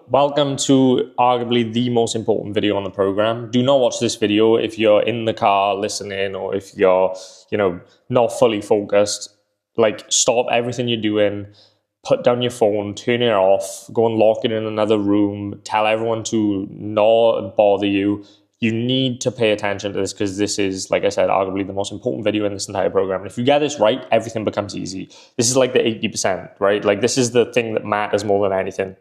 Welcome to arguably the most important video on the program. Do not watch this video if you're in the car listening or if you're, not fully focused. Like, stop everything you're doing, put down your phone, turn it off, go and lock it in another room, tell everyone to not bother you. You need to pay attention to this because this is, like I said, arguably the most important video in this entire program. And if you get this right, everything becomes easy. This is like the 80%, right? Like, this is the thing that matters more than anything.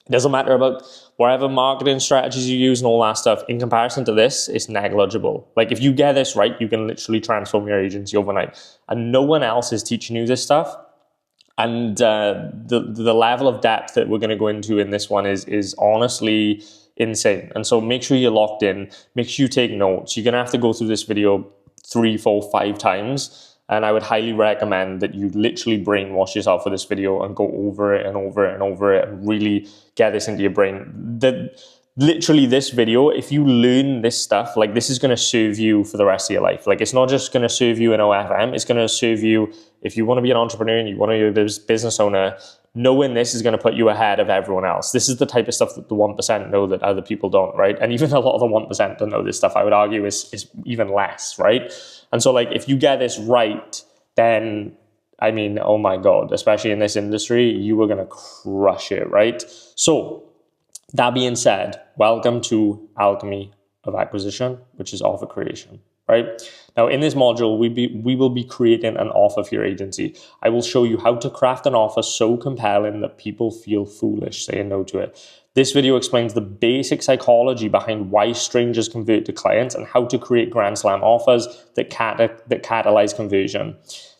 It doesn't matter about whatever marketing strategies you use and all that stuff. In comparison to this, it's negligible. Like, if you get this right, you can literally transform your agency overnight. And no one else is teaching you this stuff. And the level of depth that we're going to go into in this one is honestly insane. And so make sure you're locked in. Make sure you take notes. You're going to have to go through this video 3, 4, 5 times. And I would highly recommend that you literally brainwash yourself for this video and go over it and over it and over it and really get this into your brain. Literally this video, if you learn this stuff, like, this is going to serve you for the rest of your life. Like, it's not just going to serve you in OFM. It's going to serve you if you want to be an entrepreneur and you want to be a business owner. Knowing this is going to put you ahead of everyone else. This is the type of stuff that the 1% know that other people don't, right? And even a lot of the 1% don't know this stuff, I would argue, is even less, right? And so, like, if you get this right, then, I mean, oh my God, especially in this industry, you are going to crush it, right? So, that being said, welcome to Alchemy of Acquisition, which is offer creation, right? Now, in this module, we will be creating an offer for your agency. I will show you how to craft an offer so compelling that people feel foolish saying no to it. This video explains the basic psychology behind why strangers convert to clients and how to create grand slam offers that catalyze conversion.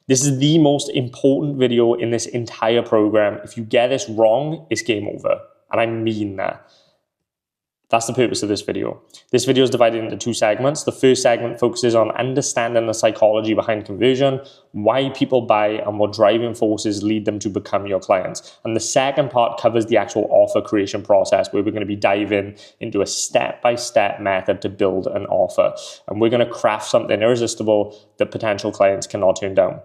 This is the most important video in this entire program. If you get this wrong, it's game over. And I mean that. That's the purpose of this video. This video is divided into 2 segments. The first segment focuses on understanding the psychology behind conversion, why people buy, and what driving forces lead them to become your clients. And the second part covers the actual offer creation process, where we're going to be diving into a step-by-step method to build an offer. And we're going to craft something irresistible that potential clients cannot turn down.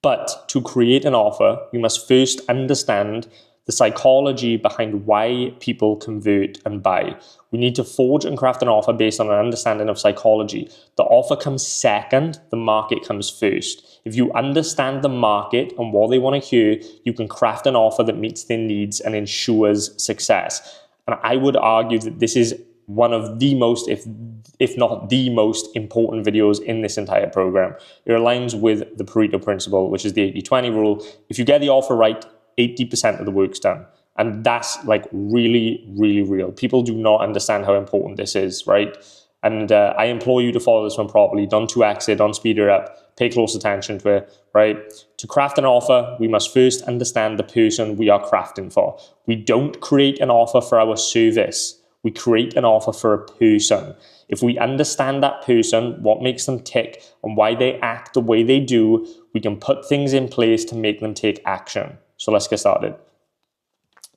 But to create an offer, we must first understand the psychology behind why people convert and buy. We need to forge and craft an offer based on an understanding of psychology. The offer comes second, the market comes first. If you understand the market and what they want to hear, you can craft an offer that meets their needs and ensures success. And I would argue that this is one of the most, if not the most important videos in this entire program. It aligns with the Pareto principle, which is the 80-20 rule. If you get the offer right, 80% of the work's done. And that's, like, really, really real. People do not understand how important this is, right? And I implore you to follow this one properly. Don't 2x it, don't speed it up. Pay close attention to it, right? To craft an offer, we must first understand the person we are crafting for. We don't create an offer for our service. We create an offer for a person. If we understand that person, what makes them tick, and why they act the way they do, we can put things in place to make them take action. So let's get started.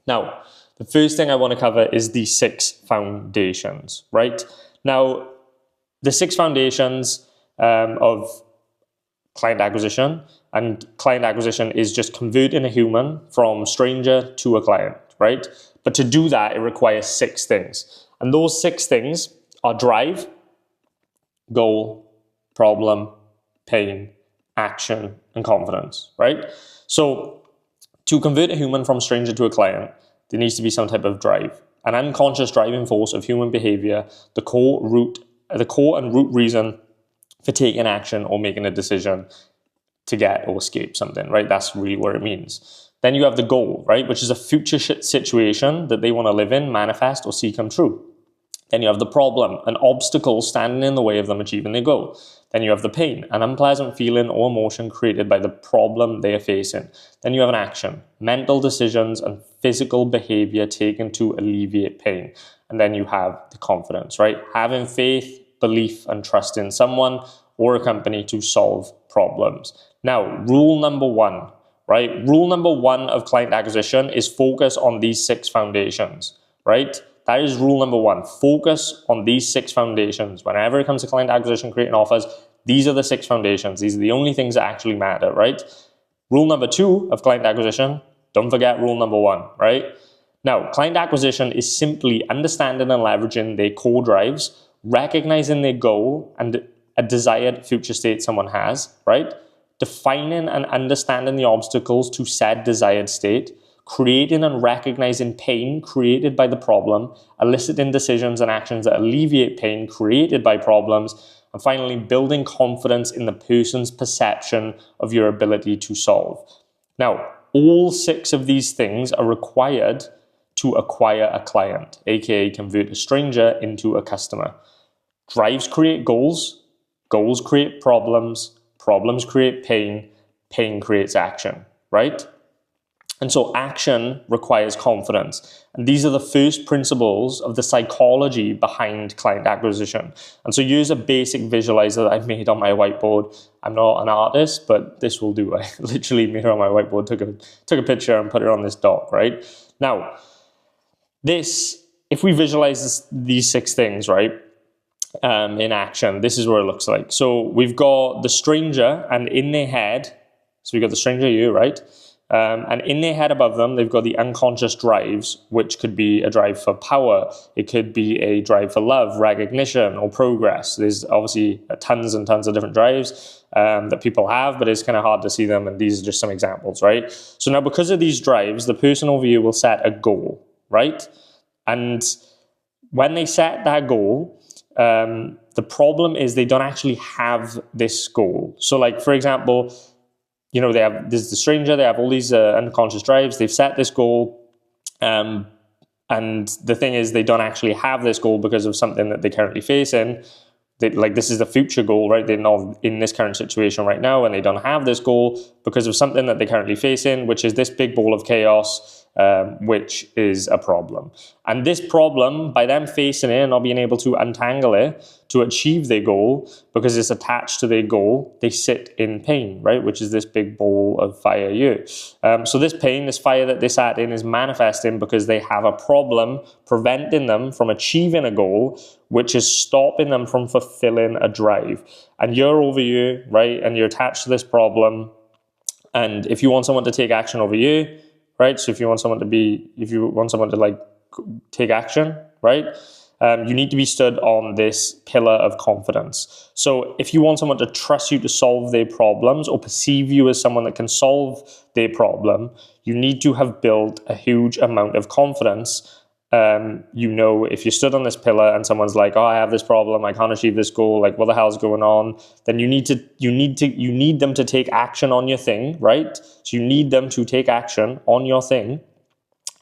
Now, the first thing I want to cover is the 6 foundations, right? Now, the 6 foundations of client acquisition, and client acquisition is just converting a human from stranger to a client, right? But to do that, it requires 6 things. And those 6 things are drive, goal, problem, pain, action, and confidence, right? So to convert a human from stranger to a client, there needs to be some type of drive, an unconscious driving force of human behavior, the core and root reason for taking action or making a decision to get or escape something, right? That's really what it means. Then you have the goal, right? Which is a future situation that they want to live in, manifest, or see come true. Then you have the problem, an obstacle standing in the way of them achieving their goal. Then you have the pain, an unpleasant feeling or emotion created by the problem they are facing. Then you have an action, mental decisions and physical behavior taken to alleviate pain. And then you have the confidence, right? Having faith, belief, and trust in someone or a company to solve problems. Now, rule number 1, right? Rule number 1 of client acquisition is focus on these 6 foundations, right? That is rule number 1. Focus on these 6 foundations. Whenever it comes to client acquisition, creating offers, these are the 6 foundations. These are the only things that actually matter, right? Rule number 2 of client acquisition, don't forget rule number 1, right? Now, client acquisition is simply understanding and leveraging their core drives, recognizing their goal and a desired future state someone has, right? Defining and understanding the obstacles to said desired state, creating and recognizing pain created by the problem, eliciting decisions and actions that alleviate pain created by problems, and finally, building confidence in the person's perception of your ability to solve. Now, all 6 of these things are required to acquire a client, aka convert a stranger into a customer. Drives create goals, goals create problems, problems create pain, pain creates action, right? And so action requires confidence. And these are the first principles of the psychology behind client acquisition. And so use a basic visualizer that I made on my whiteboard. I'm not an artist, but this will do. I literally made it on my whiteboard, took a picture and put it on this doc, right? Now, if we visualize these 6 things, right, in action, this is what it looks like. So we've got the stranger, and in their head, so we've got the stranger, you, right? And in their head above them, they've got the unconscious drives, which could be a drive for power. It could be a drive for love, recognition, or progress. There's obviously tons and tons of different drives that people have, but it's kind of hard to see them. And these are just some examples, right? So now because of these drives, the person over you will set a goal, right? And when they set that goal, the problem is they don't actually have this goal. So like, for example, there's the stranger, they have all these unconscious drives, they've set this goal, and the thing is they don't actually have this goal because of something that they're currently facing. This is the future goal, right? They're not in this current situation right now, and they don't have this goal because of something that they're currently facing, which is this big ball of chaos, which is a problem. And this problem, by them facing it and not being able to untangle it to achieve their goal, because it's attached to their goal, they sit in pain, right? Which is this big ball of fire you. So this pain, this fire that they sat in is manifesting because they have a problem preventing them from achieving a goal, which is stopping them from fulfilling a drive. And you're over you, right? And you're attached to this problem. And if you want someone to take action over you, right? So if you want someone to like take action, right? You need to be stood on this pillar of confidence. So if you want someone to trust you to solve their problems or perceive you as someone that can solve their problem, you need to have built a huge amount of confidence. If you stood on this pillar and someone's like, oh, I have this problem, I can't achieve this goal, like what the hell's going on? Then you need them to take action on your thing, right? So you need them to take action on your thing,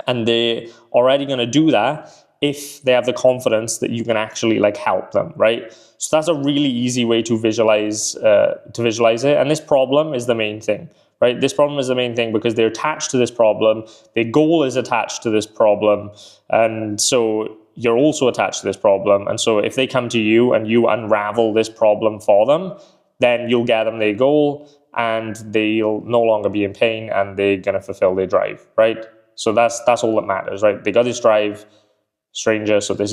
and they're already going to do that if they have the confidence that you can actually like help them, right? So that's a really easy way to visualize it. And this problem is the main thing, right? This problem is the main thing because they're attached to this problem. Their goal is attached to this problem. And so you're also attached to this problem. And so if they come to you and you unravel this problem for them, then you'll get them their goal and they'll no longer be in pain and they're going to fulfill their drive, right? So that's all that matters, right? They got this drive, stranger. So let's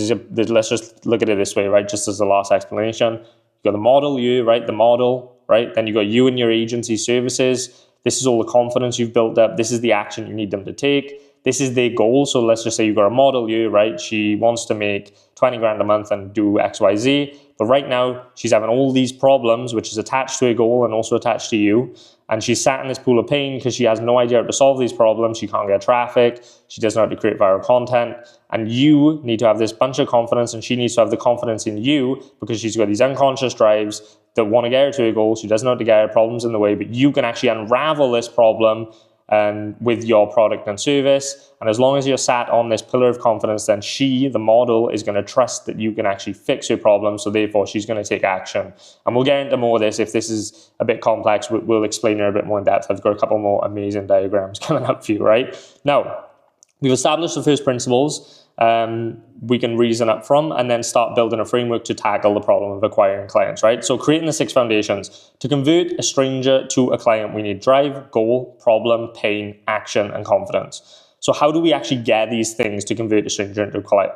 just look at it this way, right? Just as the last explanation, you got the model, you, right? The model, right? Then you got you and your agency services. This is all the confidence you've built up. This is the action you need them to take. This is their goal. So let's just say you've got a model, you, right? She wants to make 20 grand a month and do X, Y, Z. But right now she's having all these problems, which is attached to her goal and also attached to you. And she's sat in this pool of pain because she has no idea how to solve these problems. She can't get traffic. She doesn't know how to create viral content. And you need to have this bunch of confidence, and she needs to have the confidence in you because she's got these unconscious drives that want to get her to her goal. She doesn't know how to get her, problems in the way, but you can actually unravel this problem with your product and service. And as long as you're sat on this pillar of confidence, then she, the model, is going to trust that you can actually fix her problem. So therefore, she's going to take action. And we'll get into more of this. If this is a bit complex, we'll explain it a bit more in depth. I've got a couple more amazing diagrams coming up for you, right? Now, we've established the first principles we can reason up from, and then start building a framework to tackle the problem of acquiring clients, right? So creating the 6 foundations. To convert a stranger to a client, we need drive, goal, problem, pain, action, and confidence. So how do we actually get these things to convert a stranger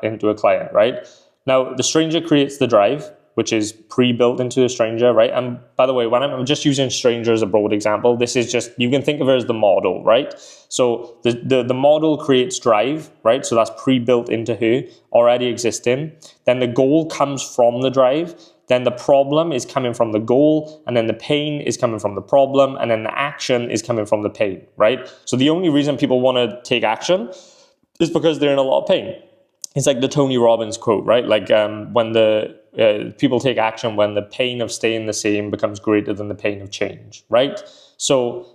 into a client, right? Now, the stranger creates the drive, which is pre-built into a stranger, right? And by the way, when I'm just using stranger as a broad example, this is just, you can think of it as the model, right? So the model creates drive, right? So that's pre-built into her, already existing. Then the goal comes from the drive. Then the problem is coming from the goal, and then the pain is coming from the problem, and then the action is coming from the pain, right? So the only reason people want to take action is because they're in a lot of pain. It's like the Tony Robbins quote, right? Like when the people take action when the pain of staying the same becomes greater than the pain of change, right? So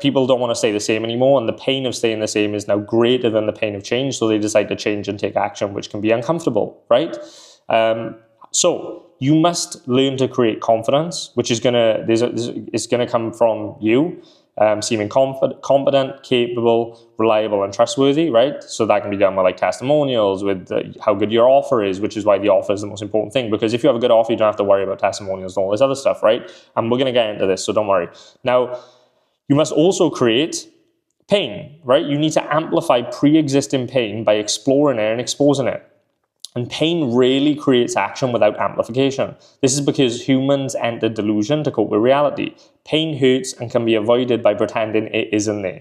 people don't want to stay the same anymore, and the pain of staying the same is now greater than the pain of change, so they decide to change and take action, which can be uncomfortable, right? So you must learn to create confidence, which is gonna come from you seeming competent, capable, reliable, and trustworthy, right? So that can be done with like testimonials, with how good your offer is, which is why the offer is the most important thing. Because if you have a good offer, you don't have to worry about testimonials and all this other stuff, right? And we're gonna get into this, so don't worry. Now, you must also create pain, right? You need to amplify pre-existing pain by exploring it and exposing it. And pain rarely creates action without amplification. This is because humans enter delusion to cope with reality. Pain hurts and can be avoided by pretending it isn't there.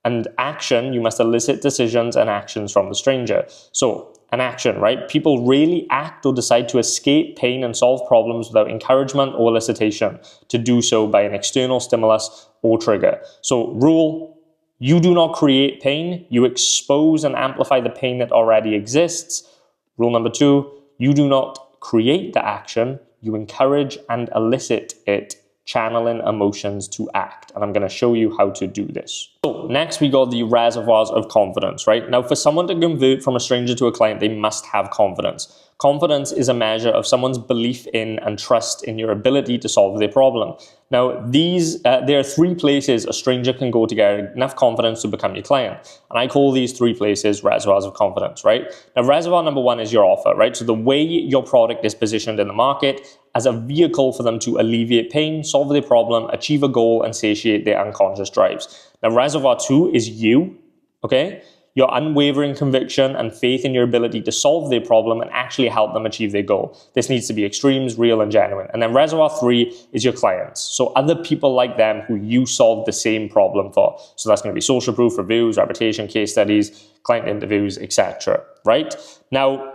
And action, you must elicit decisions and actions from the stranger. So, an action, right? People rarely act or decide to escape pain and solve problems without encouragement or elicitation, to do so by an external stimulus or trigger. So, rule: you do not create pain, you expose and amplify the pain that already exists. Rule number 2, you do not create the action, you encourage and elicit it, channeling emotions to act. And I'm going to show you how to do this. So next we got the reservoirs of confidence, right? Now for someone to convert from a stranger to a client, they must have confidence. Confidence is a measure of someone's belief in and trust in your ability to solve their problem. Now, there are 3 places a stranger can go to get enough confidence to become your client. And I call these 3 places reservoirs of confidence, right? Now, reservoir number 1 is your offer, right? So the way your product is positioned in the market as a vehicle for them to alleviate pain, solve their problem, achieve a goal, and satiate their unconscious drives. Now, reservoir 2 is you, okay? Your unwavering conviction and faith in your ability to solve their problem and actually help them achieve their goal. This needs to be extremes, real, and genuine. And then reservoir 3 is your clients. So other people like them who you solve the same problem for. So that's going to be social proof, reviews, reputation, case studies, client interviews, etc. Right? Now,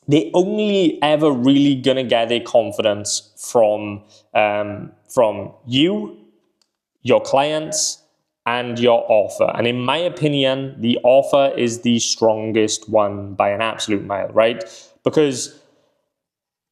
they only ever really going to get their confidence from you, your clients, and your offer. And in my opinion, the offer is the strongest one by an absolute mile, right? Because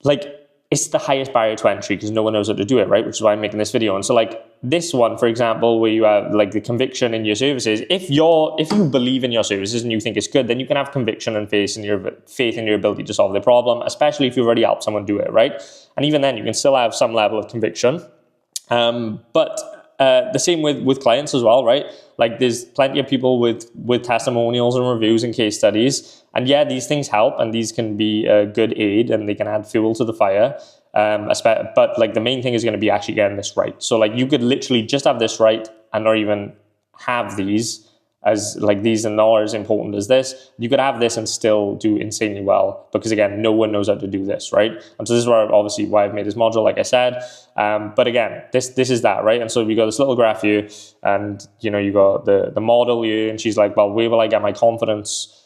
like it's the highest barrier to entry because no one knows how to do it, right? Which is why I'm making this video. And so like this one, for example, where you have like the conviction in your services, if you believe in your services and you think it's good, then you can have conviction and faith in your ability to solve the problem, especially if you've already helped someone do it, right? And even then you can still have some level of conviction. The same with clients as well, right? Like there's plenty of people with testimonials and reviews and case studies. And yeah, these things help and these can be a good aid and they can add fuel to the fire. But like the main thing is going to be actually getting this right. So like you could literally just have this right and not even have these as like these are not as important as this. You could have this and still do insanely well because again, no one knows how to do this, right? And so this is obviously why I've made this module, like I said. But again, this is that, right? And so we got this little graph here, and you know you got the model here, and she's like, well, where will I get my confidence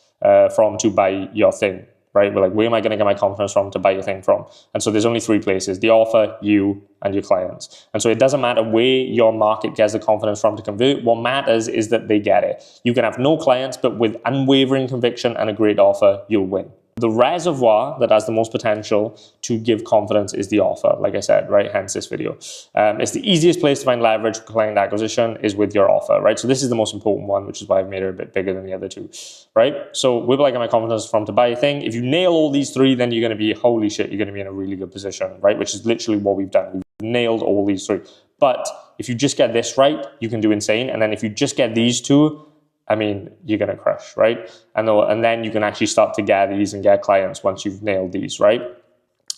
from to buy your thing? Right? We're like, where am I going to get my confidence from to buy your thing from? And so there's only 3 places: the offer, you, and your clients. And so it doesn't matter where your market gets the confidence from to convert. What matters is that they get it. You can have no clients, but with unwavering conviction and a great offer, you'll win. The reservoir that has the most potential to give confidence is the offer, like I said, right? Hence this video. It's the easiest place to find leverage for client acquisition is with your offer, right? So this is the most important one, which is why I've made it a bit bigger than the other 2, right? So where will I get my confidence from to buy a thing? If you nail all these 3, then you're going to be, holy shit, you're going to be in a really good position, right? Which is literally what we've done. We've nailed all these 3. But if you just get this right, you can do insane. And then if you just get these 2, I mean, you're going to crush, right? And then you can actually start to get these and get clients once you've nailed these, right?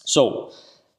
So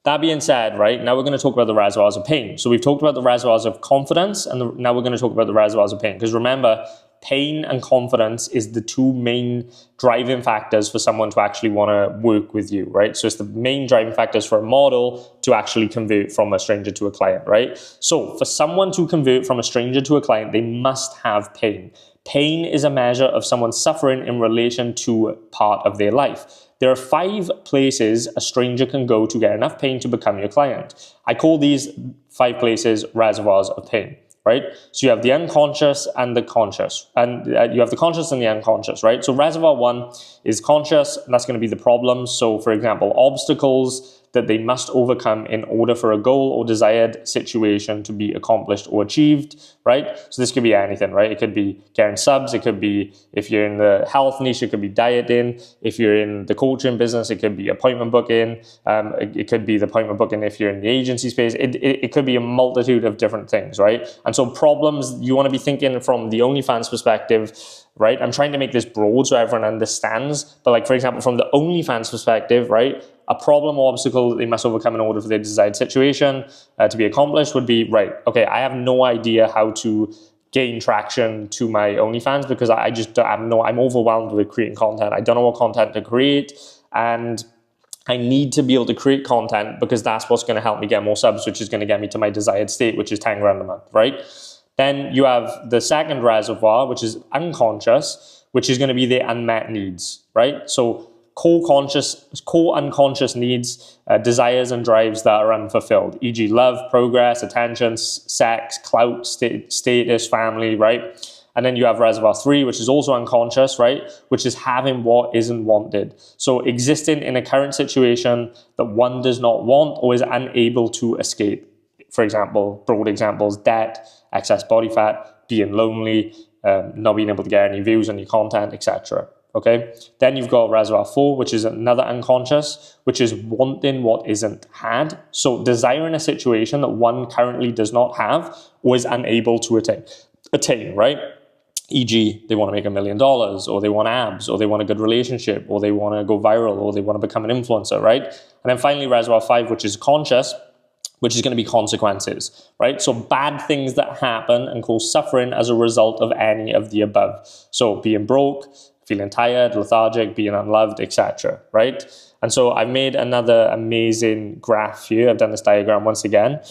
that being said, right, now we're going to talk about the reservoirs of pain. So we've talked about the reservoirs of confidence, and now we're going to talk about the reservoirs of pain. Because remember, pain and confidence is the two main driving factors for someone to actually want to work with you, right? So it's the main driving factors for a model to actually convert from a stranger to a client, right? So for someone to convert from a stranger to a client, they must have pain. Pain is a measure of someone's suffering in relation to part of their life. There are 5 places a stranger can go to get enough pain to become your client. I call these 5 places reservoirs of pain, right? So you have the unconscious and the conscious, and you have the conscious and the unconscious, right? So reservoir 1 is conscious, and that's going to be the problems. So for example, obstacles that they must overcome in order for a goal or desired situation to be accomplished or achieved, right? So this could be anything, right? It could be getting subs. It could be, if you're in the health niche, it could be dieting. If you're in the coaching business, it could be appointment booking. It could be the appointment booking if you're in the agency space. It could be a multitude of different things, right? And so problems, you want to be thinking from the OnlyFans perspective, right? I'm trying to make this broad so everyone understands. But like, for example, from the OnlyFans perspective, right? A problem or obstacle that they must overcome in order for their desired situation to be accomplished would be, right, okay, I have no idea how to gain traction to my OnlyFans because I just I'm overwhelmed with creating content. I don't know what content to create, and I need to be able to create content because that's what's going to help me get more subs, which is going to get me to my desired state, which is 10 grand a month, right? Then you have the second reservoir, which is unconscious, which is going to be the unmet needs, right? So core unconscious needs, desires and drives that are unfulfilled, e.g. love, progress, attention, sex, clout, status, family, right? And then you have reservoir 3, which is also unconscious, right? Which is having what isn't wanted. So existing in a current situation that one does not want or is unable to escape. For example, broad examples, debt, excess body fat, being lonely, not being able to get any views on your content, etc. Okay, then you've got reservoir 4, which is another unconscious, which is wanting what isn't had. So desiring a situation that one currently does not have or is unable to attain, right? E.g., they want to make $1 million, or they want abs, or they want a good relationship, or they want to go viral, or they want to become an influencer, right? And then finally, reservoir 5, which is conscious, which is going to be consequences, right? So bad things that happen and cause suffering as a result of any of the above. So being broke, feeling tired, lethargic, being unloved, etc., right? And so I've made another amazing graph here. I've done this diagram once again.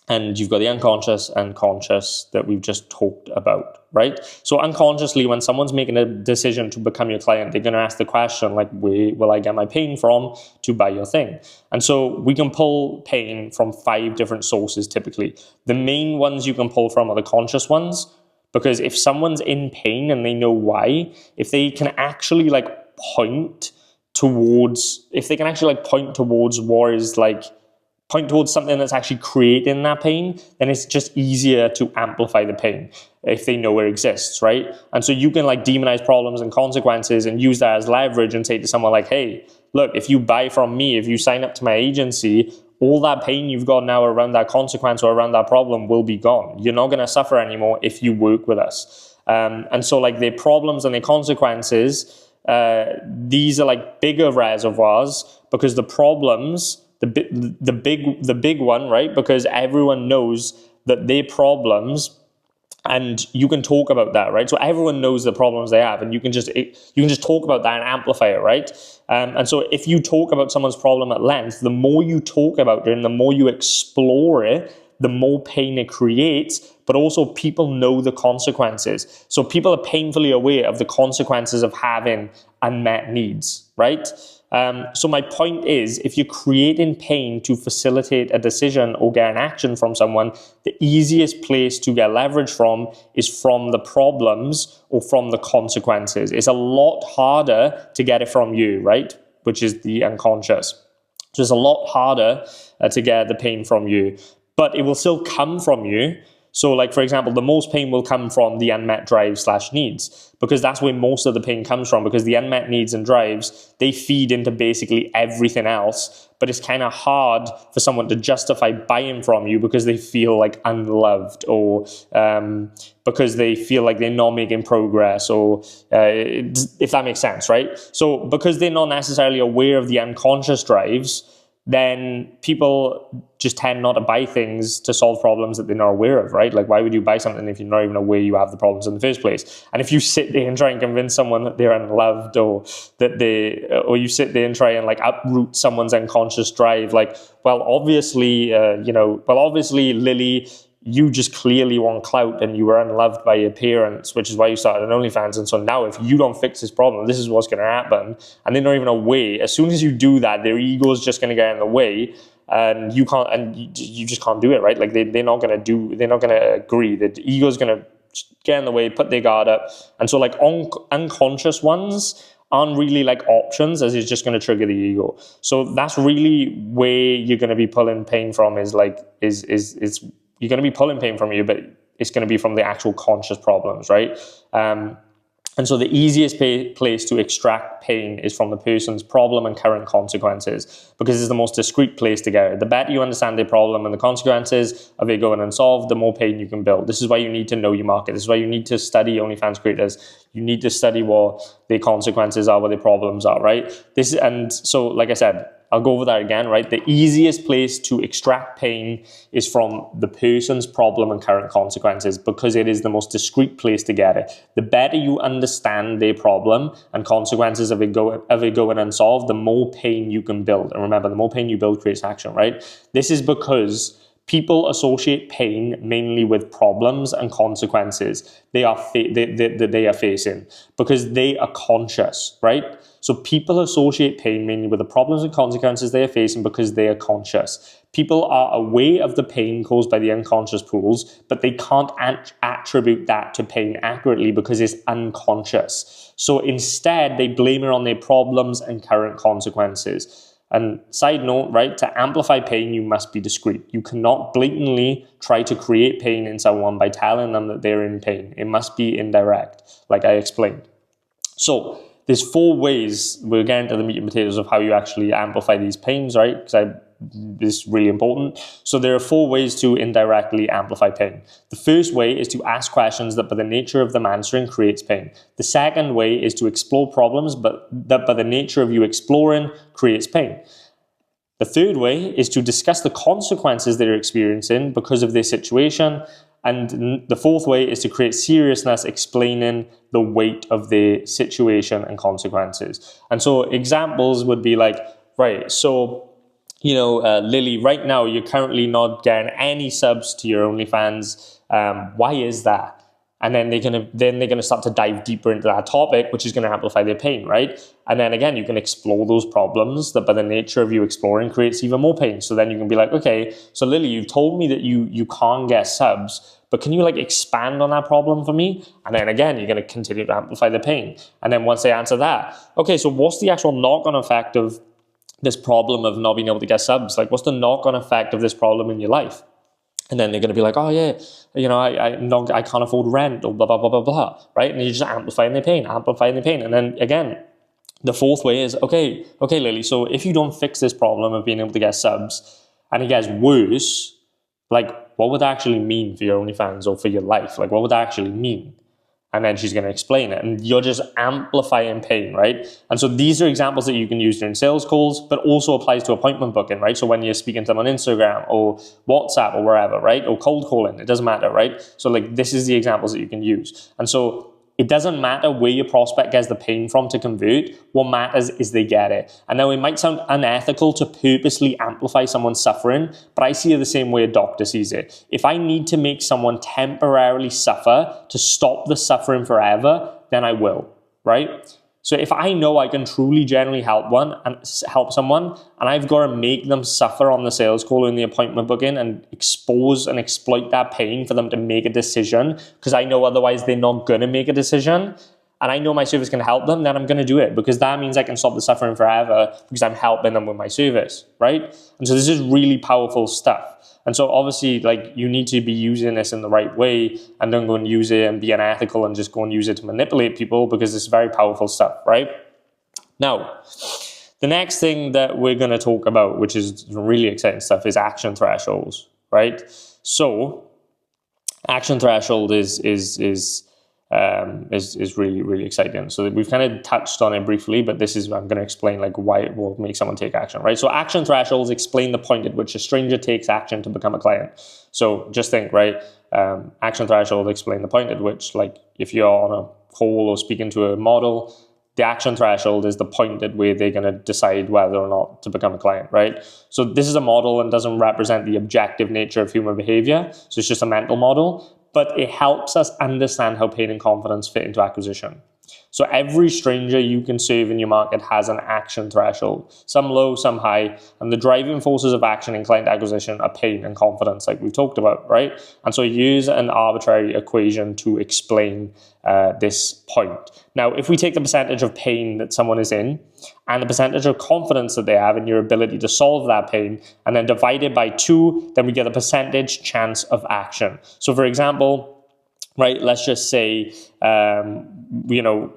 And you've got the unconscious and conscious that we've just talked about, right? So unconsciously, when someone's making a decision to become your client, they're going to ask the question, like, where will I get my pain from to buy your thing? And so we can pull pain from 5 different sources typically. The main ones you can pull from are the conscious ones, because if someone's in pain and they know why, if they can actually point towards point towards something that's actually creating that pain, then it's just easier to amplify the pain if they know it exists, right? And so you can demonize problems and consequences and use that as leverage and say to someone like, hey, look, if you buy from me, if you sign up to my agency, all that pain you've got now around that consequence or around that problem will be gone. You're not going to suffer anymore if you work with us. And so their problems and their consequences, these are bigger reservoirs, because the problems, the big one, right? Because everyone knows that their problems, and you can talk about that, right? So everyone knows the problems they have, and you can just talk about that and amplify it, right? And so if you talk about someone's problem at length, the more you talk about it and the more you explore it, the more pain it creates, but also people know the consequences. So people are painfully aware of the consequences of having unmet needs, right? So my point is, if you're creating pain to facilitate a decision or get an action from someone, the easiest place to get leverage from is from the problems or from the consequences. It's a lot harder to get it from you, right? Which is the unconscious. So it's a lot harder to get the pain from you, but it will still come from you. So for example, the most pain will come from the unmet drives/needs, because that's where most of the pain comes from, because the unmet needs and drives, they feed into basically everything else. But it's kind of hard for someone to justify buying from you because they feel unloved, or because they feel like they're not making progress, or if that makes sense, right? So because they're not necessarily aware of the unconscious drives, then people just tend not to buy things to solve problems that they're not aware of, right? Like, why would you buy something if you're not even aware you have the problems in the first place? And if you sit there and try and convince someone that they're unloved, or you sit there and try and like uproot someone's unconscious drive, like, well, obviously, Lily, you just clearly want clout and you were unloved by your parents, which is why you started an OnlyFans. And so now if you don't fix this problem, this is what's going to happen. And they're not even aware. As soon as you do that, their ego is just going to get in the way, and you can't, and you just can't do it, right? Like they're not going to agree. The ego is going to get in the way, put their guard up. And so like unconscious ones aren't really like options, as it's just going to trigger the ego. So that's really where you're going to be pulling pain from, is you're going to be pulling pain from you, but it's going to be from the actual conscious problems, right? And so the easiest place to extract pain is from the person's problem and current consequences, because it's the most discrete place to get it. The better you understand the problem and the consequences of it going unsolved, the more pain you can build. This is why you need to know your market. This is why you need to study OnlyFans creators. You need to study what their consequences are, what their problems are, right? And so, like I said, I'll go over that again, right? The easiest place to extract pain is from the person's problem and current consequences, because it is the most discrete place to get it. The better you understand their problem and consequences of it going unsolved, the more pain you can build. And remember, the more pain you build creates action, right? This is because people associate pain mainly with problems and consequences they are facing, because they are conscious, right? So people associate pain mainly with the problems and consequences they are facing because they are conscious. People are aware of the pain caused by the unconscious pools, but they can't attribute that to pain accurately because it's unconscious. So instead, they blame it on their problems and current consequences. And side note, right, to amplify pain, you must be discreet. You cannot blatantly try to create pain in someone by telling them that they're in pain. It must be indirect, like I explained. So there's 4 ways, we're getting to the meat and potatoes of how you actually amplify these pains, right? Because this is really important. So there are 4 ways to indirectly amplify pain. The first way is to ask questions that by the nature of them answering creates pain. The second way is to explore problems but that by the nature of you exploring creates pain. The third way is to discuss the consequences they're experiencing because of their situation. And the fourth way is to create seriousness, explaining the weight of the situation and consequences. And so examples would be like, right, so, Lily, right now you're currently not getting any subs to your OnlyFans. Why is that? And then they're gonna start to dive deeper into that topic, which is gonna amplify their pain, right? And then again, you can explore those problems that by the nature of you exploring creates even more pain. So then you can be like, okay, so Lily, you've told me that you can't get subs, but can you like expand on that problem for me? And then again, you're gonna continue to amplify the pain. And then once they answer that, okay, so what's the actual knock-on effect of this problem of not being able to get subs? Like, what's the knock-on effect of this problem in your life? And then they're going to be like, oh yeah, I can't afford rent, or blah, blah, blah, blah, blah, right? And you're just amplifying their pain. And then again, the fourth way is, okay, Lily, so if you don't fix this problem of being able to get subs and it gets worse, like, what would that actually mean for your OnlyFans or for your life? Like, what would that actually mean? And then she's going to explain it, and you're just amplifying pain, right? And so these are examples that you can use during sales calls, but also applies to appointment booking, right? So when you're speaking to them on Instagram or WhatsApp or wherever, right? Or cold calling, it doesn't matter, right? So like, this is the examples that you can use. And so it doesn't matter where your prospect gets the pain from to convert. What matters is they get it. And now it might sound unethical to purposely amplify someone's suffering, but I see it the same way a doctor sees it. If I need to make someone temporarily suffer to stop the suffering forever, then I will, right? So if I know I can truly genuinely help someone, and I've got to make them suffer on the sales call or in the appointment booking and expose and exploit that pain for them to make a decision, because I know otherwise they're not going to make a decision, and I know my service can help them, then I'm going to do it, because that means I can stop the suffering forever because I'm helping them with my service, right? And so this is really powerful stuff. And so obviously, like, you need to be using this in the right way, and don't go and use it and be unethical and just go and use it to manipulate people, because it's very powerful stuff, right? Now, the next thing that we're going to talk about, which is really exciting stuff, is action thresholds, right? So action threshold is is really, really exciting. So we've kind of touched on it briefly, but I'm going to explain like why it will make someone take action, right? So action thresholds explain the point at which a stranger takes action to become a client. So just think, right? Action threshold explain the point at which, like, if you're on a call or speaking to a model, the action threshold is the point at where they're going to decide whether or not to become a client, right? So this is a model and doesn't represent the objective nature of human behavior. So it's just a mental model, but it helps us understand how pain and confidence fit into acquisition. So every stranger you can serve in your market has an action threshold, some low, some high, and the driving forces of action in client acquisition are pain and confidence, like we've talked about, right? And so use an arbitrary equation to explain this point. Now, if we take the percentage of pain that someone is in and the percentage of confidence that they have in your ability to solve that pain, and then divide it by 2, then we get a percentage chance of action. So for example, right, let's just say,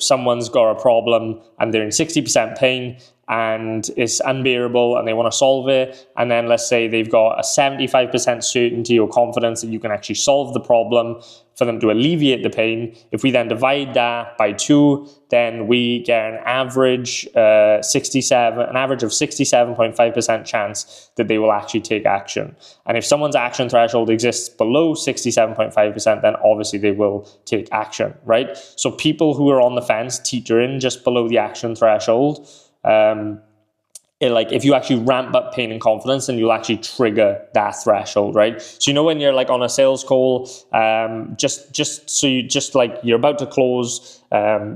someone's got a problem and they're in 60% pain and it's unbearable and they want to solve it. And then let's say they've got a 75% certainty or confidence that you can actually solve the problem for them to alleviate the pain. If we then divide that by 2, then we get an average of 67.5% chance that they will actually take action. And if someone's action threshold exists below 67.5%, then obviously they will take action, right? So people who are on the fence, teetering just below the action threshold, if you actually ramp up pain and confidence, then you'll actually trigger that threshold, right? So when you're like on a sales call, you're about to close,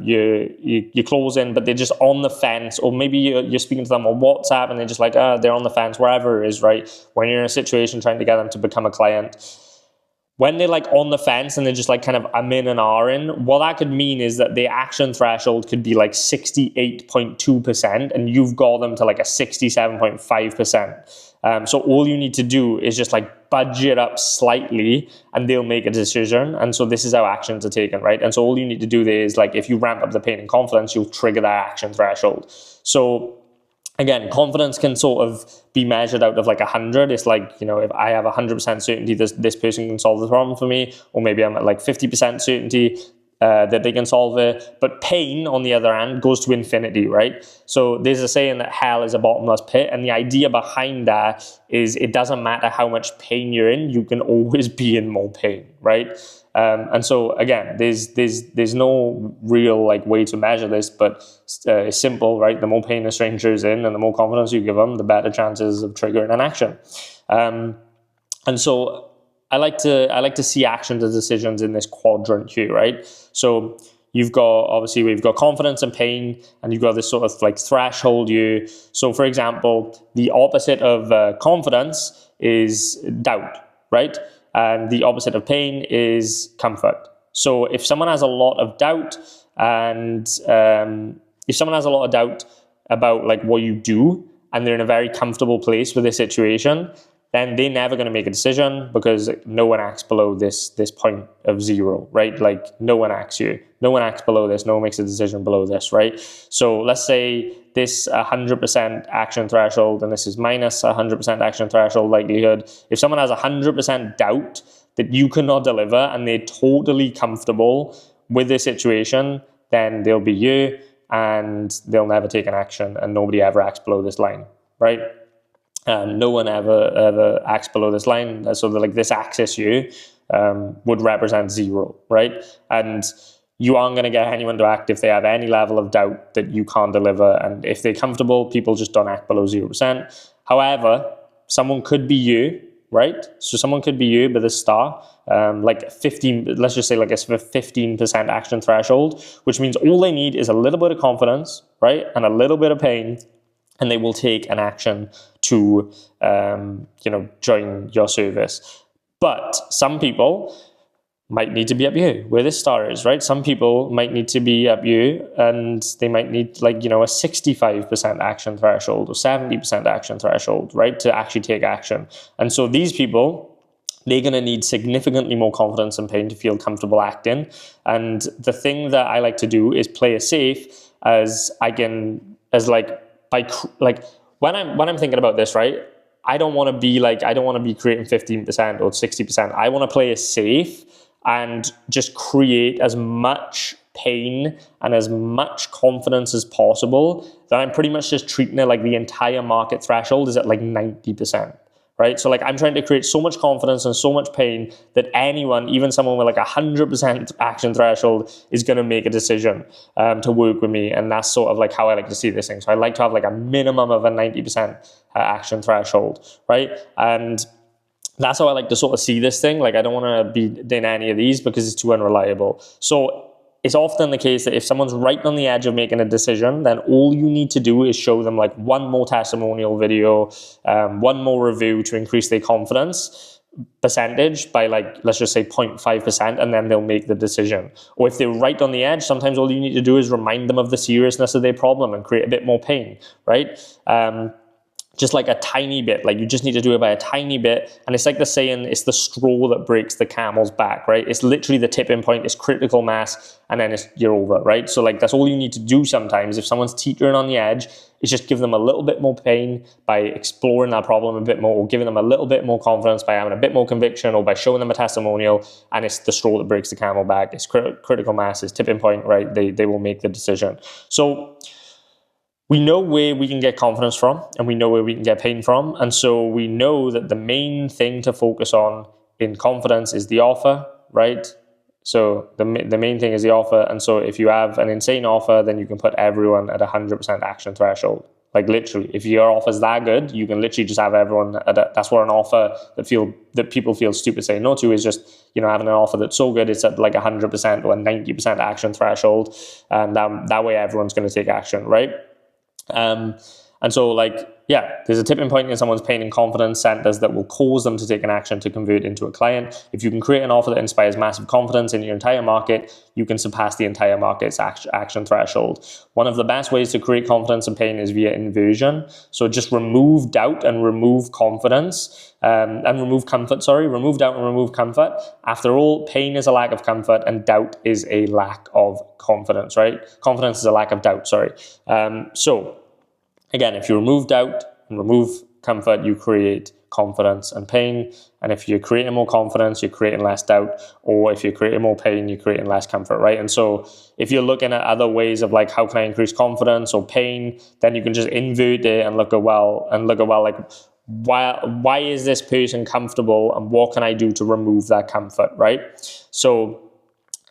you're closing, but they're just on the fence, or maybe you're speaking to them on WhatsApp and they're just like, they're on the fence, wherever it is, right? When you're in a situation trying to get them to become a client, when they're like on the fence and they're just like kind of I'm in and are in, what that could mean is that the action threshold could be like 68.2% and you've got them to like a 67.5%. So all you need to do is just like budget up slightly and they'll make a decision. And so this is how actions are taken, right? And so all you need to do there is, like, if you ramp up the pain and confidence, you'll trigger that action threshold. So again, confidence can sort of be measured out of like 100. It's like, if I have 100% certainty this person can solve the problem for me, or maybe I'm at like 50% certainty that they can solve it. But pain, on the other hand, goes to infinity, right? So there's a saying that hell is a bottomless pit. And the idea behind that is it doesn't matter how much pain you're in, you can always be in more pain, right? And so again, there's no real like way to measure this, but it's simple, right? The more pain a stranger is in and the more confidence you give them, the better chances of triggering an action. And so I like to see actions and decisions in this quadrant here, right? So we've got confidence and pain, and you've got this sort of like threshold here. So for example, the opposite of confidence is doubt, right? And the opposite of pain is comfort. So if someone has a lot of doubt about like what you do, and they're in a very comfortable place with this situation, then they're never going to make a decision, because no one acts below this point of 0, right? Like no one acts here. No one acts below this. No one makes a decision below this, right? So let's say this 100% action threshold, and this is minus 100% action threshold likelihood. If someone has 100% doubt that you cannot deliver and they're totally comfortable with this situation, then they'll be you and they'll never take an action, and nobody ever acts below this line, right? No one ever acts below this line. So like this axis here would represent 0, right? And you aren't going to get anyone to act if they have any level of doubt that you can't deliver. And if they're comfortable, people just don't act below 0%. However, someone could be you, right? So someone could be you with a star, like 15, let's just say like a 15% action threshold, which means all they need is a little bit of confidence, right? And a little bit of pain, and they will take an action to, join your service. But some people might need to be up here, where this star is, right? Some people might need to be up here, and they might need a 65% action threshold or 70% action threshold, right? To actually take action. And so these people, they're going to need significantly more confidence and pain to feel comfortable acting. And the thing that I like to do is play it safe when I'm thinking about this, right? I don't want to be creating 15% or 60%. I want to play it safe. and just create as much pain and as much confidence as possible, then I'm pretty much just treating it like the entire market threshold is at like 90%. Right? So like I'm trying to create so much confidence and so much pain that anyone, even someone with like 100% action threshold, is going to make a decision to work with me. And that's sort of like how I like to see this thing. So I like to have like a minimum of a 90% action threshold, right? And that's how I like to sort of see this thing. Like I don't want to be in any of these because it's too unreliable. So it's often the case that if someone's right on the edge of making a decision, then all you need to do is show them like one more testimonial video, one more review to increase their confidence percentage by like, let's just say 0.5%, and then they'll make the decision. Or if they're right on the edge, sometimes all you need to do is remind them of the seriousness of their problem and create a bit more pain, right? Just like a tiny bit, like you just need to do it by a tiny bit. And it's like the saying, it's the straw that breaks the camel's back, right? It's literally the tipping point, it's critical mass, and then you're over, right? So like that's all you need to do sometimes. If someone's teetering on the edge, is just give them a little bit more pain by exploring that problem a bit more, or giving them a little bit more confidence by having a bit more conviction, or by showing them a testimonial. And it's the straw that breaks the camel back. It's critical mass, it's tipping point, right? They will make the decision. So we know where we can get confidence from, and we know where we can get pain from. And so we know that the main thing to focus on in confidence is the offer, right? So the main thing is the offer. And so if you have an insane offer, then you can put everyone at 100% action threshold. Like literally, if your offer is that good, you can literally just have everyone that's what an offer that people feel stupid saying no to is just, having an offer that's so good it's at like 100% or a 90% action threshold. And that way everyone's going to take action, right? And so there's a tipping point in someone's pain and confidence centers that will cause them to take an action to convert into a client. If you can create an offer that inspires massive confidence in your entire market, you can surpass the entire market's action threshold. One of the best ways to create confidence and pain is via inversion. So just remove doubt and remove confidence, and remove comfort, remove doubt and remove comfort. After all, pain is a lack of comfort and doubt is a lack of confidence, right? Confidence is a lack of doubt, So again, if you remove doubt and remove comfort, you create confidence and pain. And if you're creating more confidence, you're creating less doubt. Or if you're creating more pain, you're creating less comfort, right? And so if you're looking at other ways of like, how can I increase confidence or pain, then you can just invert it and look at, like, why is this person comfortable and what can I do to remove that comfort, right? So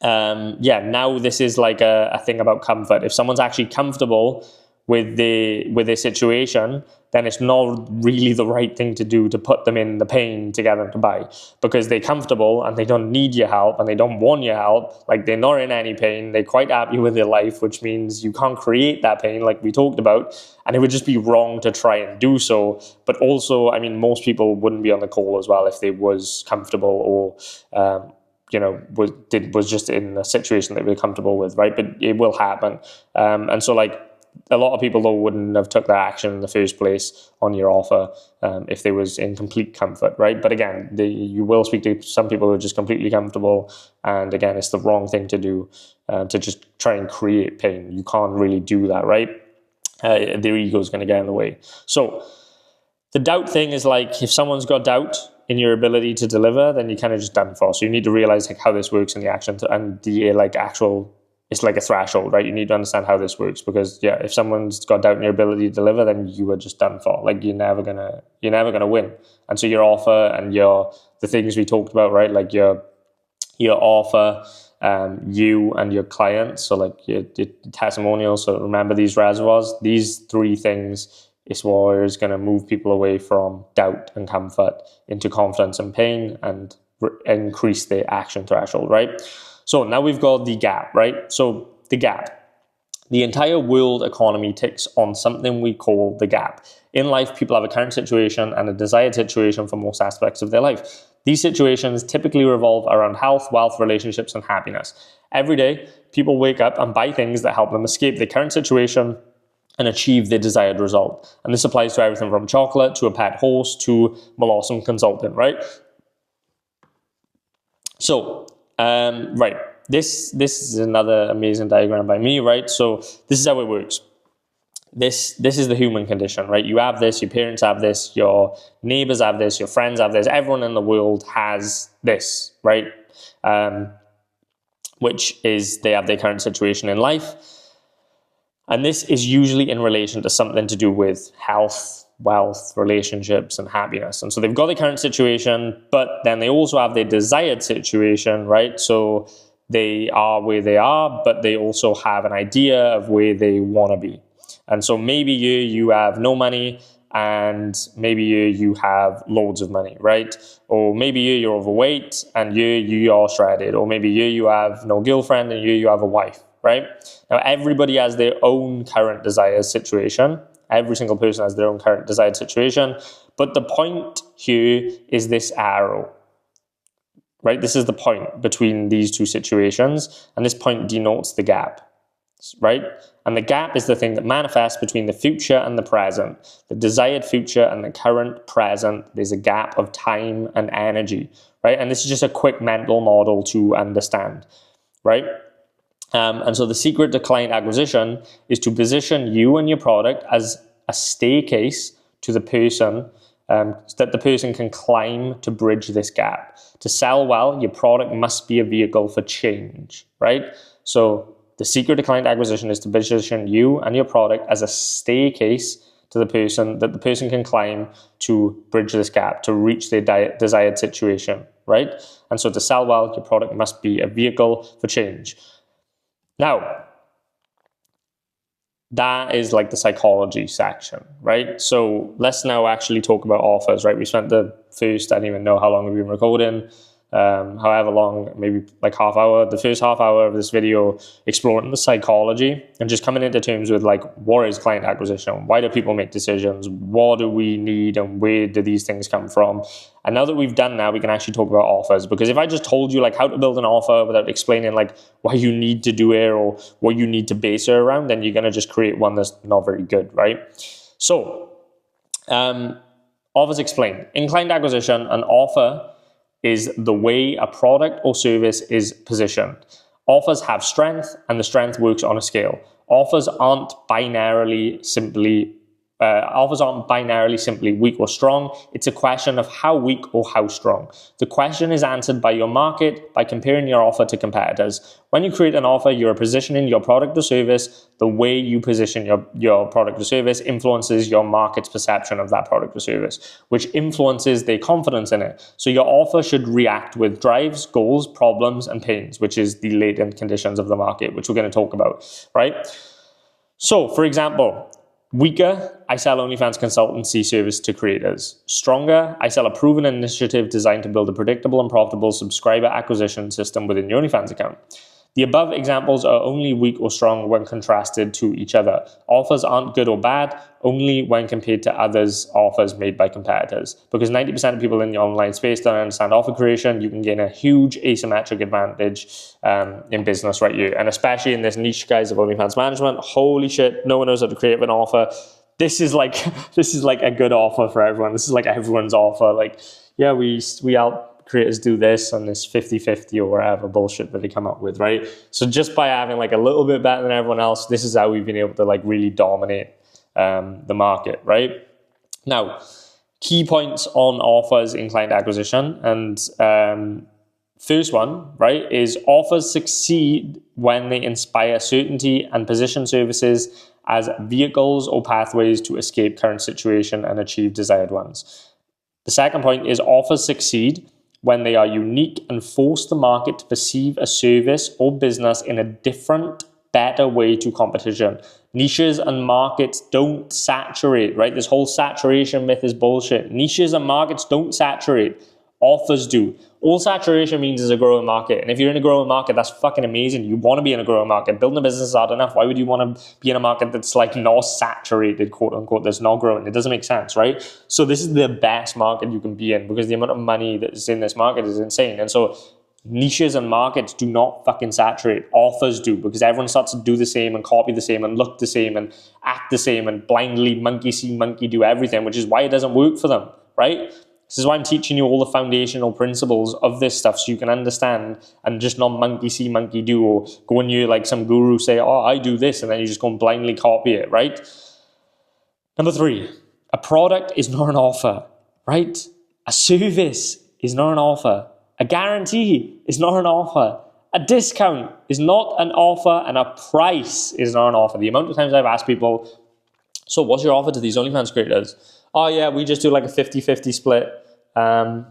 now this is like a thing about comfort. If someone's actually comfortable with their situation, then it's not really the right thing to do to put them in the pain to get them to buy, because they're comfortable and they don't need your help and they don't want your help. Like they're not in any pain. They're quite happy with their life, which means you can't create that pain like we talked about. And it would just be wrong to try and do so. But also, I mean, most people wouldn't be on the call as well if they was comfortable or, was just in a situation that they're comfortable with, right? But it will happen. And so a lot of people though wouldn't have took that action in the first place on your offer if they was in complete comfort, right? But again, you will speak to some people who are just completely comfortable, and again, it's the wrong thing to do to just try and create pain. You can't really do that, right? Their ego is going to get in the way. So the doubt thing is like, if someone's got doubt in your ability to deliver, then you're kind of just done for. So you need to realize like how this works in the action and the actual. It's like a threshold, right? You need to understand how this works, because if someone's got doubt in your ability to deliver, then you are just done for. Like you're never gonna win. And so your offer and the things we talked about, right? Like your offer, you and your clients. So like your testimonials. So remember these reservoirs. These three things is what is going to move people away from doubt and comfort into confidence and pain, and increase the action threshold, right? So now we've got the gap, right? So the gap. The entire world economy ticks on something we call the gap. In life, people have a current situation and a desired situation for most aspects of their life. These situations typically revolve around health, wealth, relationships, and happiness. Every day, people wake up and buy things that help them escape their current situation and achieve their desired result. And this applies to everything from chocolate to a pet horse to Molossom consultant, right? So, right, this is another amazing diagram by me, right? So this is how it works. This is the human condition, right? You have this, your parents have this, your neighbors have this, your friends have this, everyone in the world has this, right? Which is they have their current situation in life. And this is usually in relation to something to do with health, wealth, relationships, and happiness. And so they've got their current situation, but then they also have their desired situation, right? So they are where they are, but they also have an idea of where they want to be. And so maybe you have no money, and maybe you have loads of money, right? Or maybe you're overweight and you are shredded, or maybe you have no girlfriend and you have a wife, right? Now, everybody has their own current desired situation. Every single person has their own current desired situation. But the point here is this arrow, right? This is the point between these two situations, and this point denotes the gap, right? And the gap is the thing that manifests between the future and the present. The desired future and the current present, there's a gap of time and energy, right? And this is just a quick mental model to understand, right? And so the secret to client acquisition is to position you and your product as a staircase to the person, that the person can climb to bridge this gap. To sell well, your product must be a vehicle for change, right? So the secret to client acquisition is to position you and your product as a staircase to the person, that the person can climb to bridge this gap, to reach their desired situation, right? And so to sell well, your product must be a vehicle for change. Now, that is like the psychology section, right? So let's now actually talk about offers, right? We spent the first, I don't even know how long we've been recording, however long, maybe like half hour, the first half hour of this video exploring the psychology and just coming into terms with like, what is client acquisition? Why do people make decisions? What do we need and where do these things come from? And now that we've done that, we can actually talk about offers, because if I just told you like how to build an offer without explaining like why you need to do it or what you need to base it around, then you're going to just create one that's not very good, right? So, offers explained. In client acquisition, an offer is the way a product or service is positioned. Offers have strength, and the strength works on a scale. Offers aren't binarily simply weak or strong. It's a question of how weak or how strong. The question is answered by your market by comparing your offer to competitors. When you create an offer, you're positioning your product or service. The way you position your product or service influences your market's perception of that product or service, which influences their confidence in it. So your offer should react with drives, goals, problems, and pains, which is the latent conditions of the market, which we're going to talk about, right? So, for example, weaker, I sell OnlyFans consultancy service to creators. Stronger, I sell a proven initiative designed to build a predictable and profitable subscriber acquisition system within your OnlyFans account. The above examples are only weak or strong when contrasted to each other. Offers aren't good or bad, only when compared to others' offers made by competitors. Because 90% of people in the online space don't understand offer creation, you can gain a huge asymmetric advantage in business right here. And especially in this niche, guys, of OnlyFans management, holy shit, no one knows how to create an offer. This is like a good offer for everyone. This is like everyone's offer. Like, yeah, we help creators do this and this 50-50 or whatever bullshit that they come up with, right? So just by having like a little bit better than everyone else, this is how we've been able to like really dominate the market, right? Now, key points on offers in client acquisition. And first one, right, is offers succeed when they inspire certainty and position services as vehicles or pathways to escape current situation and achieve desired ones. The second point is offers succeed when they are unique and force the market to perceive a service or business in a different, better way to competition. Niches and markets don't saturate, right? This whole saturation myth is bullshit. Niches and markets don't saturate. Offers do. All saturation means is a growing market. And if you're in a growing market, that's fucking amazing. You want to be in a growing market. Building a business is hard enough. Why would you want to be in a market that's like not saturated, quote unquote, that's not growing? It doesn't make sense, right? So this is the best market you can be in, because the amount of money that's in this market is insane. And so niches and markets do not fucking saturate. Offers do, because everyone starts to do the same and copy the same and look the same and act the same and blindly monkey see, monkey do everything, which is why it doesn't work for them, right? This is why I'm teaching you all the foundational principles of this stuff so you can understand and just not monkey see, monkey do, or go and you like some guru say, oh, I do this, and then you just go and blindly copy it, right? Number 3, a product is not an offer, right? A service is not an offer. A guarantee is not an offer. A discount is not an offer, and a price is not an offer. The amount of times I've asked people, so what's your offer to these OnlyFans creators? Oh yeah, we just do like a 50-50 split. And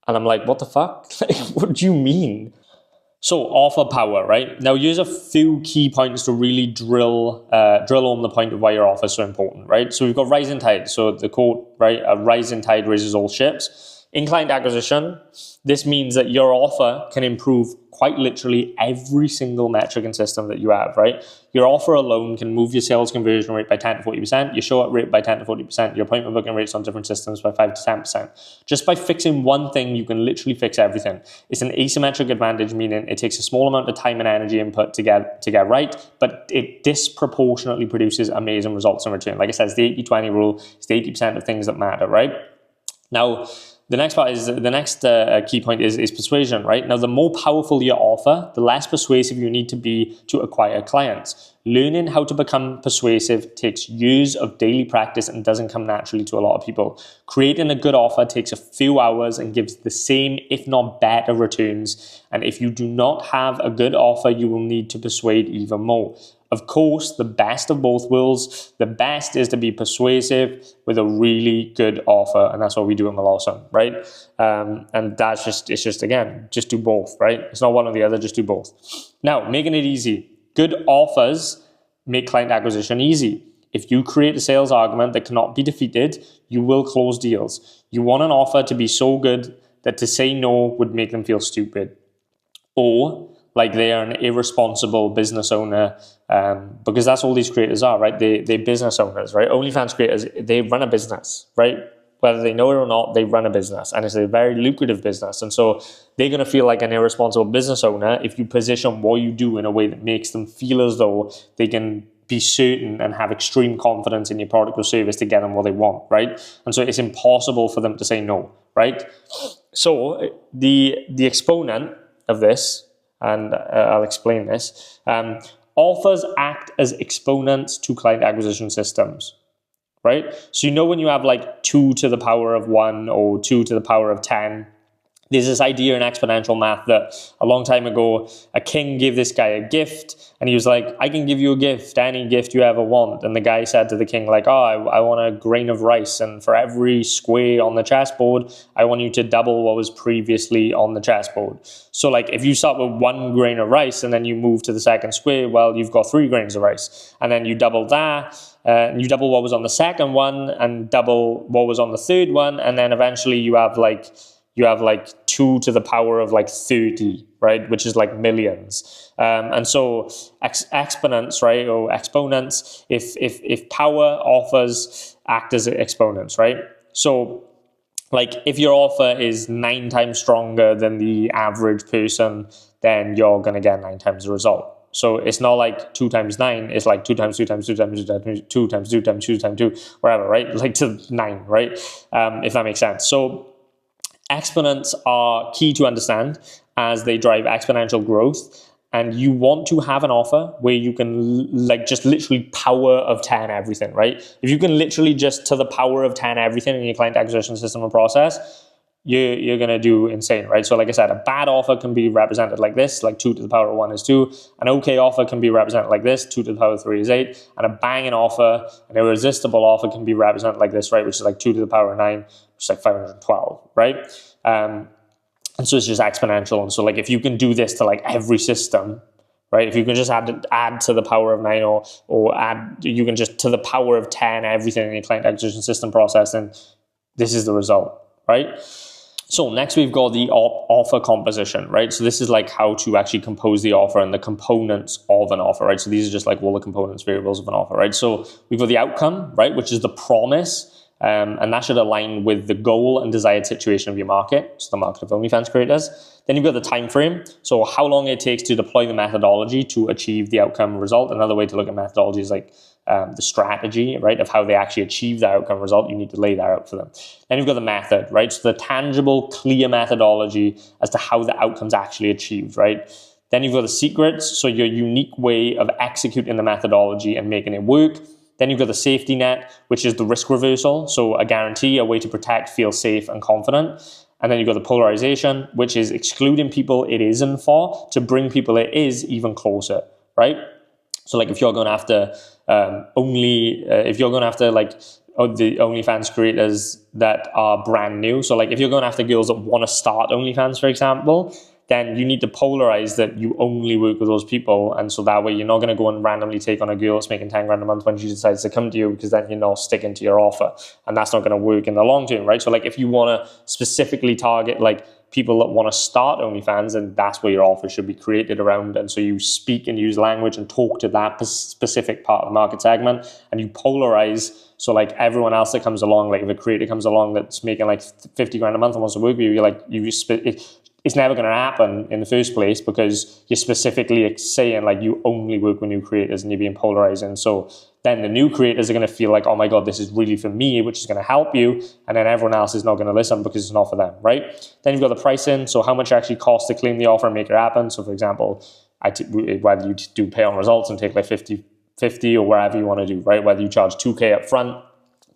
I'm like, what the fuck? Like, what do you mean? So offer power, right? Now here's a few key points to really drill home the point of why your offer is so important, right? So we've got rising tide. So the quote, right? A rising tide raises all ships. In client acquisition, this means that your offer can improve quite literally every single metric and system that you have, right? Your offer alone can move your sales conversion rate by 10 to 40%, your show up rate by 10 to 40%, your appointment booking rates on different systems by 5 to 10%. Just by fixing one thing, you can literally fix everything. It's an asymmetric advantage, meaning it takes a small amount of time and energy input to get right, but it disproportionately produces amazing results in return. Like I said, it's the 80-20 rule. It's the 80% of things that matter, right? Now, the next key point is persuasion, right? Now, the more powerful your offer, the less persuasive you need to be to acquire clients. Learning how to become persuasive takes years of daily practice and doesn't come naturally to a lot of people. Creating a good offer takes a few hours and gives the same, if not better, returns. And if you do not have a good offer, you will need to persuade even more. Of course, the best of both worlds. The best is to be persuasive with a really good offer, and that's what we do in Molosson, right? And that's just again, just do both, right? It's not one or the other, just do both. Now, making it easy. Good offers make client acquisition easy. If you create a sales argument that cannot be defeated, you will close deals. You want an offer to be so good that to say no would make them feel stupid, or like they are an irresponsible business owner, because that's all these creators are, right? They're business owners, right? OnlyFans creators, they run a business, right? Whether they know it or not, they run a business, and it's a very lucrative business. And so they're going to feel like an irresponsible business owner if you position what you do in a way that makes them feel as though they can be certain and have extreme confidence in your product or service to get them what they want, right? And so it's impossible for them to say no, right? So the exponent of this, and I'll explain this, offers act as exponents to client acquisition systems, right? So you know when you have like 2 to the power of 1 or 2 to the power of 10, there's this idea in exponential math that a long time ago, a king gave this guy a gift, and he was like, I can give you a gift, any gift you ever want. And the guy said to the king, like, oh, I want a grain of rice, and for every square on the chessboard, I want you to double what was previously on the chessboard. So like if you start with 1 grain of rice and then you move to the second square, well, you've got 3 grains of rice. And then you double that, and you double what was on the second one and double what was on the third one, and then eventually you have like 2 to the power of like 30, right? Which is like millions. And so exponents, right? Or exponents, if power offers act as exponents, right? So like if your offer is 9 times stronger than the average person, then you're going to get 9 times the result. So it's not like 2 times 9, it's like 2 times 2 times 2 times 2 times 2 times 2 times 2 times 2, whatever, right? Like to 9, right? If that makes sense. So exponents are key to understand as they drive exponential growth. And you want to have an offer where you can like just literally power of 10 everything, right? If you can literally just to the power of 10 everything in your client acquisition system or process, you're going to do insane, right? So like I said, a bad offer can be represented like this, like 2 to the power of 1 is 2. An okay offer can be represented like this, 2 to the power of 3 is 8. And a banging offer, an irresistible offer can be represented like this, right? Which is like 2 to the power of 9, which is like 512, right? And so it's just exponential. And so like if you can do this to like every system, right? If you can just add to the power of 9 or add, you can just to the power of 10 everything in your client acquisition system process, then this is the result, right? So next we've got the offer composition, right? So this is like how to actually compose the offer and the components of an offer, right? So these are just like all the components, variables of an offer, right? So we've got the outcome, right? Which is the promise. And that should align with the goal and desired situation of your market, so the market of OnlyFans creators. Then you've got the time frame, so how long it takes to deploy the methodology to achieve the outcome result. Another way to look at methodology is like the strategy, right, of how they actually achieve the outcome result. You need to lay that out for them. Then you've got the method, right, so the tangible, clear methodology as to how the outcome's actually achieved, right? Then you've got the secrets, so your unique way of executing the methodology and making it work. Then you've got the safety net, which is the risk reversal. So a guarantee, a way to protect, feel safe and confident. And then you've got the polarization, which is excluding people it isn't for to bring people it is even closer, right? So like if you're going after if you're going after like the OnlyFans creators that are brand new, so like if you're going after girls that want to start OnlyFans, for example, then you need to polarize that you only work with those people. And so that way you're not going to go and randomly take on a girl that's making 10 grand a month when she decides to come to you, because then you're not sticking to your offer. And that's not going to work in the long term, right? So like if you want to specifically target like people that want to start OnlyFans, and that's where your offer should be created around. And so you speak and use language and talk to that specific part of the market segment, and you polarize. So like everyone else that comes along, like if a creator comes along that's making like 50 grand a month and wants to work with you, you're like, it's never going to happen in the first place, because you're specifically saying like you only work with new creators and you're being polarizing. So then the new creators are going to feel like, oh my God, this is really for me, which is going to help you. And then everyone else is not going to listen because it's not for them, right? Then you've got the pricing. So how much it actually costs to claim the offer and make it happen. So for example, whether you do pay on results and take like 50 or wherever you want to do, right? Whether you charge 2K up front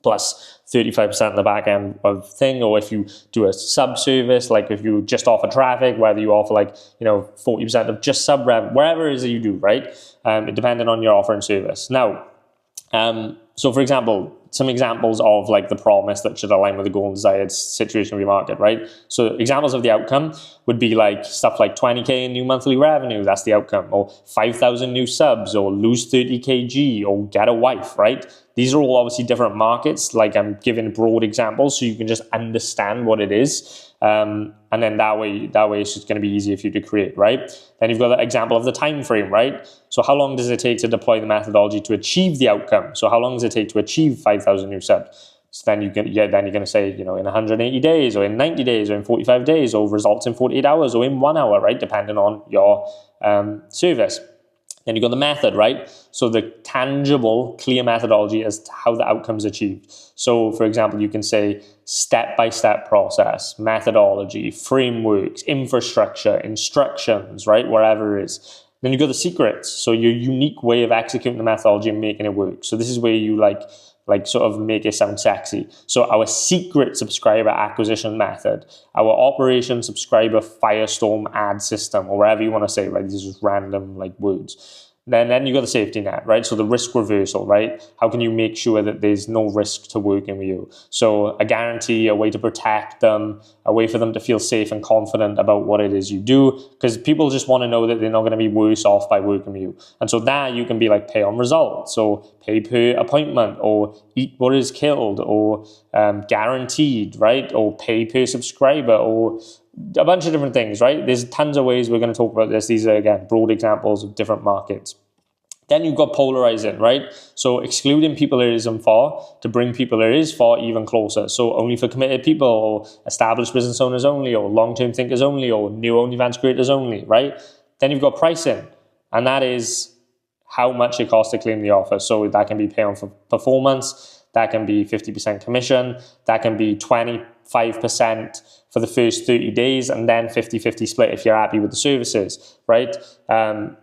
plus 35% in the back end of thing, or if you do a sub service, like if you just offer traffic, whether you offer like, 40% of just sub rev, wherever it is that you do, right? Depending on your offer and service. Now, so for example, some examples of like the promise that should align with the goal and desired situation of your market, right? So examples of the outcome would be like stuff like 20K in new monthly revenue, that's the outcome, or 5,000 new subs, or lose 30 kg, or get a wife, right? These are all obviously different markets. Like I'm giving broad examples so you can just understand what it is. And then that way it's just going to be easier for you to create, right? Then you've got the example of the time frame, right? So how long does it take to deploy the methodology to achieve the outcome? So how long does it take to achieve 5,000 new subs? So then you're going to say, in 180 days, or in 90 days, or in 45 days, or results in 48 hours, or in 1 hour, right? Depending on your service. Then you've got the method, right? So the tangible, clear methodology as to how the outcome's achieved. So for example, you can say step-by-step process, methodology, frameworks, infrastructure, instructions, right? Wherever it is. Then you've got the secrets. So your unique way of executing the methodology and making it work. So this is where you like sort of make it sound sexy. So our secret subscriber acquisition method, our operation subscriber firestorm ad system, or whatever you want to say, right? These are just random like words. Then you got the safety net, right? So the risk reversal, right? How can you make sure that there's no risk to working with you? So a guarantee, a way to protect them, a way for them to feel safe and confident about what it is you do, because people just want to know that they're not going to be worse off by working with you. And so that you can be like pay on results, so pay per appointment, or eat what is killed, or guaranteed, right? Or pay per subscriber, or a bunch of different things, right? There's tons of ways we're going to talk about this. These are, again, broad examples of different markets. Then you've got polarizing, right? So excluding people it isn't for to bring people it is for even closer. So only for committed people, or established business owners only, or long-term thinkers only, or new OnlyFans creators only, right? Then you've got pricing, and that is how much it costs to claim the offer. So that can be pay on for performance, that can be 50% commission, that can be 25% for the first 30 days, and then 50-50 split if you're happy with the services, right?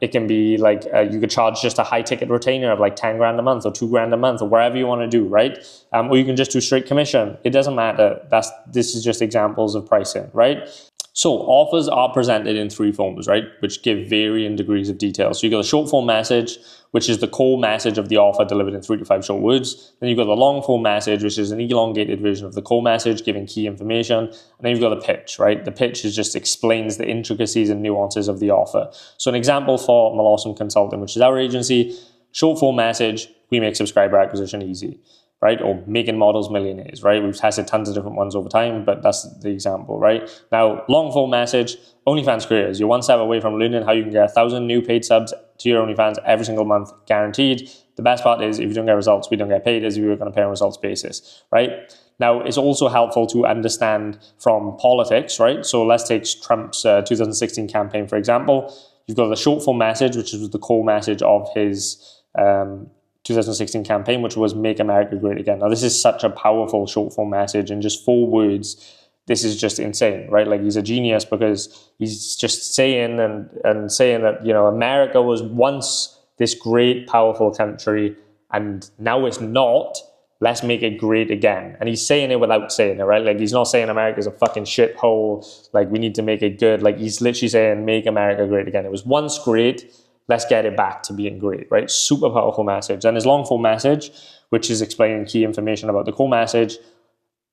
It can be like you could charge just a high ticket retainer of like 10 grand a month, or 2 grand a month, or wherever you want to do, right? Or you can just do straight commission. It doesn't matter. This is just examples of pricing, right? So offers are presented in three forms, right? Which give varying degrees of detail. So you've got a short form message, which is the core message of the offer delivered in 3 to 5 short words. Then you've got the long form message, which is an elongated version of the core message, giving key information. And then you've got the pitch, right? The pitch just explains the intricacies and nuances of the offer. So an example for Malawsome Consulting, which is our agency, short form message, we make subscriber acquisition easy, right? Or making models millionaires, right? We've tested tons of different ones over time, but that's the example, right? Now, long form message, OnlyFans creators, you're one step away from learning how you can get 1,000 new paid subs to your OnlyFans every single month, guaranteed. The best part is if you don't get results, we don't get paid, as if we were going to pay on results basis, right? Now, it's also helpful to understand from politics, right? So let's take Trump's 2016 campaign, for example. You've got the short form message, which is the core message of his 2016 campaign, which was Make America Great Again. Now, this is such a powerful short form message in just 4 words. This is just insane, right? Like, he's a genius because he's just saying and saying that, America was once this great, powerful country, and now it's not, let's make it great again. And he's saying it without saying it, right? Like, he's not saying America's a fucking shithole, like, we need to make it good. Like, he's literally saying, make America great again. It was once great, let's get it back to being great, right? Super powerful message. And his long form message, which is explaining key information about the core message,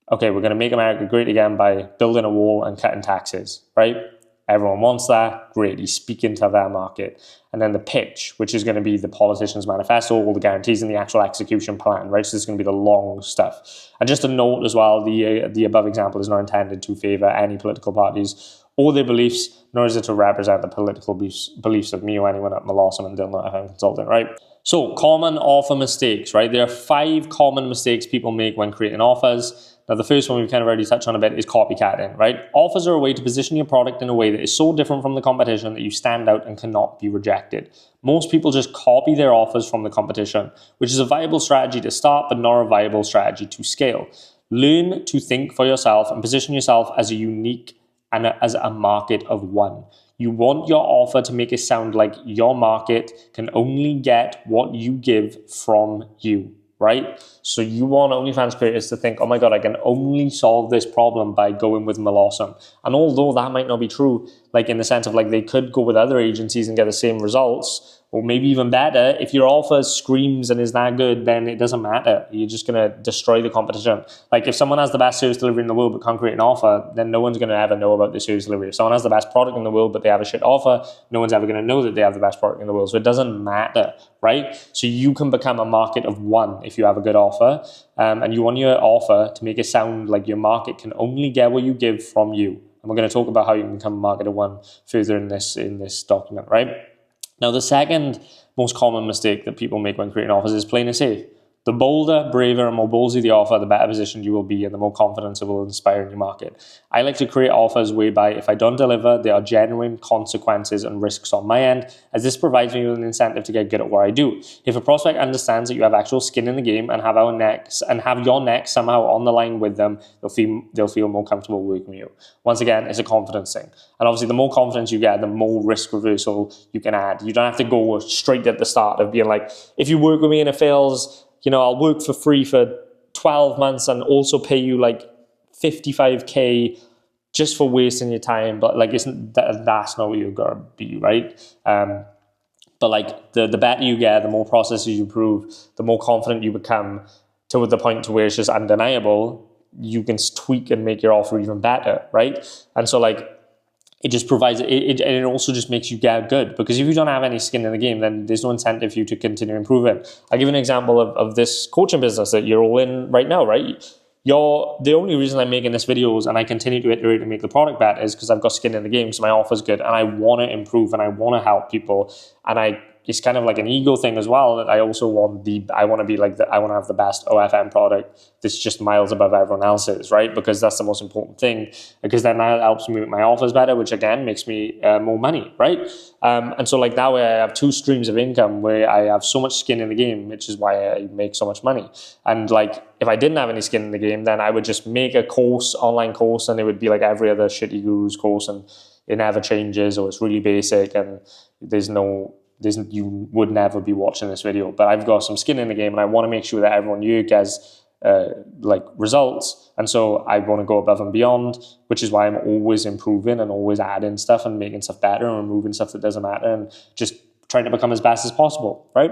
okay, we're going to make America great again by building a wall and cutting taxes, right? Everyone wants that. Great. He's speaking to that market. And then the pitch, which is going to be the politician's manifesto, all the guarantees and the actual execution plan, right? So this is going to be the long stuff. And just a note as well, the above example is not intended to favor any political parties or their beliefs, nor is it to represent the political beliefs of me or anyone at Molossom and Dylan OFM Consulting, right? So common offer mistakes, right? There are 5 common mistakes people make when creating offers. Now, the first one we've kind of already touched on a bit is copycatting, right? Offers are a way to position your product in a way that is so different from the competition that you stand out and cannot be rejected. Most people just copy their offers from the competition, which is a viable strategy to start, but not a viable strategy to scale. Learn to think for yourself and position yourself as a unique and as a market of one. You want your offer to make it sound like your market can only get what you give from you, right? So you want OnlyFans creators to think, oh my God, I can only solve this problem by going with Molossom. And although that might not be true, like in the sense of like they could go with other agencies and get the same results, or maybe even better, if your offer screams and is that good, then it doesn't matter. You're just going to destroy the competition. Like if someone has the best service delivery in the world but can't create an offer, then no one's going to ever know about the service delivery. If someone has the best product in the world but they have a shit offer, no one's ever going to know that they have the best product in the world. So it doesn't matter, right? So you can become a market of one if you have a good offer, and you want your offer to make it sound like your market can only get what you give from you. And we're going to talk about how you can become a market of one further in this document, right? Now, the second most common mistake that people make when creating offers is playing it safe. The bolder, braver, and more ballsy the offer, the better positioned you will be and the more confidence it will inspire in your market. I like to create offers whereby if I don't deliver, there are genuine consequences and risks on my end, as this provides me with an incentive to get good at what I do. If a prospect understands that you have actual skin in the game and have your neck somehow on the line with them, they'll feel more comfortable working with you. Once again, it's a confidence thing. And obviously, the more confidence you get, the more risk reversal you can add. You don't have to go straight at the start of being like, if you work with me and it fails, I'll work for free for 12 months and also pay you like 55K just for wasting your time. But like, that's not what you're going to be, right? But like the better you get, the more processes you prove, the more confident you become to the point to where it's just undeniable, you can tweak and make your offer even better, right? And so like, it just provides, it also just makes you get good, because if you don't have any skin in the game, then there's no incentive for you to continue improving. I'll give you an example of this coaching business that you're all in right now, right? The only reason I'm making this videos and I continue to iterate and make the product better is because I've got skin in the game, so my offer's good and I want to improve and I want to help people, and it's kind of like an ego thing as well, that I also want I want to have the best OFM product that's just miles above everyone else's, right? Because that's the most important thing, because then that helps me make my offers better, which again makes me more money, right? And so like that way I have 2 streams of income where I have so much skin in the game, which is why I make so much money. And like, if I didn't have any skin in the game, then I would just make a online course, and it would be like every other shitty guru's course, and it never changes, or it's really basic, and you would never be watching this video. But I've got some skin in the game, and I want to make sure that everyone here gets results. And so I want to go above and beyond, which is why I'm always improving and always adding stuff and making stuff better and removing stuff that doesn't matter, and just trying to become as best as possible, right?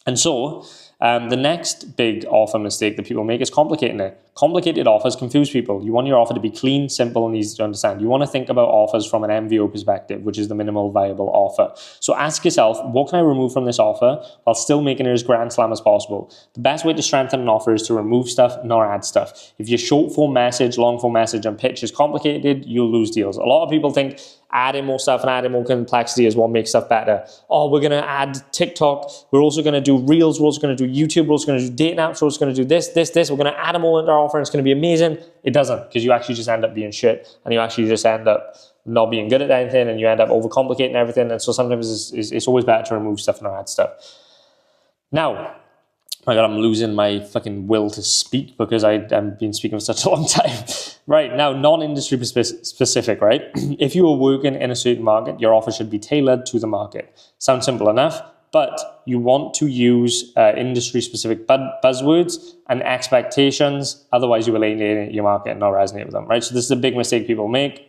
And so the next big offer mistake that people make is complicating it. Complicated offers confuse people. You want your offer to be clean, simple, and easy to understand. You want to think about offers from an MVO perspective, which is the minimal viable offer. So ask yourself, what can I remove from this offer while still making it as grand slam as possible? The best way to strengthen an offer is to remove stuff, not add stuff. If your short form message, long form message, and pitch is complicated, you'll lose deals. A lot of people think adding more stuff and adding more complexity is what makes stuff better. Oh, we're going to add TikTok. We're also going to do Reels. We're also going to do YouTube. We're also going to do dating apps. We're also going to do this. We're going to add them all into our offer, and it's going to be amazing. It doesn't, because you actually just end up being shit, and you actually just end up not being good at anything, and you end up overcomplicating everything. And so sometimes it's always better to remove stuff and not add stuff. Now, my God, I'm losing my fucking will to speak because I've been speaking for such a long time. Right, now, non-industry specific, right? If you are working in a certain market, your offer should be tailored to the market. Sounds simple enough, but you want to use industry-specific buzzwords and expectations. Otherwise, you will alienate your market and not resonate with them, right? So this is a big mistake people make.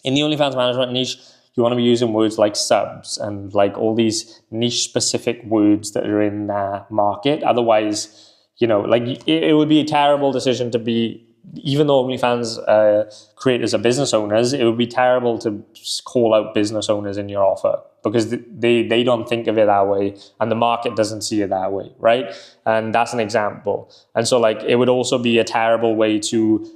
In the OnlyFans management niche, you want to be using words like subs and like all these niche-specific words that are in that market. Otherwise, like it would be a terrible decision to be, even though OnlyFans creators are business owners, it would be terrible to call out business owners in your offer because they don't think of it that way and the market doesn't see it that way, right? And that's an example. And so like it would also be a terrible way to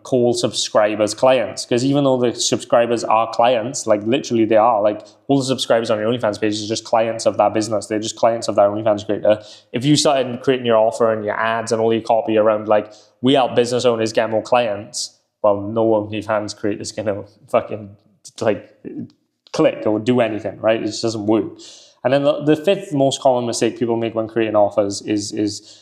call subscribers clients, because even though the subscribers are clients, like literally they are, like all the subscribers on your OnlyFans page is just clients of that business. They're just clients of that OnlyFans creator. If you started creating your offer and your ads and all your copy around like, we help business owners get more clients, well, no OnlyFans creator is going to fucking like click or do anything, right? It just doesn't work. And then the fifth most common mistake people make when creating offers is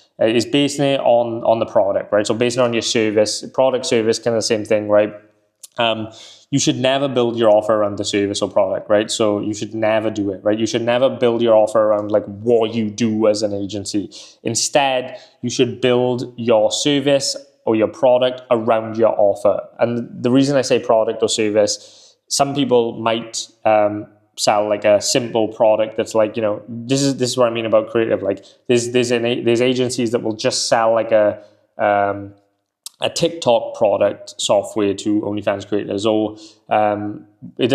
basing it on the product, right? So basing it on your service, product, service, kind of the same thing, right? You should never build your offer around the service or product, right? So you should never do it, right? You should never build your offer around like what you do as an agency. Instead, you should build your service or your product around your offer. And the reason I say product or service, some people might sell like a simple product that's like, this is what I mean about creative. Like there's agencies that will just sell like a TikTok product software to OnlyFans creators, or that's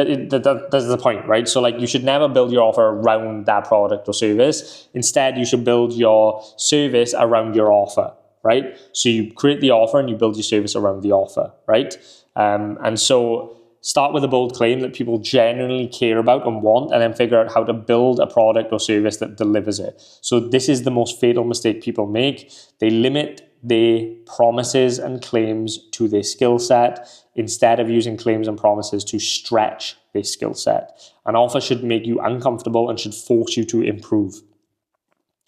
the point, right? So like you should never build your offer around that product or service. Instead, you should build your service around your offer, right? So you create the offer and you build your service around the offer, right? And so start with a bold claim that people genuinely care about and want, and then figure out how to build a product or service that delivers it. So this is the most fatal mistake people make. They limit their promises and claims to their skill set instead of using claims and promises to stretch their skill set. An offer should make you uncomfortable and should force you to improve,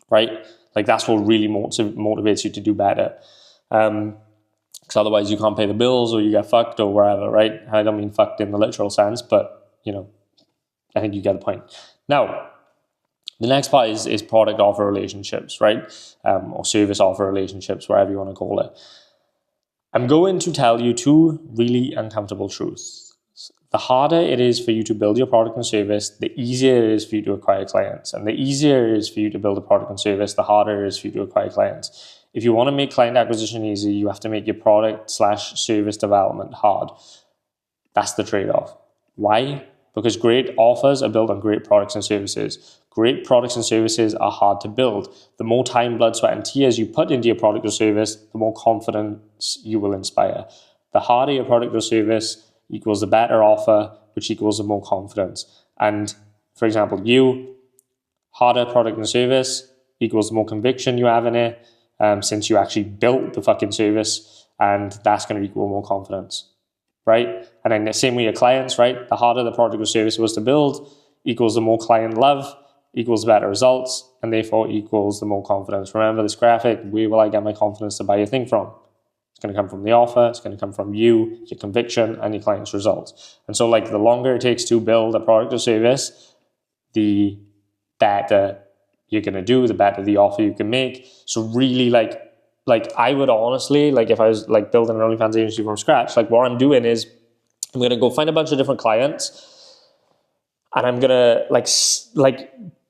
right? Like that's what really motivates you to do better. Because otherwise you can't pay the bills or you get fucked or wherever, right? I don't mean fucked in the literal sense, but, I think you get the point. Now, the next part is product offer relationships, right? Or service offer relationships, whatever you want to call it. I'm going to tell you two really uncomfortable truths. The harder it is for you to build your product and service, the easier it is for you to acquire clients. And the easier it is for you to build a product and service, the harder it is for you to acquire clients. If you want to make client acquisition easy, you have to make your product/service development hard. That's the trade-off. Why? Because great offers are built on great products and services. Great products and services are hard to build. The more time, blood, sweat, and tears you put into your product or service, the more confidence you will inspire. The harder your product or service equals the better offer, which equals the more confidence. And for example, harder product and service equals the more conviction you have in it, since you actually built the fucking service, and that's going to equal more confidence, right? And then the same with your clients, right? The harder the product or service was to build equals the more client love, equals better results, and therefore equals the more confidence. Remember this graphic, where will I get my confidence to buy your thing from? It's going to come from the offer, it's going to come from you, your conviction, and your client's results. And so like the longer it takes to build a product or service, the better you're going to do, the better the offer you can make. So really like I would honestly, like if I was like building an OnlyFans agency from scratch, like what I'm doing is I'm going to go find a bunch of different clients and I'm going to like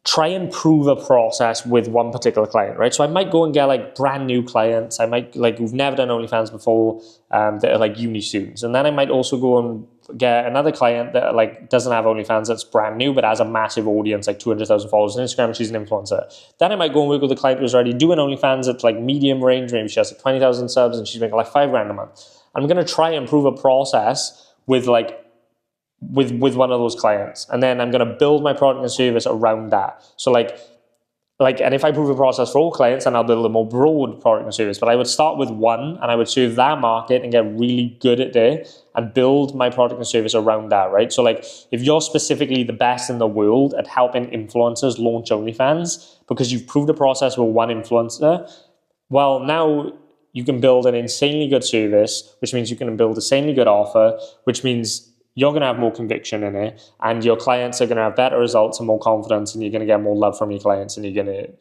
try and prove a process with one particular client, right? So I might go and get like brand new clients. I might like who've never done OnlyFans before, that are like uni students. And then I might also go and get another client that like doesn't have OnlyFans, that's brand new, but has a massive audience, like 200,000 followers on Instagram, and she's an influencer. Then I might go and work with a client who's already doing OnlyFans at like medium range, maybe she has like 20,000 subs and she's making like $5,000 a month. I'm going to try and prove a process with one of those clients. And then I'm going to build my product and service around that. So and if I prove a process for all clients, then I'll build a more broad product and service. But I would start with one and I would serve that market and get really good at it and build my product and service around that, right? So like if you're specifically the best in the world at helping influencers launch OnlyFans because you've proved a process with one influencer, well, now you can build an insanely good service, which means you can build a insanely good offer, which means you're going to have more conviction in it, and your clients are going to have better results and more confidence, and you're going to get more love from your clients, and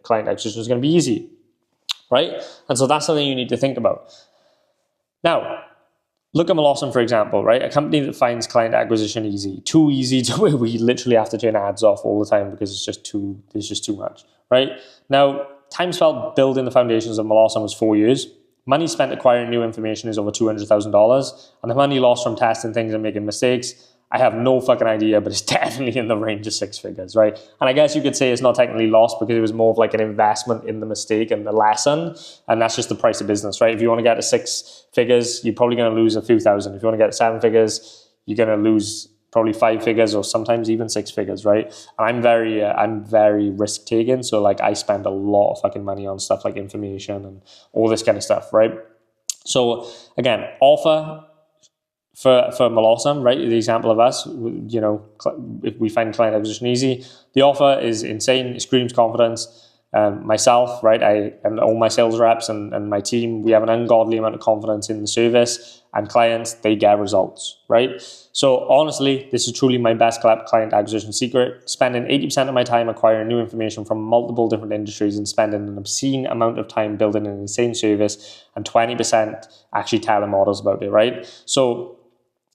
client acquisition is going to be easy, right? And so that's something you need to think about. Now, look at Molossom, for example, right? A company that finds client acquisition easy, too easy to where we literally have to turn ads off all the time because there's just too much, right? Now, time spent building the foundations of Molossom was 4 years. Money spent acquiring new information is over $200,000, and the money lost from testing things and making mistakes, I have no fucking idea, but it's definitely in the range of 6 figures, right? And I guess you could say it's not technically lost because it was more of like an investment in the mistake and the lesson, and that's just the price of business, right? If you want to get to 6 figures, you're probably going to lose a few thousand. If you want to get to 7 figures, you're going to lose probably 5 figures or sometimes even 6 figures, right? And I'm very risk taking, so like I spend a lot of fucking money on stuff like information and all this kind of stuff, right? So again, offer for Molossom, right? The example of us, you know, if we find client acquisition easy, the offer is insane. It screams confidence. Myself, right? And all my sales reps and my team, we have an ungodly amount of confidence in the service, and clients, they get results, right? So honestly, this is truly my best client acquisition secret. Spending 80% of my time acquiring new information from multiple different industries and spending an obscene amount of time building an insane service, and 20% actually telling models about it, right? So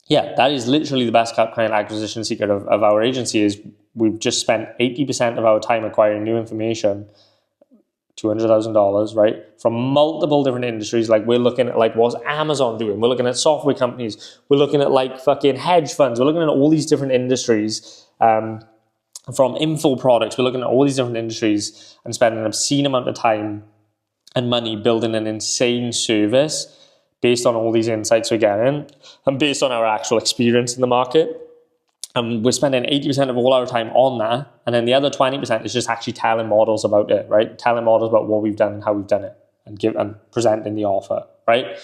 yeah, that is literally the best client acquisition secret of our agency. Is we've just spent 80% of our time acquiring new information, $200,000, right? From multiple different industries. Like we're looking at like what's Amazon doing? We're looking at software companies. We're looking at like fucking hedge funds. We're looking at all these different industries. From info products, we're looking at all these different industries and spending an obscene amount of time and money building an insane service based on all these insights we're getting and based on our actual experience in the market. And we're spending 80% of all our time on that. And then the other 20% is just actually telling models about it, right? Telling models about what we've done and how we've done it and presenting the offer, right?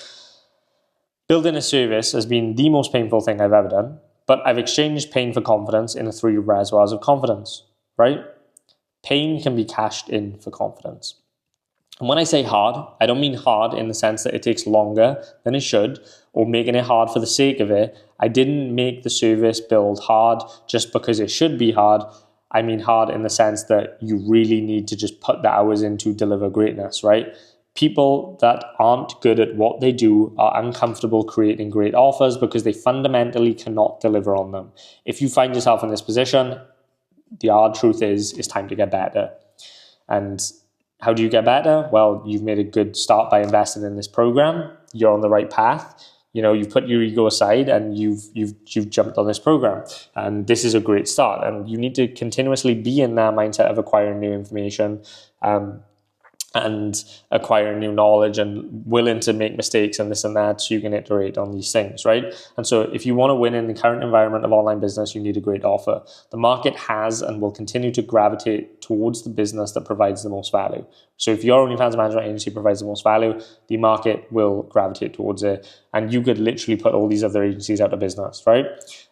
Building a service has been the most painful thing I've ever done, but I've exchanged pain for confidence in the 3 reservoirs of confidence, right? Pain can be cashed in for confidence. And when I say hard, I don't mean hard in the sense that it takes longer than it should or making it hard for the sake of it. I didn't make the service build hard just because it should be hard. I mean hard in the sense that you really need to just put the hours in to deliver greatness, right? People that aren't good at what they do are uncomfortable creating great offers because they fundamentally cannot deliver on them. If you find yourself in this position, the hard truth is it's time to get better. And how do you get better? Well, you've made a good start by investing in this program. You're on the right path. You know, you've put your ego aside and you've jumped on this program. And this is a great start. And you need to continuously be in that mindset of acquiring new information, and acquire new knowledge and willing to make mistakes and this and that so you can iterate on these things, right? And so if you want to win in the current environment of online business, you need a great offer. The market has and will continue to gravitate towards the business that provides the most value. So if your OnlyFans management agency provides the most value, the market will gravitate towards it. And you could literally put all these other agencies out of business, right?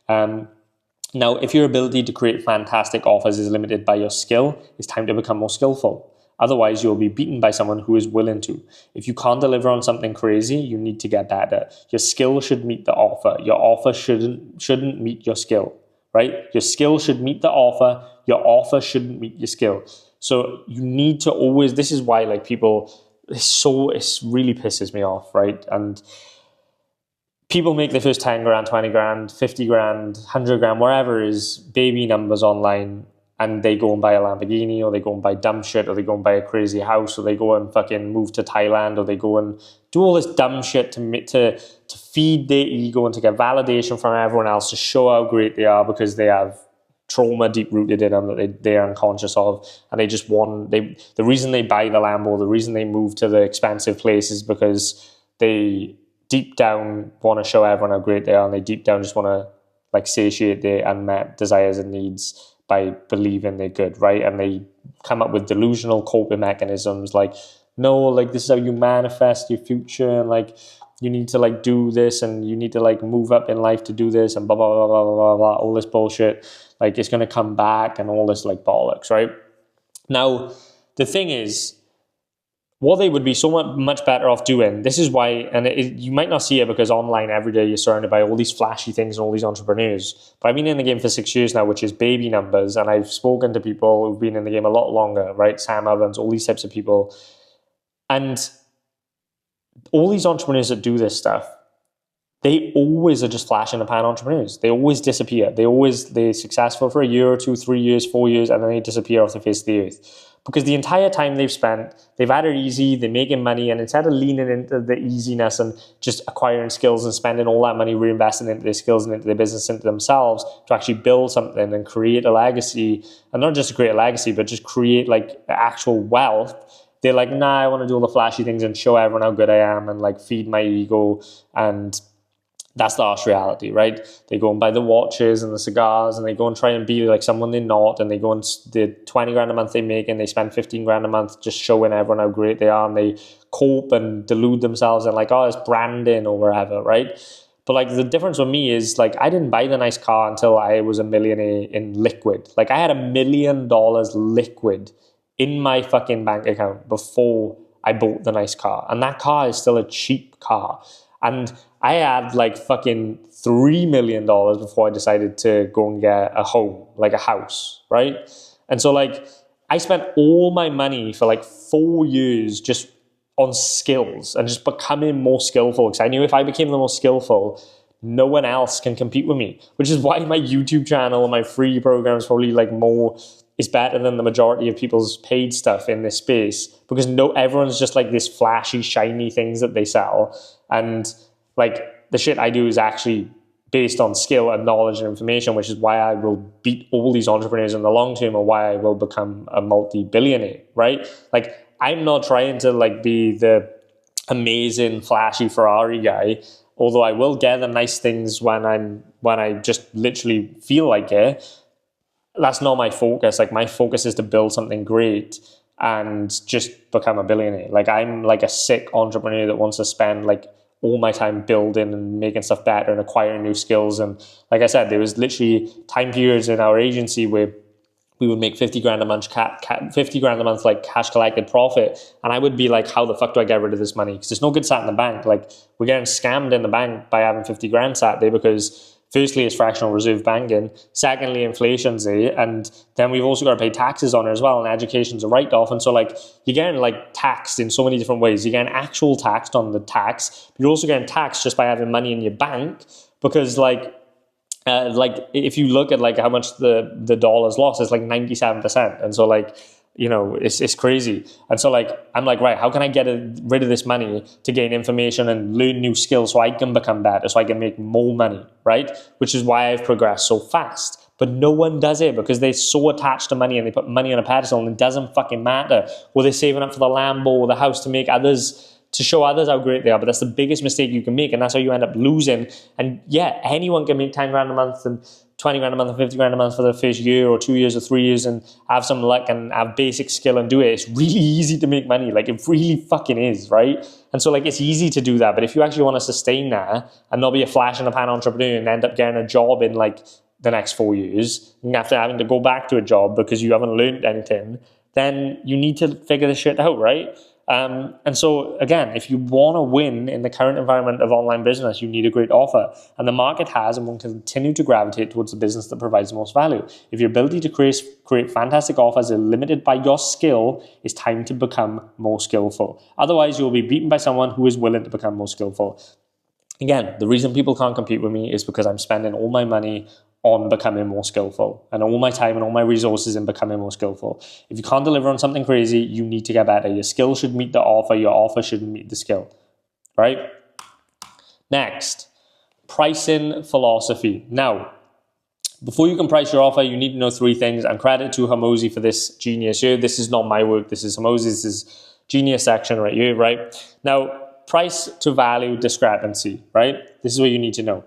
Now, if your ability to create fantastic offers is limited by your skill, it's time to become more skillful. Otherwise, you'll be beaten by someone who is willing to. If you can't deliver on something crazy, you need to get better. Your skill should meet the offer. Your offer shouldn't meet your skill, right? Your skill should meet the offer. Your offer shouldn't meet your skill. So you need to always, this is why like people, it really pisses me off, right? And people make their first 10 grand, 20 grand, 50 grand, 100 grand, wherever is baby numbers online, and they go and buy a Lamborghini, or they go and buy dumb shit, or they go and buy a crazy house, or they go and fucking move to Thailand, or they go and do all this dumb shit to feed their ego and to get validation from everyone else to show how great they are because they have trauma deep rooted in them that they are unconscious of, and they just want, the reason they buy the Lambo, the reason they move to the expensive place is because they deep down want to show everyone how great they are, and they deep down just want to like satiate their unmet desires and needs by believing they're good, right? And they come up with delusional coping mechanisms like, no, like this is how you manifest your future, and like you need to like do this, and you need to like move up in life to do this, and blah, blah, blah, blah, blah, blah, all this bullshit. Like it's going to come back and all this like bollocks, right? Now, the thing is, what they would be so much better off doing, this is why, and you might not see it because online every day you're surrounded by all these flashy things and all these entrepreneurs. But I've been in the game for 6 years now, which is baby numbers, and I've spoken to people who've been in the game a lot longer, right? Sam Evans, all these types of people. And all these entrepreneurs that do this stuff, they always are just flash in the pan entrepreneurs. They always disappear. They're successful for a year or 2, 3 years, 4 years, and then they disappear off the face of the earth. Because the entire time they've spent, they've had it easy, they're making money, and instead of leaning into the easiness and just acquiring skills and spending all that money reinvesting into their skills and into their business, into themselves, to actually build something and create a legacy, and not just to create a legacy, but just create like actual wealth, they're like, nah, I want to do all the flashy things and show everyone how good I am and like feed my ego, and that's the harsh reality, right? They go and buy the watches and the cigars, and they go and try and be like someone they're not, and they go and the 20 grand a month they make, and they spend 15 grand a month just showing everyone how great they are, and they cope and delude themselves and like, oh, it's branding or whatever, right? But like the difference with me is like I didn't buy the nice car until I was a millionaire in liquid. Like I had $1 million liquid in my fucking bank account before I bought the nice car, and that car is still a cheap car. And I had like fucking $3 million before I decided to go and get a home, like a house, right? And so like I spent all my money for like 4 years just on skills and just becoming more skillful, because I knew if I became the most skillful, no one else can compete with me, which is why my YouTube channel and my free program is probably like more is better than the majority of people's paid stuff in this space, because everyone's just like this flashy, shiny things that they sell. And like the shit I do is actually based on skill and knowledge and information, which is why I will beat all these entrepreneurs in the long term, and why I will become a multi-billionaire, right? Like I'm not trying to like be the amazing, flashy Ferrari guy, although I will get the nice things when I just literally feel like it. That's not my focus. Like my focus is to build something great and just become a billionaire. Like I'm like a sick entrepreneur that wants to spend like all my time building and making stuff better and acquiring new skills. And like I said, there was literally time periods in our agency where we would make 50 grand a month, 50 grand a month, like cash collected profit. And I would be like, how the fuck do I get rid of this money? Because there's no good sat in the bank. Like we're getting scammed in the bank by having 50 grand sat there, because firstly, it's fractional reserve banking. Secondly, inflation's there. And then we've also got to pay taxes on it as well. And education's a write-off. And so like you're getting like taxed in so many different ways. You're getting actual taxed on the tax. But you're also getting taxed just by having money in your bank, because like if you look at like how much the dollar's lost, it's like 97%. And so like, you know, it's crazy. And so like, I'm like, right, how can I get rid of this money to gain information and learn new skills so I can become better, so I can make more money, right? Which is why I've progressed so fast. But no one does it, because they're so attached to money and they put money on a pedestal and it doesn't fucking matter. Or they're saving up for the Lambo or the house to show others how great they are. But that's the biggest mistake you can make, and that's how you end up losing. And yeah, anyone can make 10 grand a month and 20 grand a month and 50 grand a month for the first year or 2 years or 3 years and have some luck and have basic skill and do it. It's really easy to make money. Like it really fucking is, right? And so like it's easy to do that. But if you actually want to sustain that and not be a flash in the pan entrepreneur and end up getting a job in like the next 4 years, and after having to go back to a job because you haven't learned anything, then you need to figure this shit out, right? And so again, if you want to win in the current environment of online business, you need a great offer, and the market has and will continue to gravitate towards the business that provides the most value. If your ability to create fantastic offers is limited by your skill, it's time to become more skillful. Otherwise, you'll be beaten by someone who is willing to become more skillful. Again, the reason people can't compete with me is because I'm spending all my money on becoming more skillful and all my time and all my resources in becoming more skillful. If you can't deliver on something crazy, you need to get better. Your skill should meet the offer. Your offer shouldn't meet the skill, right? Next, pricing philosophy. Now, before you can price your offer, you need to know 3 things, and credit to Hormozi for this genius here. This is not my work. This is Hormozi. This is genius section right here, right? Now, price to value discrepancy, right? This is what you need to know.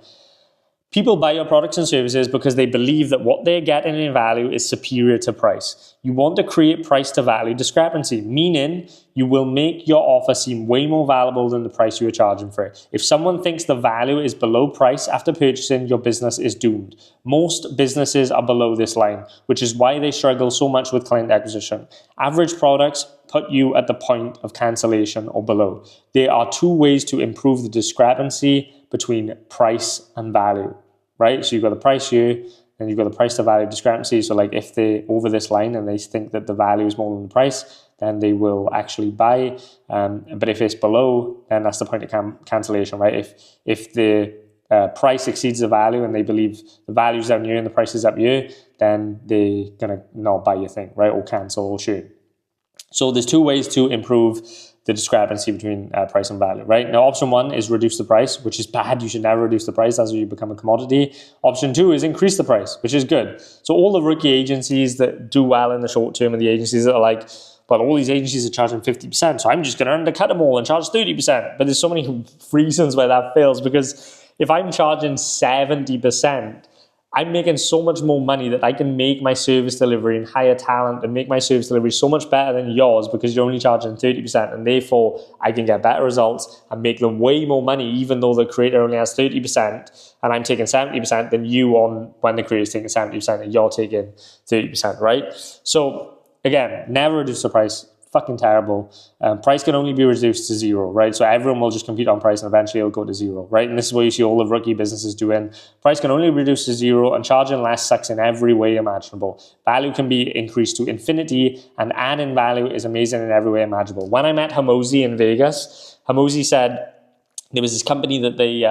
People buy your products and services because they believe that what they're getting in value is superior to price. You want to create price to value discrepancy, meaning you will make your offer seem way more valuable than the price you are charging for it. If someone thinks the value is below price after purchasing, your business is doomed. Most businesses are below this line, which is why they struggle so much with client acquisition. Average products put you at the point of cancellation or below. There are two ways to improve the discrepancy between price and value, right? So you've got the price here, and you've got the price to value discrepancy. So like if they're over this line and they think that the value is more than the price, then they will actually buy. But if it's below, then that's the point of cancellation, right? If the price exceeds the value and they believe the value's down here and the price is up here, then they're gonna not buy your thing, right? Or cancel or shoot. So there's two ways to improve the discrepancy between price and value, right? Now, option one is reduce the price, which is bad. You should never reduce the price. That's where you become a commodity. Option two is increase the price, which is good. So all the rookie agencies that do well in the short term and the agencies that are like, well, all these agencies are charging 50%, so I'm just going to undercut them all and charge 30%. But there's so many reasons why that fails, because if I'm charging 70%, I'm making so much more money that I can make my service delivery and hire talent and make my service delivery so much better than yours because you're only charging 30%, and therefore I can get better results and make them way more money even though the creator only has 30% and I'm taking 70% than you on when the creator's taking 70% and you're taking 30%, right? So again, never reduce the price. Fucking terrible. Price can only be reduced to zero, right? So everyone will just compete on price and eventually it'll go to zero, right? And this is what you see all the rookie businesses doing. Price can only be reduced to zero, and charging less sucks in every way imaginable. Value can be increased to infinity, and adding value is amazing in every way imaginable. When I met Hamosi in Vegas, Hamosi said there was this company that they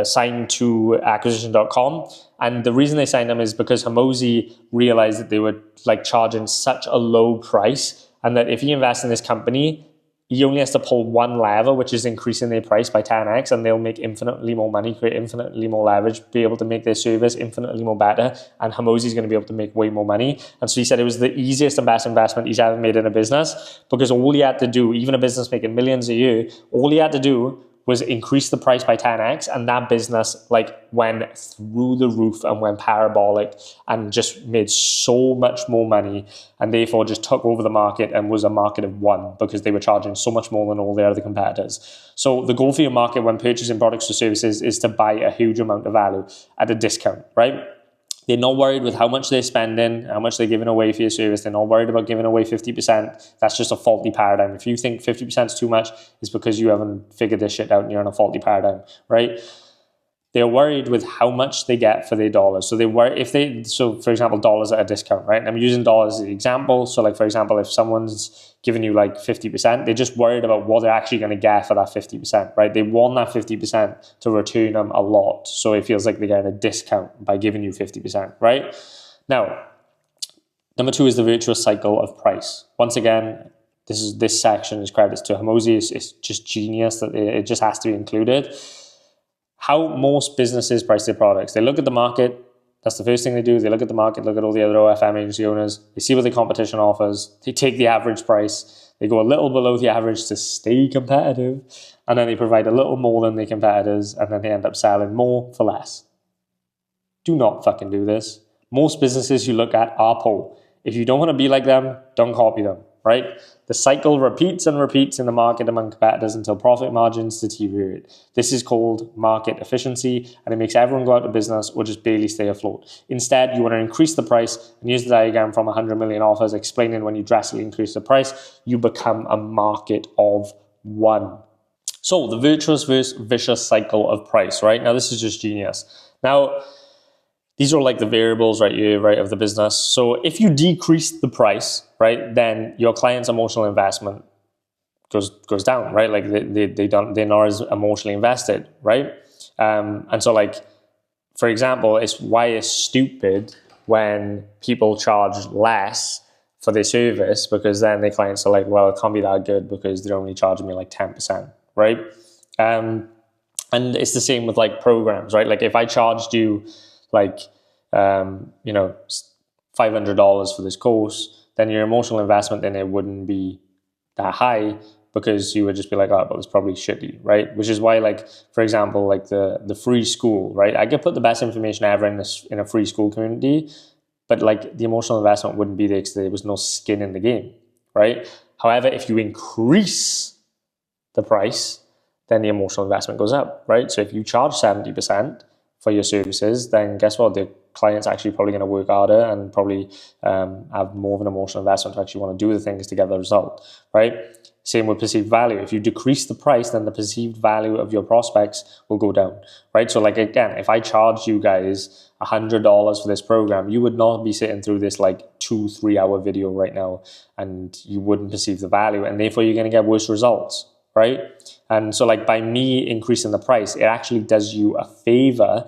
signed to acquisition.com, and the reason they signed them is because Hamosi realized that they were like charging such a low price, and that if he invests in this company, he only has to pull one lever, which is increasing their price by 10x, and they'll make infinitely more money, create infinitely more leverage, be able to make their service infinitely more better, and Hamosi's going to be able to make way more money. And so he said it was the easiest and best investment he's ever made in a business, because all he had to do, even a business making millions a year, all he had to do was increase the price by 10x, and that business like went through the roof and went parabolic and just made so much more money, and therefore just took over the market and was a market of one because they were charging so much more than all their other competitors. So the goal for your market when purchasing products or services is to buy a huge amount of value at a discount, right? They're not worried with how much they're spending, how much they're giving away for your service. They're not worried about giving away 50%. That's just a faulty paradigm. If you think 50% is too much, it's because you haven't figured this shit out and you're in a faulty paradigm, right? They're worried with how much they get for their dollars. So they worry so for example, dollars at a discount, right? And I'm using dollars as an example. So like, for example, if someone's giving you like 50%, they're just worried about what they're actually going to get for that 50%, right? They want that 50% to return them a lot. So it feels like they're getting a discount by giving you 50%, right? Now, number two is the virtuous cycle of price. Once again, this section is credits to Hamosi. It's just genius that it just has to be included. How most businesses price their products. They look at the market. That's the first thing they do. They look at the market, look at all the other OFM agency owners. They see what the competition offers. They take the average price. They go a little below the average to stay competitive. And then they provide a little more than their competitors. And then they end up selling more for less. Do not fucking do this. Most businesses you look at are poor. If you don't want to be like them, don't copy them, right? The cycle repeats and repeats in the market among competitors until profit margins deteriorate. This is called market efficiency, and it makes everyone go out of business or just barely stay afloat. Instead, you want to increase the price, and use the diagram from 100 million offers explaining when you drastically increase the price, you become a market of one. So the virtuous versus vicious cycle of price, right? Now, this is just genius. Now, these are like the variables right here, right, of the business. So if you decrease the price, right, then your client's emotional investment goes down, right? Like they're not as emotionally invested, right? And so like, for example, it's stupid when people charge less for their service, because then their clients are like, well, it can't be that good because they're only charging me like 10%, right? And it's the same with like programs, right? Like if I charged you like, $500 for this course, then your emotional investment in it wouldn't be that high because you would just be like, oh, well, it's probably shitty, right? Which is why, like, for example, like the free school, right? I could put the best information ever in a free school community, but like the emotional investment wouldn't be there because there was no skin in the game, right? However, if you increase the price, then the emotional investment goes up, right? So if you charge 70% for your services, then guess what? The client's actually probably going to work harder and probably have more of an emotional investment to actually want to do the things to get the result, right? Same with perceived value. If you decrease the price, then the perceived value of your prospects will go down, right? So like, again, if I charge you guys $100 for this program, you would not be sitting through this like 2-3 hour video right now, and you wouldn't perceive the value, and therefore you're going to get worse results, right? And so like by me increasing the price, it actually does you a favor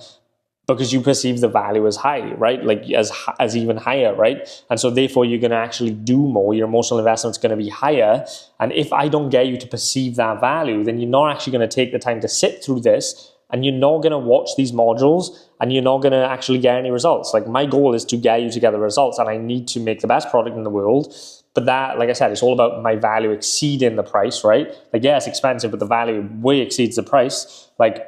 because you perceive the value as high, right? Like as even higher, right? And so therefore you're going to actually do more. Your emotional investment's going to be higher. And if I don't get you to perceive that value, then you're not actually going to take the time to sit through this, and you're not going to watch these modules, and you're not going to actually get any results. Like my goal is to get you to get the results, and I need to make the best product in the world. But that, like I said, it's all about my value exceeding the price, right? Like, yeah, it's expensive, but the value way exceeds the price. Like,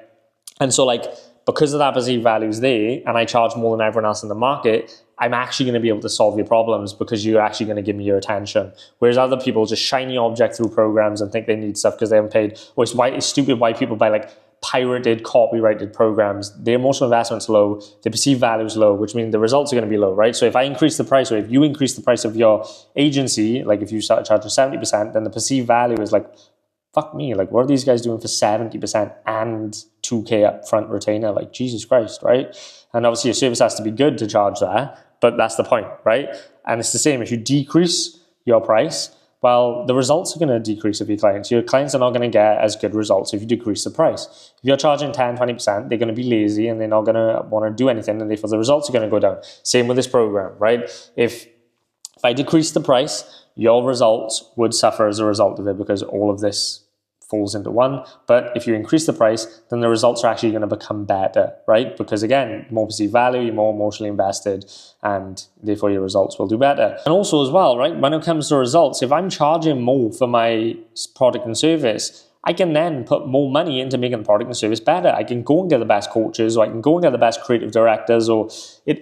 and so like, because of that perceived value is there, and I charge more than everyone else in the market, I'm actually going to be able to solve your problems because you're actually going to give me your attention. Whereas other people just shiny object through programs and think they need stuff because they haven't paid. Or it's stupid why people buy like pirated, copyrighted programs. The emotional investment's low, the perceived value is low, which means the results are going to be low, right? So if I increase the price, or if you increase the price of your agency, like if you start charging 70%, then the perceived value is like, fuck me, like what are these guys doing for 70% and 2K upfront retainer? Like, Jesus Christ, right? And obviously your service has to be good to charge that, but that's the point, right? And it's the same, if you decrease your price, well, the results are going to decrease of your clients. Your clients are not going to get as good results if you decrease the price. If you're charging 10, 20%, they're going to be lazy and they're not going to want to do anything, and therefore the results are going to go down. Same with this program, right? If I decrease the price, your results would suffer as a result of it because all of this falls into one. But if you increase the price, then the results are actually going to become better, right? Because again, more perceived value, you're more emotionally invested, and therefore your results will do better. And also as well, right, when it comes to results, if I'm charging more for my product and service, I can then put more money into making the product and service better. I can go and get the best coaches, or I can go and get the best creative directors, or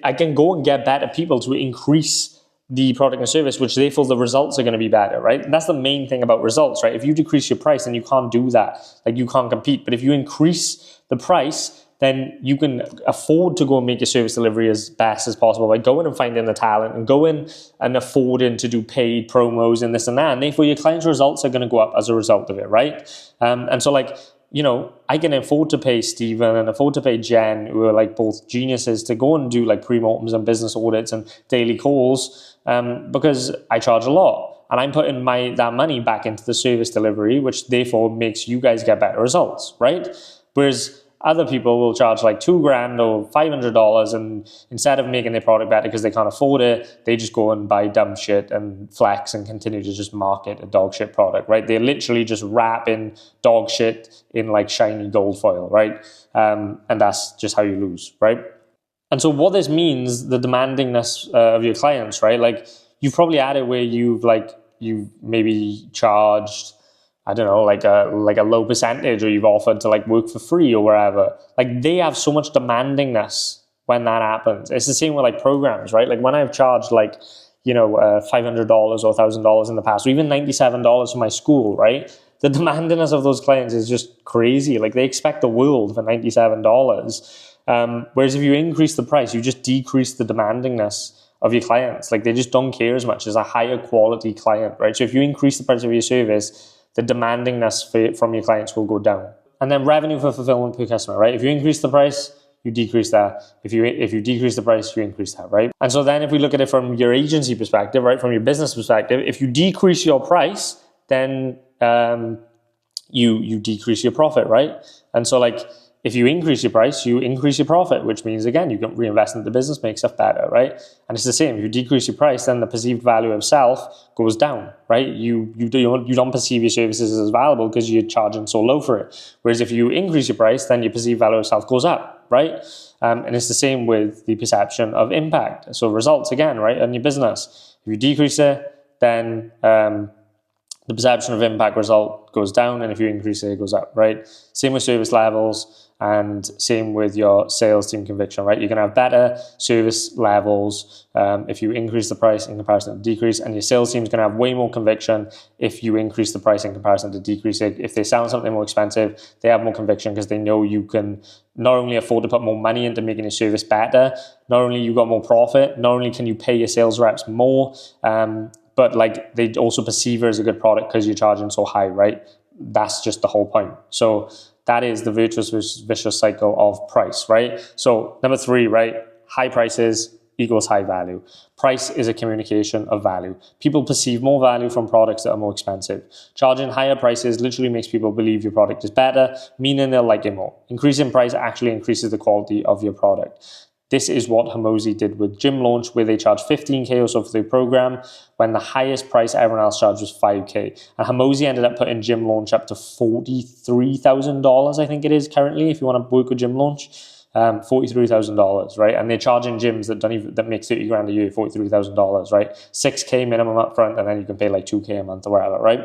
I can go and get better people to increase the product and service, which therefore the results are going to be better, right? And that's the main thing about results, right? If you decrease your price, then you can't do that. Like, you can't compete. But if you increase the price, then you can afford to go and make your service delivery as best as possible by going and finding the talent and going and affording to do paid promos and this and that. And therefore your clients' results are going to go up as a result of it, right? And so like, you know, I can afford to pay Steven and afford to pay Jen, who are like both geniuses, to go and do like pre-mortems and business audits and daily calls because I charge a lot. And I'm putting that money back into the service delivery, which therefore makes you guys get better results, right? Whereas other people will charge like $2,000 or $500, and instead of making their product better because they can't afford it, they just go and buy dumb shit and flex and continue to just market a dog shit product, right? They're literally just wrapping dog shit in like shiny gold foil, right? And that's just how you lose, right? And so what this means, the demandingness of your clients, right? Like, you've probably had it where you've maybe charged, I don't know, like a low percentage, or you've offered to like work for free or wherever. Like, they have so much demandingness when that happens. It's the same with like programs, right? Like, when I've charged like, you know, $500 or $1,000 in the past, or even $97 for my school, right? The demandingness of those clients is just crazy. Like, they expect the world for $97. Whereas if you increase the price, you just decrease the demandingness of your clients. Like, they just don't care as much as a higher quality client, right? So if you increase the price of your service, the demandingness from your clients will go down. And then revenue for fulfillment per customer, right? If you increase the price, you decrease that. If you decrease the price, you increase that, right? And so then if we look at it from your agency perspective, right, from your business perspective, if you decrease your price, then you decrease your profit, right? And so like, if you increase your price, you increase your profit, which means, again, you can reinvest in the business, make stuff better, right? And it's the same. If you decrease your price, then the perceived value of self goes down, right? You don't perceive your services as valuable because you're charging so low for it. Whereas if you increase your price, then your perceived value of self goes up, right? And it's the same with the perception of impact. So results, again, right, on your business. If you decrease it, then the perception of impact result goes down, and if you increase it, it goes up, right? Same with service levels, and same with your sales team conviction, right? You can have better service levels if you increase the price in comparison to decrease, and your sales team's going to have way more conviction if you increase the price in comparison to decrease it. If they sell something more expensive, they have more conviction because they know you can not only afford to put more money into making your service better, not only you got more profit, not only can you pay your sales reps more, but like they also perceive it as a good product because you're charging so high, right? That's just the whole point. So that is the virtuous vicious cycle of price, right? So number 3, right? High prices equals high value. Price is a communication of value. People perceive more value from products that are more expensive. Charging higher prices literally makes people believe your product is better, meaning they'll like it more. Increasing price actually increases the quality of your product. This is what Hormozi did with Gym Launch, where they charged $15K or so for their program, when the highest price everyone else charged was $5K. And Hormozi ended up putting Gym Launch up to $43,000, I think it is currently, if you want to work with Gym Launch. $43,000, right? And they're charging gyms that make 30 grand a year, $43,000, right? $6K minimum up front, and then you can pay like $2K a month or whatever, right?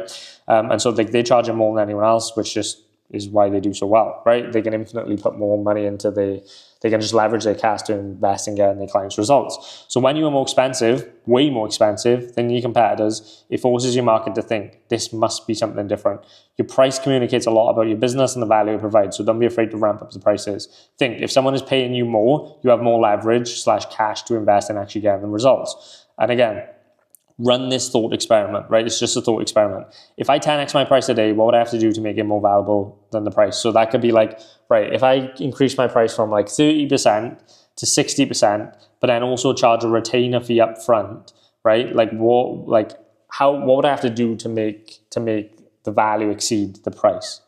And so they're charging more than anyone else, which just is why they do so well, right? They can infinitely put more money into they can just leverage their cash to invest in getting their clients results. So when you are more expensive, way more expensive than your competitors, it forces your market to think, this must be something different. Your price communicates a lot about your business and the value it provides, so don't be afraid to ramp up the prices. Think, if someone is paying you more, you have more leverage / cash to invest in actually getting them results. And again, run this thought experiment, right? It's just a thought experiment. If I 10x my price a day, what would I have to do to make it more valuable than the price? So that could be like, right, if I increase my price from like 30% to 60%, but then also charge a retainer fee up front, right? What would I have to do to make the value exceed the price?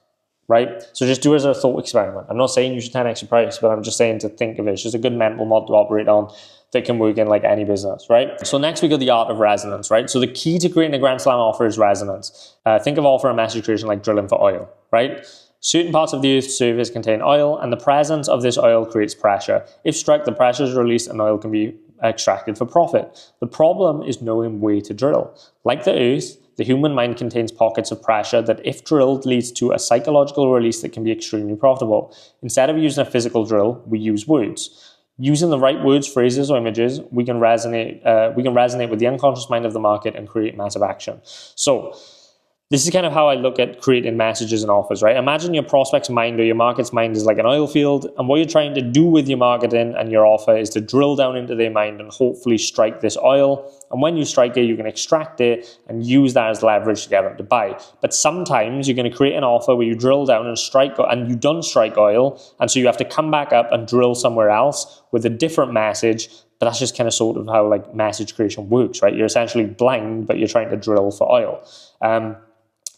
Right? So just do it as a thought experiment. I'm not saying you should 10x your price, but I'm just saying to think of it. It's just a good mental model to operate on that can work in like any business, right? So next we got the art of resonance, right? So the key to creating a Grand Slam offer is resonance. Think of offer and message creation like drilling for oil, right? Certain parts of the Earth's surface contain oil, and the presence of this oil creates pressure. If struck, the pressure is released and oil can be extracted for profit. The problem is knowing where to drill. Like the Earth, the human mind contains pockets of pressure that, if drilled, leads to a psychological release that can be extremely profitable. Instead of using a physical drill, we use words. Using the right words, phrases, or images, we can resonate with the unconscious mind of the market and create massive action. So this is kind of how I look at creating messages and offers, right? Imagine your prospect's mind or your market's mind is like an oil field, and what you're trying to do with your marketing and your offer is to drill down into their mind and hopefully strike this oil. And when you strike it, you can extract it and use that as leverage to get them to buy. But sometimes you're going to create an offer where you drill down and strike, and you don't strike oil, and so you have to come back up and drill somewhere else with a different message. But that's just kind of sort of how like message creation works, right? You're essentially blind, but you're trying to drill for oil.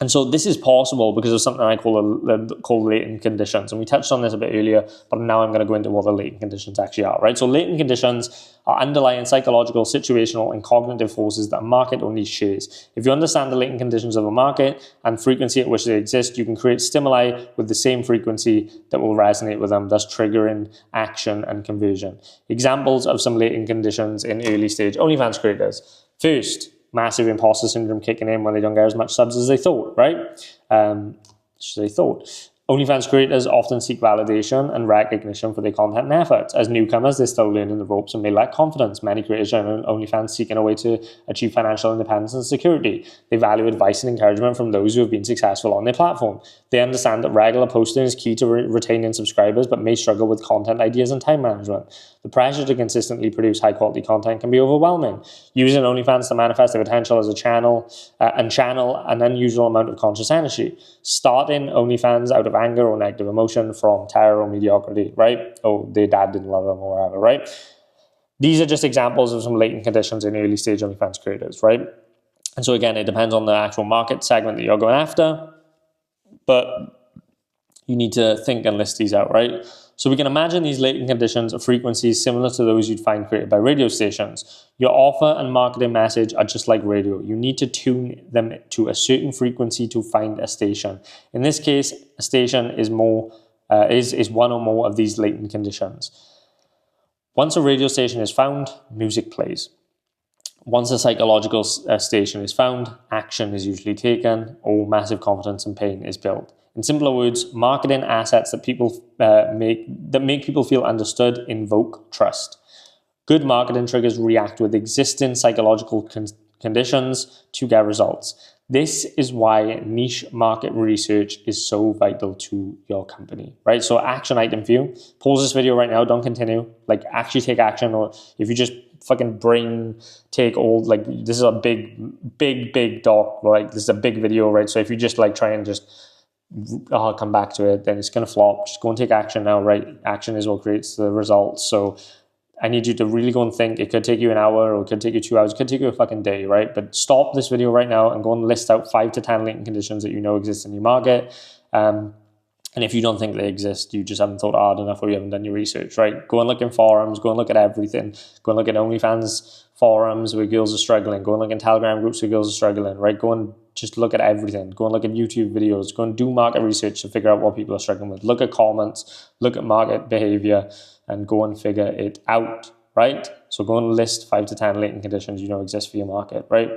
And so this is possible because of something I call latent conditions. And we touched on this a bit earlier, but now I'm going to go into what the latent conditions actually are, right? So latent conditions are underlying psychological, situational, and cognitive forces that a market or niche shares. If you understand the latent conditions of a market and frequency at which they exist, you can create stimuli with the same frequency that will resonate with them, thus triggering action and conversion. Examples of some latent conditions in early stage OnlyFans creators. First, massive imposter syndrome kicking in when they don't get as much subs as they thought, right? OnlyFans creators often seek validation and recognition for their content and efforts. As newcomers, they're still learning the ropes and may lack confidence. Many creators join OnlyFans seeking a way to achieve financial independence and security. They value advice and encouragement from those who have been successful on their platform. They understand that regular posting is key to retaining subscribers, but may struggle with content ideas and time management. The pressure to consistently produce high-quality content can be overwhelming. Using OnlyFans to manifest their potential as a channel an unusual amount of conscious energy. Starting OnlyFans out of anger or negative emotion from terror or mediocrity, right? Oh, their dad didn't love them or whatever, right? These are just examples of some latent conditions in early stage OnlyFans creators, right? And so again, it depends on the actual market segment that you're going after, but you need to think and list these out, right? So we can imagine these latent conditions of frequencies similar to those you'd find created by radio stations. Your offer and marketing message are just like radio. You need to tune them to a certain frequency to find a station. In this case, a station is one or more of these latent conditions. Once a radio station is found, music plays. Once a psychological station is found, action is usually taken, or massive confidence and pain is built. In simpler words, marketing assets that make people feel understood invoke trust. Good marketing triggers react with existing psychological conditions to get results. This is why niche market research is so vital to your company, right? So action item for you, pause this video right now, don't continue, like actually take action. Or if you just fucking brain take all, like this is a big doc, like this is a big video, right? So if you just like try and just, I'll come back to it, then it's going to flop. Just go and take action now, right? Action is what creates the results. So I need you to really go and think. It could take you an hour, or it could take you 2 hours, it could take you a fucking day, right? But stop this video right now and go and list out 5 to 10 latent conditions that you know exist in your market. And if you don't think they exist, you just haven't thought hard enough, or you haven't done your research, right? Go and look in forums, go and look at everything. Go and look at OnlyFans forums where girls are struggling. Go and look in Telegram groups where girls are struggling, right? Go and just look at everything. Go and look at YouTube videos. Go and do market research to figure out what people are struggling with. Look at comments, look at market behavior, and go and figure it out, right? So go and list 5 to 10 latent conditions you know exist for your market, right?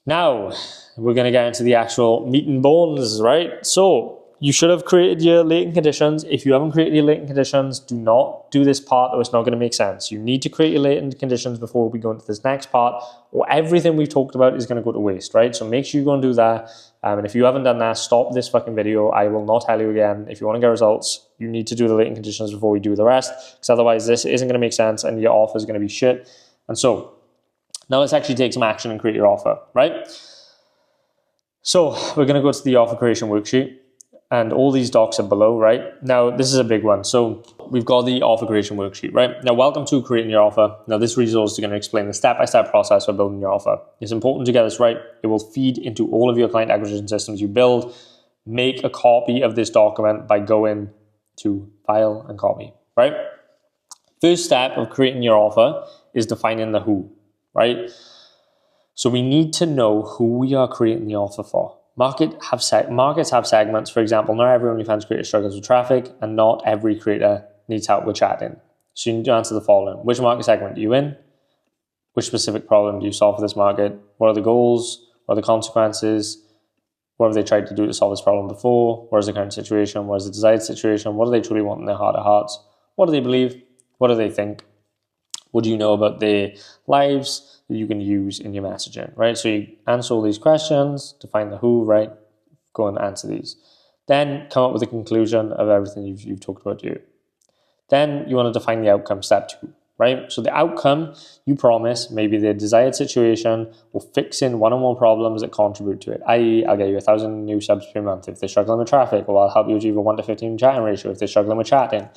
Now, we're going to get into the actual meat and bones, right? So you should have created your latent conditions. If you haven't created your latent conditions, do not do this part, or it's not going to make sense. You need to create your latent conditions before we go into this next part, or everything we've talked about is going to go to waste, right? So make sure you go and do that. And if you haven't done that, stop this fucking video. I will not tell you again. If you want to get results, you need to do the latent conditions before we do the rest, because otherwise this isn't going to make sense and your offer is going to be shit. And so now let's actually take some action and create your offer, right? So we're going to go to the offer creation worksheet. And all these docs are below, right? Now, this is a big one. So we've got the offer creation worksheet, right? Now, welcome to creating your offer. Now, this resource is going to explain the step-by-step process for building your offer. It's important to get this right. It will feed into all of your client acquisition systems you build. Make a copy of this document by going to File and Copy, right? First step of creating your offer is defining the who, right? So we need to know who we are creating the offer for. Markets have segments. For example, not every OnlyFans creator struggles with traffic, and not every creator needs help with chatting. So you need to answer the following. Which market segment are you in? Which specific problem do you solve for this market? What are the goals? What are the consequences? What have they tried to do to solve this problem before? What is the current situation? What is the desired situation? What do they truly want in their heart of hearts? What do they believe? What do they think? What do you know about their lives that you can use in your messaging, right? So you answer all these questions, define the who, right? Go and answer these. Then come up with a conclusion of everything you've talked about here. Then you want to define the outcome, step 2, right? So the outcome, you promise, maybe the desired situation or fixing one-on-one problems that contribute to it, i.e. I'll get you 1,000 new subs per month if they're struggling with traffic, or I'll help you achieve a 1 to 15 chatting ratio if they're struggling with chatting.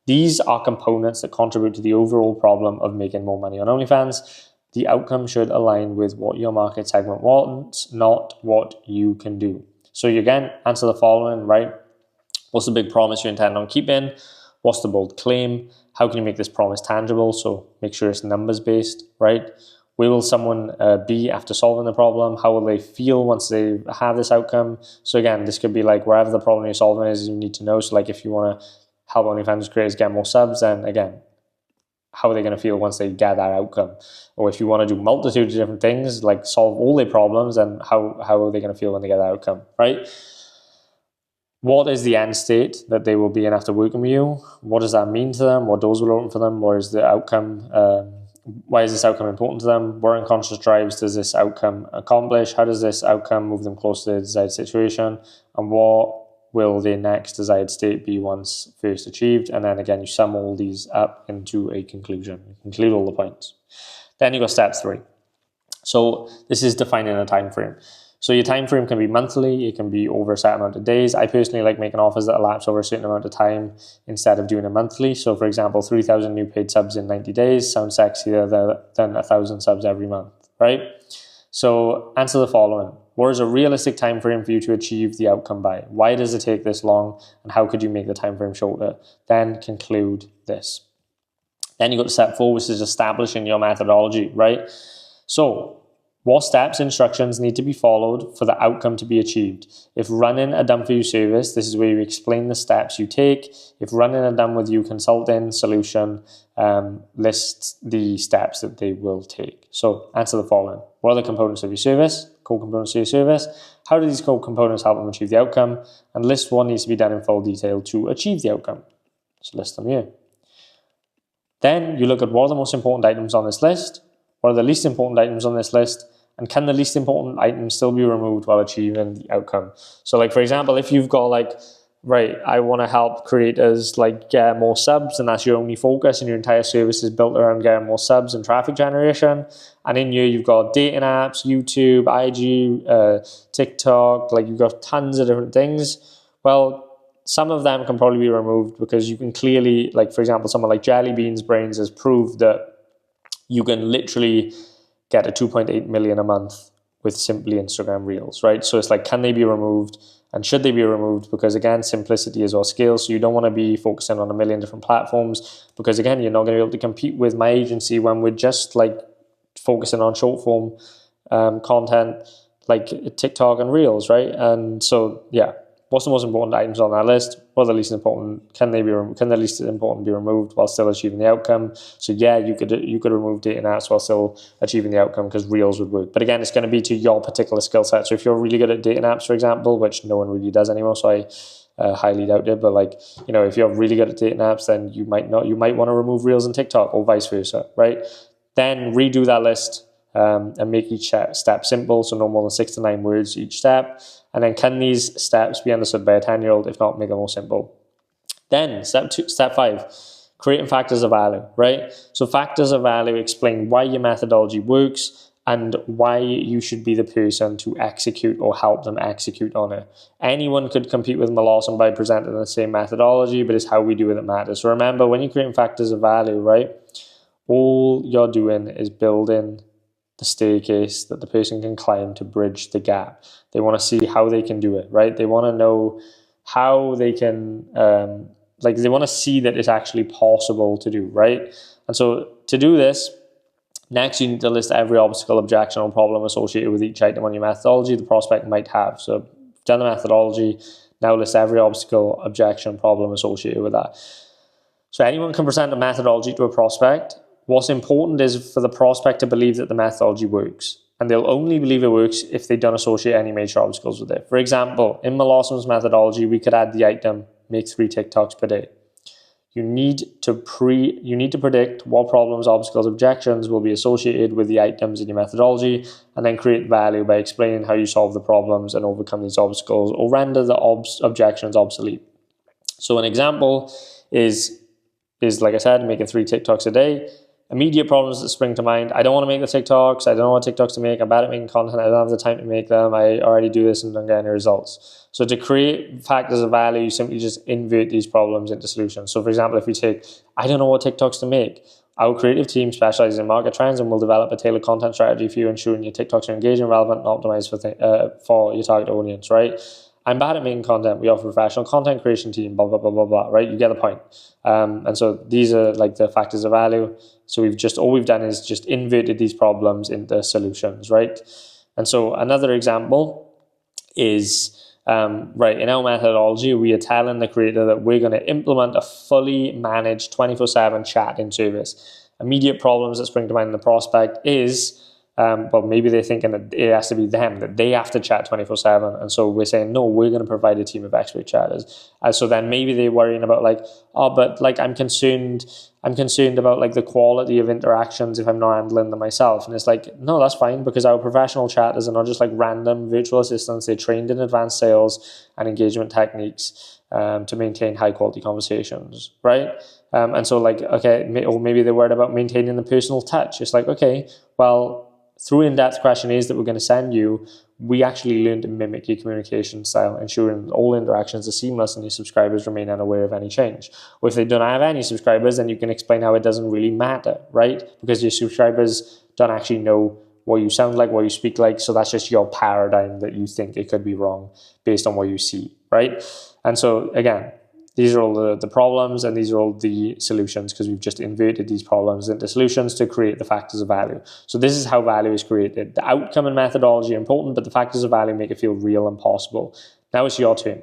These are components that contribute to the overall problem of making more money on OnlyFans. The outcome should align with what your market segment wants, not what you can do. So you again answer the following, right? What's the big promise you intend on keeping? What's the bold claim? How can you make this promise tangible? So make sure it's numbers based, right? Where will someone be after solving the problem? How will they feel once they have this outcome? So again, this could be like wherever the problem you're solving is, you need to know. So like if you want to help OnlyFans creators get more subs, then again, how are they going to feel once they get that outcome? Or if you want to do multitudes of different things, like solve all their problems, then how are they going to feel when they get that outcome, right? What is the end state that they will be in after working with you? What does that mean to them? What doors will open for them? What is the outcome? Why is this outcome important to them? What unconscious drives does this outcome accomplish? How does this outcome move them close to the desired situation? And what will their next desired state be once first achieved? And then again, you sum all these up into a conclusion. You conclude all the points. Then you got step 3. So this is defining a time frame. So your time frame can be monthly, it can be over a certain amount of days. I personally like making offers that elapse over a certain amount of time instead of doing it monthly. So for example, 3,000 new paid subs in 90 days sounds sexier than 1,000 subs every month, right? So answer the following. What is a realistic time frame for you to achieve the outcome by? Why does it take this long? And how could you make the time frame shorter? Then conclude this. Then you go to step 4, which is establishing your methodology, right? So What steps, instructions need to be followed for the outcome to be achieved? If running a done for you service, this is where you explain the steps you take. If running a done with you consulting solution, lists the steps that they will take. So answer the following. What are the components of your service? Core components of your service. How do these core components help them achieve the outcome? And list what needs to be done in full detail to achieve the outcome. So list them here. Then you look at what are the most important items on this list, what are the least important items on this list, and can the least important items still be removed while achieving the outcome? So like, for example, if you've got like, right, I want to help creators like get more subs, and that's your only focus, and your entire service is built around getting more subs and traffic generation. And in here, you've got dating apps, YouTube, IG, TikTok, like you've got tons of different things. Well, some of them can probably be removed because you can clearly, like for example, someone like Jelly Beans Brains has proved that you can literally get a 2.8 million a month with simply Instagram Reels, right? So it's like, can they be removed? And should they be removed? Because again, simplicity is our skill. So you don't want to be focusing on a million different platforms because again, you're not going to be able to compete with my agency when we're just like focusing on short form content like TikTok and Reels, right? And so, yeah. What's the most important items on that list? What are the least important? Can the least important be removed while still achieving the outcome? So yeah, you could remove dating apps while still achieving the outcome because Reels would work. But again, it's going to be to your particular skill set. So if you're really good at dating apps, for example, which no one really does anymore, so I highly doubt it. But like, you know, if you're really good at dating apps, then you might want to remove Reels and TikTok or vice versa, right? Then redo that list. And make each step simple, so no more than 6 to 9 words each step. And then can these steps be understood by a 10-year-old? If not, make them more simple. Then step 5, creating factors of value, right? So factors of value explain why your methodology works and why you should be the person to execute or help them execute on it. Anyone could compete with Molosson by presenting the same methodology, but it's how we do it that matters. So remember, when you're creating factors of value, right, all you're doing is building the staircase that the person can climb to bridge the gap. They want to see how they can do it, right? They want to know how they can, they want to see that it's actually possible to do, right? And so to do this, next you need to list every obstacle, objection, or problem associated with each item on your methodology the prospect might have. So you've done the methodology, now list every obstacle, objection, problem associated with that. So anyone can present a methodology to a prospect. What's important is for the prospect to believe that the methodology works. And they'll only believe it works if they don't associate any major obstacles with it. For example, in Molosson's methodology, we could add the item, make 3 TikToks per day. You need to predict what problems, obstacles, objections will be associated with the items in your methodology, and then create value by explaining how you solve the problems and overcome these obstacles or render the objections obsolete. So an example is like I said, making 3 TikToks a day. Immediate problems that spring to mind. I don't want to make the TikToks. I don't know what TikToks to make. I'm bad at making content. I don't have the time to make them. I already do this and don't get any results. So to create factors of value, you simply just invert these problems into solutions. So for example, if you take, I don't know what TikToks to make. Our creative team specializes in market trends and will develop a tailored content strategy for you, ensuring your TikToks are engaging, relevant, and optimized for your target audience, right? I'm bad at making content. We offer a professional content creation team, blah, blah, blah, blah, blah, right? You get the point. And so these are like the factors of value. So all we've done is just inverted these problems into solutions, right? And so another example is, in our methodology, we are telling the creator that we're going to implement a fully managed 24/7 chat in service. Immediate problems that spring to mind in the prospect is, maybe they're thinking that it has to be them, that they have to chat 24/7. And so we're saying, no, we're going to provide a team of expert chatters. And so then maybe they're worrying about I'm concerned about like the quality of interactions if I'm not handling them myself. And it's like, no, that's fine, because our professional chatters are not just like random virtual assistants. They're trained in advanced sales and engagement techniques to maintain high quality conversations, right? And so like, okay, or maybe they're worried about maintaining the personal touch. It's like, okay, well, through in-depth questionnaires that we're going to send you, we actually learn to mimic your communication style, ensuring all interactions are seamless and your subscribers remain unaware of any change. Or if they don't have any subscribers, then you can explain how it doesn't really matter, right? Because your subscribers don't actually know what you sound like, what you speak like. So that's just your paradigm that you think it could be wrong based on what you see, right? And so again, these are all the problems, and these are all the solutions, because we've just inverted these problems into solutions to create the factors of value. So this is how value is created. The outcome and methodology are important, but the factors of value make it feel real and possible. Now it's your turn.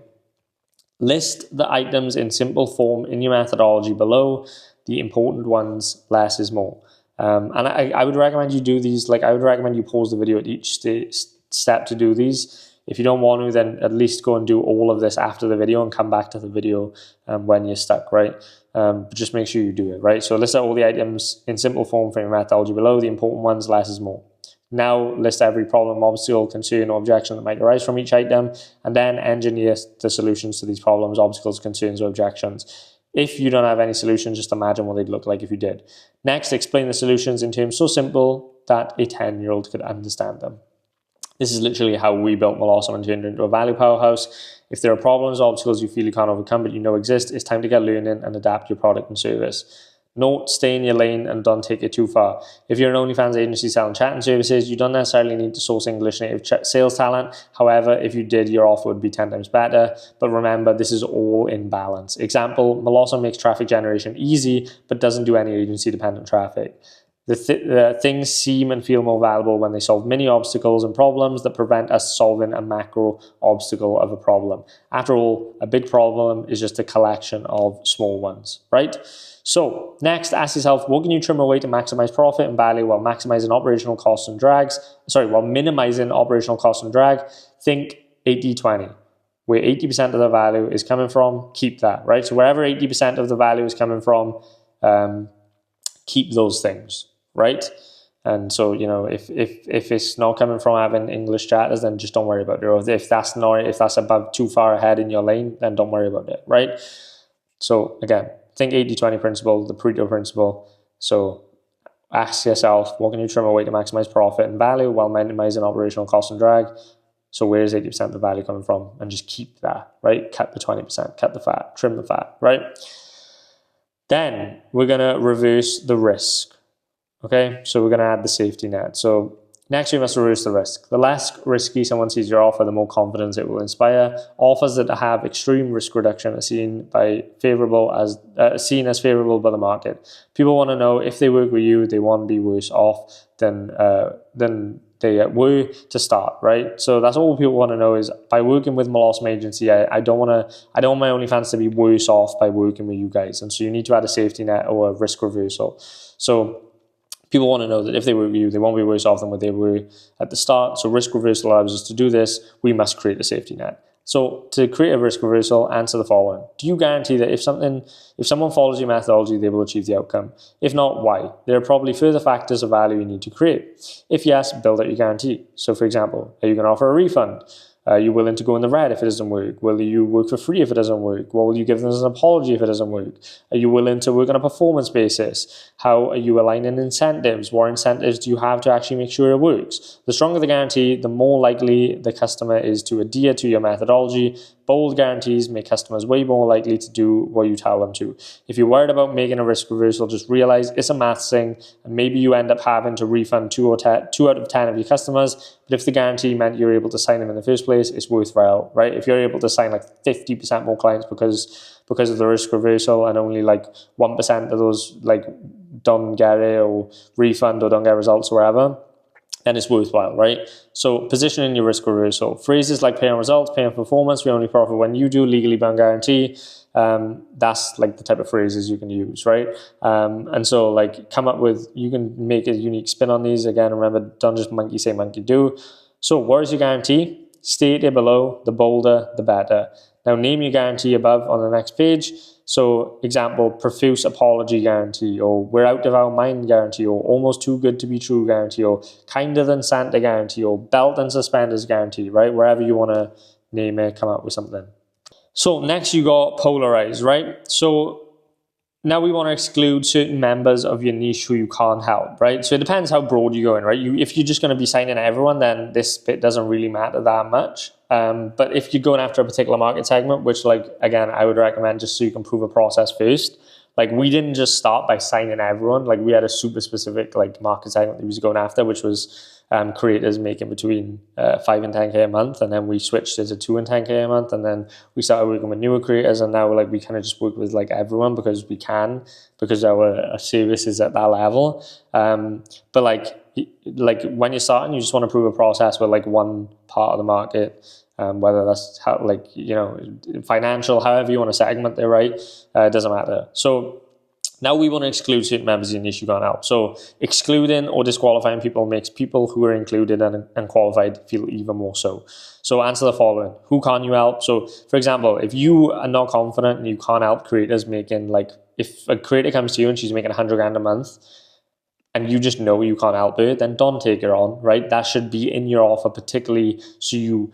List the items in simple form in your methodology below. The important ones, less is more. And I would recommend you do these. Like, I would recommend you pause the video at each step to do these. If you don't want to, then at least go and do all of this after the video and come back to the video when you're stuck, right? But just make sure you do it, right? So list out all the items in simple form from your methodology below. The important ones, less is more. Now list every problem, obstacle, concern, or objection that might arise from each item, and then engineer the solutions to these problems, obstacles, concerns, or objections. If you don't have any solutions, just imagine what they'd look like if you did. Next, explain the solutions in terms so simple that a 10-year-old could understand them. This is literally how we built Molossom and turned it into a value powerhouse. If there are problems or obstacles you feel you can't overcome but you know exist, it's time to get learning and adapt your product and service. Note, stay in your lane and don't take it too far. If you're an OnlyFans agency selling chatting services, you don't necessarily need to source English native sales talent. However, if you did, your offer would be 10 times better. But remember, this is all in balance. Example, Molossom makes traffic generation easy, but doesn't do any agency-dependent traffic. The things seem and feel more valuable when they solve mini obstacles and problems that prevent us solving a macro obstacle of a problem. After all, a big problem is just a collection of small ones, right? So next, ask yourself, what can you trim away to maximize profit and value while maximizing operational costs and drags? While minimizing operational costs and drag. Think 80-20. Where 80% of the value is coming from, keep that, right? So wherever 80% of the value is coming from, keep those things, right? And so, you know, if it's not coming from having English chatters, then just don't worry about it. Or if that's above too far ahead in your lane, then don't worry about it, right? So again, think 80-20 principle, the Pareto principle. So ask yourself, what can you trim away to maximize profit and value while minimizing operational cost and drag? So where is 80% of the value coming from? And just keep that, right? Cut the 20%, cut the fat, trim the fat, right? Then we're going to reverse the risk. Okay, so we're going to add the safety net. So next we must reverse the risk. The less risky someone sees your offer, the more confidence it will inspire. Offers that have extreme risk reduction are seen as favorable by the market. People want to know if they work with you, they want to be worse off than they were to start, right? So that's all people want to know is, by working with Molossom Agency, I don't want my OnlyFans to be worse off by working with you guys. And so you need to add a safety net or a risk reversal. So people want to know that if they work with you, they won't be worse off than what they were at the start. So risk reversal allows us to do this. We must create a safety net. So to create a risk reversal, answer the following. Do you guarantee that if someone follows your methodology, they will achieve the outcome? If not, why? There are probably further factors of value you need to create. If yes, build out your guarantee. So for example, are you going to offer a refund? Are you willing to go in the red if it doesn't work? Will you work for free if it doesn't work? What will you give them as an apology if it doesn't work? Are you willing to work on a performance basis? How are you aligning incentives? What incentives do you have to actually make sure it works? The stronger the guarantee, the more likely the customer is to adhere to your methodology. Bold guarantees make customers way more likely to do what you tell them to. If you're worried about making a risk reversal, just realize it's a maths thing, and maybe you end up having to refund 2 out of 10 of your customers. But if the guarantee meant you're able to sign them in the first place, it's worthwhile, right? If you're able to sign like 50% more clients because of the risk reversal, and only like 1% of those like don't get it or refund or don't get results or whatever, then it's worthwhile, right? So positioning your risk reversal. Phrases like pay on results, pay on performance, we only profit when you do, legally bound guarantee. That's like the type of phrases you can use, right? And so like you can make a unique spin on these. Again, remember, don't just monkey say, monkey do. So what is your guarantee? State it below. The bolder, the better. Now name your guarantee above on the next page. So example, profuse apology guarantee, or we're out of our mind guarantee, or almost too good to be true guarantee, or kinder than Santa guarantee, or belt and suspenders guarantee, right? Wherever you want to name it, come up with something. So next you got polarize, right? So now we want to exclude certain members of your niche who you can't help, right? So it depends how broad you go in, right? If you're just going to be signing everyone, then this bit doesn't really matter that much. But if you're going after a particular market segment, which like, again, I would recommend just so you can prove a process first. Like we didn't just start by signing everyone. Like we had a super specific like market segment that we was going after, which was creators making between 5 and 10k a month, and then we switched it to 2 and 10k a month, and then we started working with newer creators, and now like we kind of just work with like everyone because we can, because our service is at that level. But like when you're starting, you just want to prove a process with like one part of the market, whether that's how, like, you know, financial, however you want to segment it, right? It doesn't matter. So now we want to exclude certain members in the issue can't help. So excluding or disqualifying people makes people who are included and qualified feel even more so. So answer the following. Who can't you help? So for example, if you are not confident and you can't help creators making, like, if a creator comes to you and she's making 100 grand a month and you just know you can't help her, then don't take her on, right? That should be in your offer, particularly so you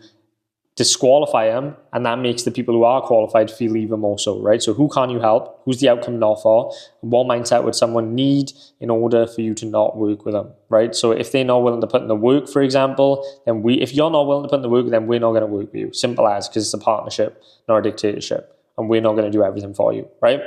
disqualify them, and that makes the people who are qualified feel even more so, right? So who can you help? Who's the outcome not for? What mindset would someone need in order for you to not work with them, right? So if they're not willing to put in the work, for example, then if you're not willing to put in the work, then we're not going to work with you. Simple as, because it's a partnership, not a dictatorship, and we're not going to do everything for you, right?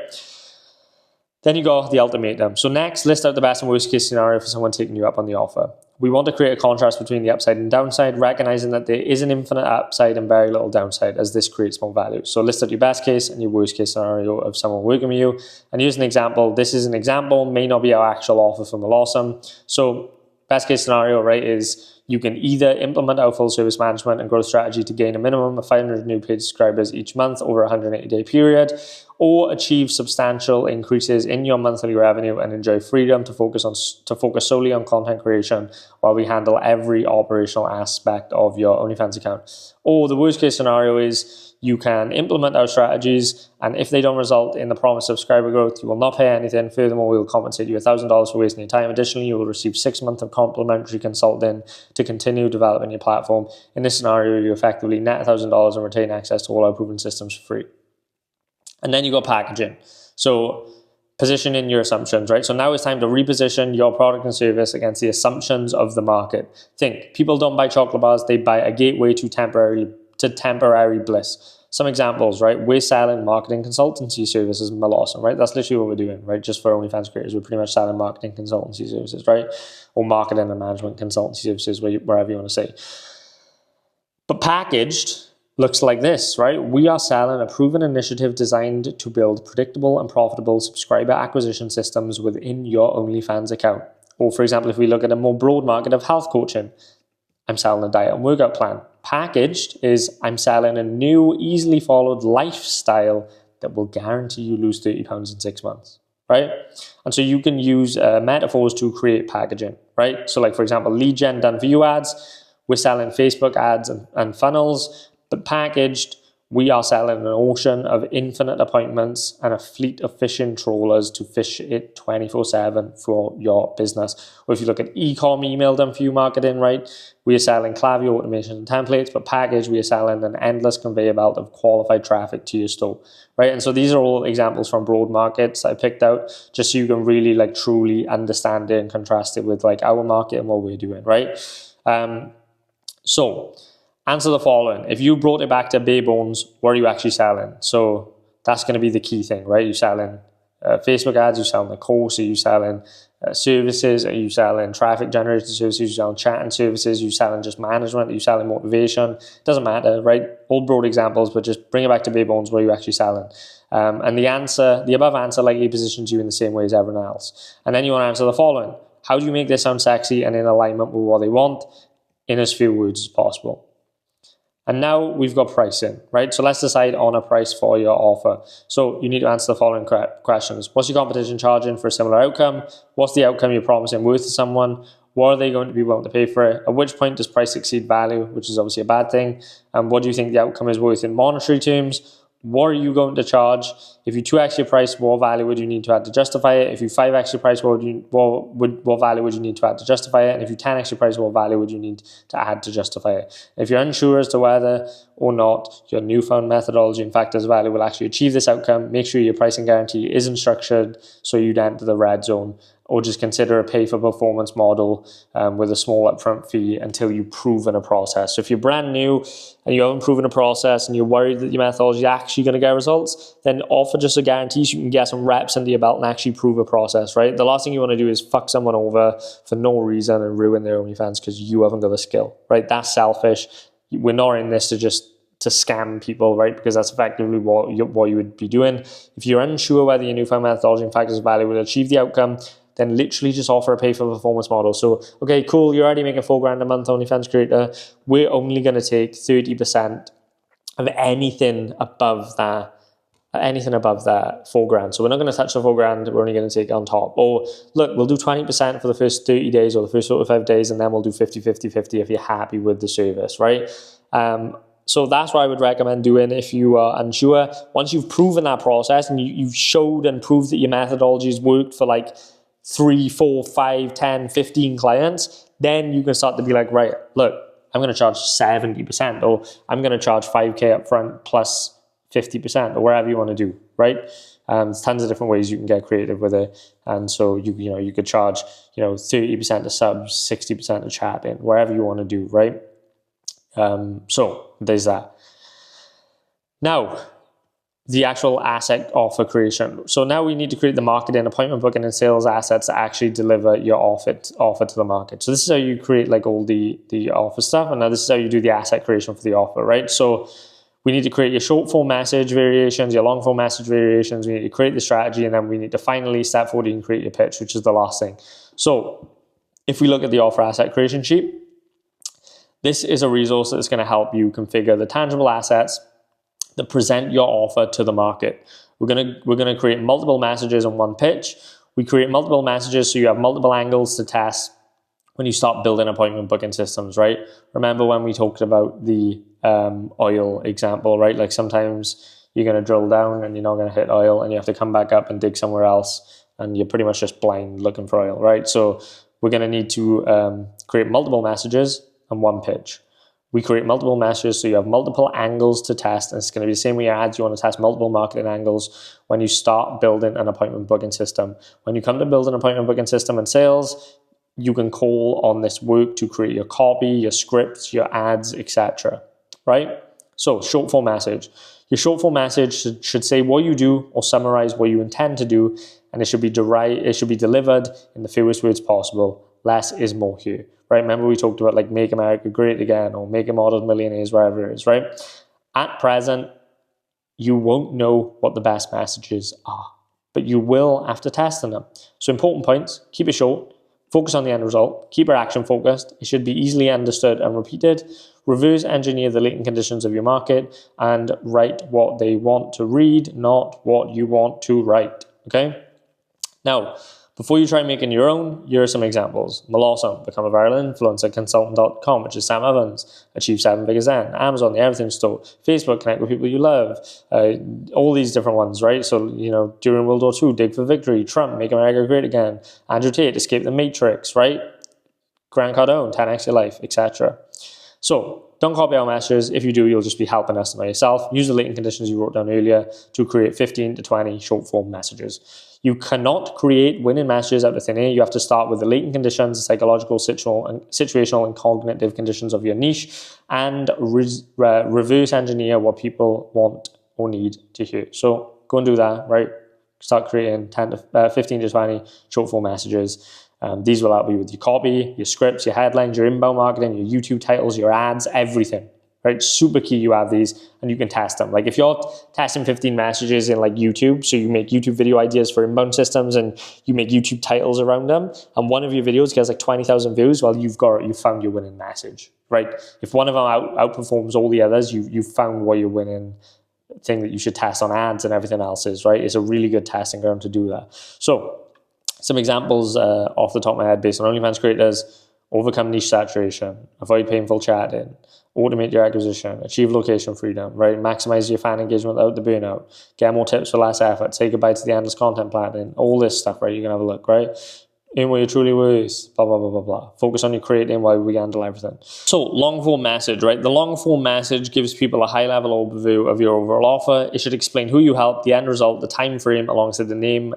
Then you got the ultimatum. So next, list out the best and worst case scenario for someone taking you up on the offer. We want to create a contrast between the upside and downside, recognizing that there is an infinite upside and very little downside, as this creates more value. So list out your best case and your worst case scenario of someone working with you. And here's an example. This is an example, may not be our actual offer from the Lawsome. So best case scenario, right, is you can either implement our full service management and growth strategy to gain a minimum of 500 new paid subscribers each month over a 180-day period, or achieve substantial increases in your monthly revenue and enjoy freedom to focus solely on content creation while we handle every operational aspect of your OnlyFans account. Or the worst case scenario is you can implement our strategies, and if they don't result in the promised subscriber growth, you will not pay anything. Furthermore, we will compensate you $1,000 for wasting your time. Additionally, you will receive 6 months of complimentary consulting to continue developing your platform. In this scenario, you effectively net $1,000 and retain access to all our proven systems for free. And then you got packaging. So positioning your assumptions, right? So now it's time to reposition your product and service against the assumptions of the market. Think, people don't buy chocolate bars, they buy a gateway to temporary bliss. Some examples, right? We're selling marketing consultancy services in the Lawsome, right? That's literally what we're doing, right? Just for OnlyFans creators, we're pretty much selling marketing consultancy services, right? Or marketing and management consultancy services, wherever you want to say. But packaged looks like this, right? We are selling a proven initiative designed to build predictable and profitable subscriber acquisition systems within your OnlyFans account. Or for example, if we look at a more broad market of health coaching, I'm selling a diet and workout plan. Packaged is I'm selling a new, easily followed lifestyle that will guarantee you lose 30 pounds in 6 months, right? And so you can use metaphors to create packaging, right? So like, for example, lead gen done for you ads. We're selling Facebook ads and funnels. But packaged, we are selling an ocean of infinite appointments and a fleet of fishing trawlers to fish it 24/7 for your business. Or if you look at e-com email done for you marketing, right? We are selling Klaviyo automation and templates, but packaged, we are selling an endless conveyor belt of qualified traffic to your store, right? And so these are all examples from broad markets I picked out just so you can really like truly understand it and contrast it with like our market and what we're doing, right? So answer the following. If you brought it back to bare bones, what are you actually selling? So that's going to be the key thing, right? You're selling Facebook ads, you're selling a course, are you selling services, are you selling traffic generated services, you're selling chatting services, you're selling just management, are you selling motivation? Doesn't matter, right? All broad examples, but just bring it back to bare bones, what are you actually selling? And the above answer likely positions you in the same way as everyone else. And then you want to answer the following. How do you make this sound sexy and in alignment with what they want in as few words as possible? And now we've got pricing, right? So let's decide on a price for your offer. So you need to answer the following questions. What's your competition charging for a similar outcome? What's the outcome you're promising worth to someone? What are they going to be willing to pay for it? At which point does price exceed value, which is obviously a bad thing? And what do you think the outcome is worth in monetary terms? What are you going to charge? If you 2x your price, what value would you need to add to justify it? If you 5x your price, what value would you need to add to justify it? And if you 10x your price, what value would you need to add to justify it? If you're unsure as to whether or not your newfound methodology and factors value will actually achieve this outcome, make sure your pricing guarantee isn't structured so you'd enter the red zone or just consider a pay-for-performance model with a small upfront fee until you've proven a process. So if you're brand new and you haven't proven a process and you're worried that your methodology is actually going to get results, then offer just a guarantee so you can get some reps under your belt and actually prove a process, right? The last thing you want to do is fuck someone over for no reason and ruin their OnlyFans because you haven't got the skill, right? That's selfish. We're not in this to scam people, right? Because that's effectively what you would be doing. If you're unsure whether your newfound methodology in fact is value will achieve the outcome, then literally just offer a pay-for-performance model. So, okay, cool, you're already making $4,000 a month, OnlyFans creator. We're only going to take 30% of anything above that $4,000. So we're not going to touch the $4,000. We're only going to take it on top. Or look, we'll do 20% for the first 30 days or the first 45 days, and then we'll do 50-50-50 if you're happy with the service, right? So that's what I would recommend doing if you are unsure. Once you've proven that process and you've showed and proved that your methodology has worked for like 3, 4, 5, 10, 15 clients, then you can start to be like, right, look, I'm going to charge 70%, or I'm going to charge 5K up front plus 50%, or wherever you want to do, right? There's tons of different ways you can get creative with it. And so you could charge 30% to subs, 60% to chat-in, wherever you want to do, right? So there's that. Now, the actual asset offer creation. So now we need to create the marketing, appointment booking, and sales assets that actually deliver your offer to the market. So this is how you create like all the offer stuff. And now this is how you do the asset creation for the offer, right? So we need to create your short form message variations, your long form message variations. We need to create the strategy, and then we need to finally step forward and create your pitch, which is the last thing. So if we look at the offer asset creation sheet, this is a resource that's going to help you configure the tangible assets that present your offer to the market. We're gonna create multiple messages on one pitch. We create multiple messages so you have multiple angles to test when you start building appointment booking systems, right? Remember when we talked about the oil example, right? Like sometimes you're gonna drill down and you're not gonna hit oil, and you have to come back up and dig somewhere else, and you're pretty much just blind looking for oil, right? So we're gonna need to create multiple messages and one pitch. We create multiple messages so you have multiple angles to test, and it's going to be the same with your ads. You want to test multiple marketing angles when you start building an appointment booking system. When you come to build an appointment booking system in sales, you can call on this work to create your copy, your scripts, your ads, etc. Right? So short form message. Your short form message should say what you do or summarize what you intend to do, and it should be delivered in the fewest words possible. Less is more here. Right? Remember we talked about like make America great again, or make modern millionaires, wherever it is, right? At present, you won't know what the best messages are, but you will after testing them. So important points, keep it short, focus on the end result, keep your action focused. It should be easily understood and repeated. Reverse engineer the latent conditions of your market and write what they want to read, not what you want to write, okay? Now, before you try making your own, here are some examples. Molossom, become a viral influencer, consultant.com, which is Sam Evans, achieve 7 figures then, Amazon, the Everything Store, Facebook, connect with people you love, all these different ones, right? So, during World War II, dig for victory, Trump, make America great again, Andrew Tate, escape the matrix, right? Grant Cardone, 10x your life, etc. So, don't copy our messages. If you do, you'll just be helping us, not yourself. Use the latent conditions you wrote down earlier to create 15 to 20 short form messages. You cannot create winning messages out of thin air. You have to start with the latent conditions, the psychological, situational, and cognitive conditions of your niche, and reverse engineer what people want or need to hear. So go and do that, right? Start creating 15 to 20 short form messages. These will help you with your copy, your scripts, your headlines, your inbound marketing, your YouTube titles, your ads, everything, right? Super key you have these, and you can test them. Like if you're testing 15 messages in like YouTube, so you make YouTube video ideas for inbound systems and you make YouTube titles around them, and one of your videos gets like 20,000 views, well, you've found your winning message, right? If one of them outperforms all the others, you've found what your winning thing that you should test on ads and everything else is, right? It's a really good testing ground to do that. So some examples off the top of my head based on OnlyFans creators: overcome niche saturation, avoid painful chatting, automate your acquisition, achieve location freedom, right? Maximize your fan engagement without the burnout, get more tips for less effort, say goodbye to the endless content planning, all this stuff, right? You can have a look, right? In what you're truly worth, blah, blah, blah, blah, blah. Focus on your creating while we handle everything. So long form message, right? The long form message gives people a high level overview of your overall offer. It should explain who you help, the end result, the time frame, alongside the name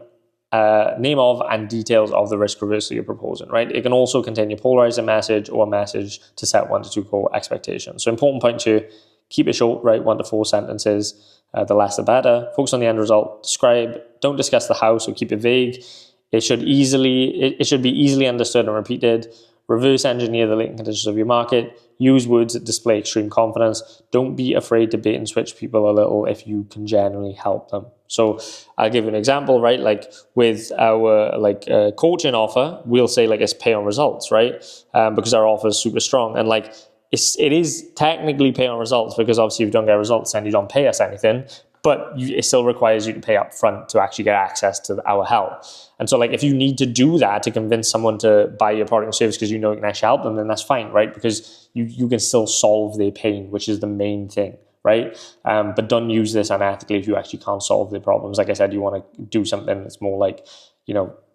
name of and details of the risk reversal you're proposing, right? It can also contain your polarizing message or a message to set 1 to 2 core expectations. So important point here, keep it short, right? 1 to 4 sentences, the less the better. Focus on the end result, describe, don't discuss the how, so keep it vague. It should be easily understood and repeated. Reverse engineer the latent conditions of your market. Use words that display extreme confidence. Don't be afraid to bait and switch people a little if you can generally help them. So I'll give you an example, right? Like with our coaching offer, we'll say like it's pay on results, right? Because our offer is super strong, and like it is technically pay on results because obviously if you don't get results then you don't pay us anything. But it still requires you to pay up front to actually get access to our help. And so like if you need to do that to convince someone to buy your product and service because you know you can actually help them, then that's fine, right? Because you can still solve their pain, which is the main thing, right? But don't use this unethically if you actually can't solve their problems. Like I said, you want to do something that's more like,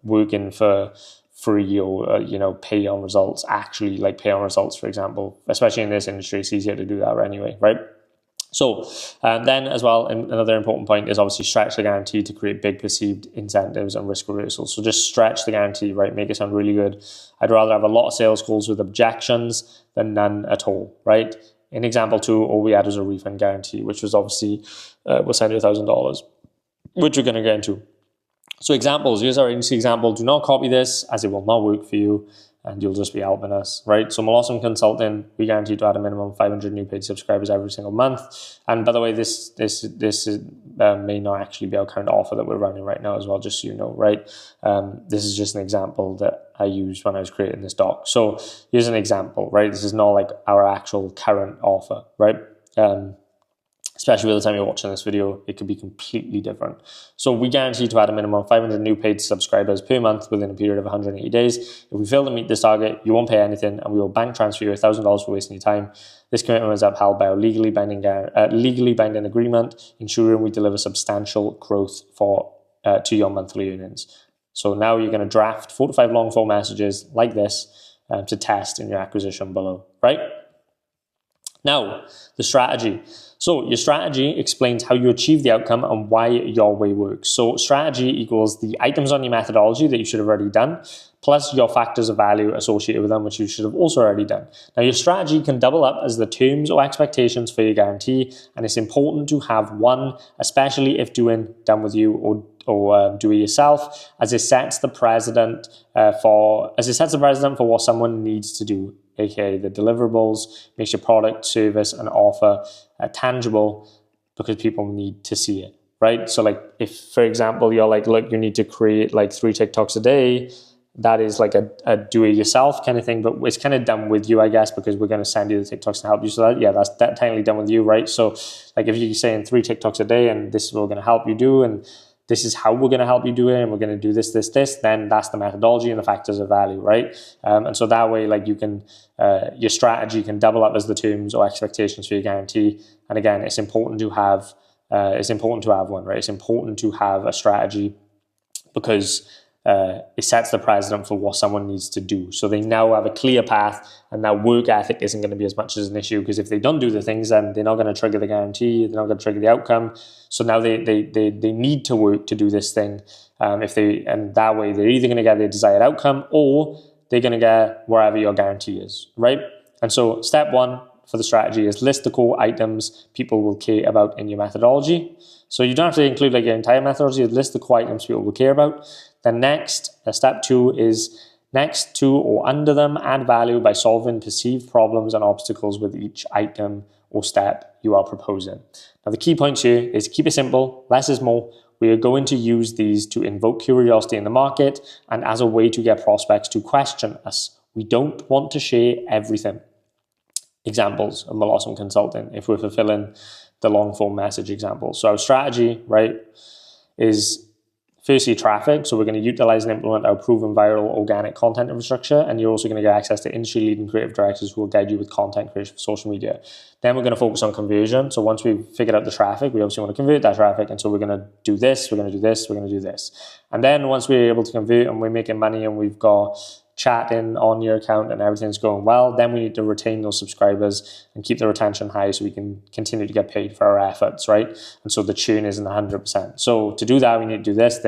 working for free or, pay on results, actually like pay on results, for example. Especially in this industry, it's easier to do that anyway, right? So then as well, another important point is obviously stretch the guarantee to create big perceived incentives and risk reversals. So just stretch the guarantee, right? Make it sound really good. I'd rather have a lot of sales calls with objections than none at all, right? In example 2, all we had was a refund guarantee, which was obviously, we'll send you $1,000, which we're going to get into. So examples, here's our agency example. Do not copy this as it will not work for you and you'll just be helping us, right? So Awesome Consulting, we guarantee to add a minimum of 500 new paid subscribers every single month. And by the way, this may not actually be our current offer that we're running right now as well, just so you know, right? This is just an example that I used when I was creating this doc. So here's an example, right? This is not like our actual current offer, right? Especially by the time you're watching this video, it could be completely different. So we guarantee to add a minimum of 500 new paid subscribers per month within a period of 180 days. If we fail to meet this target, you won't pay anything and we will bank transfer you $1,000 for wasting your time. This commitment is upheld by our legally binding agreement, ensuring we deliver substantial growth to your monthly earnings. So now you're going to draft 4 to 5 long form messages like this to test in your acquisition below, right? Now, the strategy. So your strategy explains how you achieve the outcome and why your way works. So strategy equals the items on your methodology that you should have already done, plus your factors of value associated with them, which you should have also already done. Now, your strategy can double up as the terms or expectations for your guarantee, and it's important to have one, especially if done with you or do it yourself, as it sets the precedent for what someone needs to do, aka the deliverables, makes your product, service, and offer tangible because people need to see it, right? So like if, for example, you're like, look, you need to create like 3 TikToks a day, that is like a do-it-yourself kind of thing, but it's kind of done with you, I guess, because we're going to send you the TikToks to help you. So that's technically done with you, right? So like if you're saying 3 TikToks a day and this is what we're going to help you do and this is how we're going to help you do it and we're going to do this, then that's the methodology and the factors of value, right? And so that way, like you can, your strategy can double up as the terms or expectations for your guarantee. And again, it's important to have one, right? It's important to have a strategy because it sets the precedent for what someone needs to do. So they now have a clear path and that work ethic isn't going to be as much as an issue because if they don't do the things, then they're not going to trigger the guarantee, they're not going to trigger the outcome. So now they need to work to do this thing. And that way they're either going to get their desired outcome or they're going to get wherever your guarantee is, right? And so step 1 for the strategy is list the core items people will care about in your methodology. So you don't have to include like your entire methodology, list the core items people will care about. Then step 2 is next to or under them, add value by solving perceived problems and obstacles with each item or step you are proposing. Now the key points here is keep it simple, less is more. We are going to use these to invoke curiosity in the market and as a way to get prospects to question us. We don't want to share everything. Examples of Awesome Consulting, if we're fulfilling the long form message example. So our strategy, right, is firstly traffic. So we're going to utilize and implement our proven viral organic content infrastructure. And you're also going to get access to industry leading creative directors who will guide you with content creation for social media. Then we're going to focus on conversion. So once we've figured out the traffic, we obviously want to convert that traffic. And so we're going to do this, we're going to do this, we're going to do this. And then once we're able to convert and we're making money and we've got chatting on your account and everything's going well, then we need to retain those subscribers and keep the retention high so we can continue to get paid for our efforts, right? And so the churn isn't 100%. So to do that, we need to do this.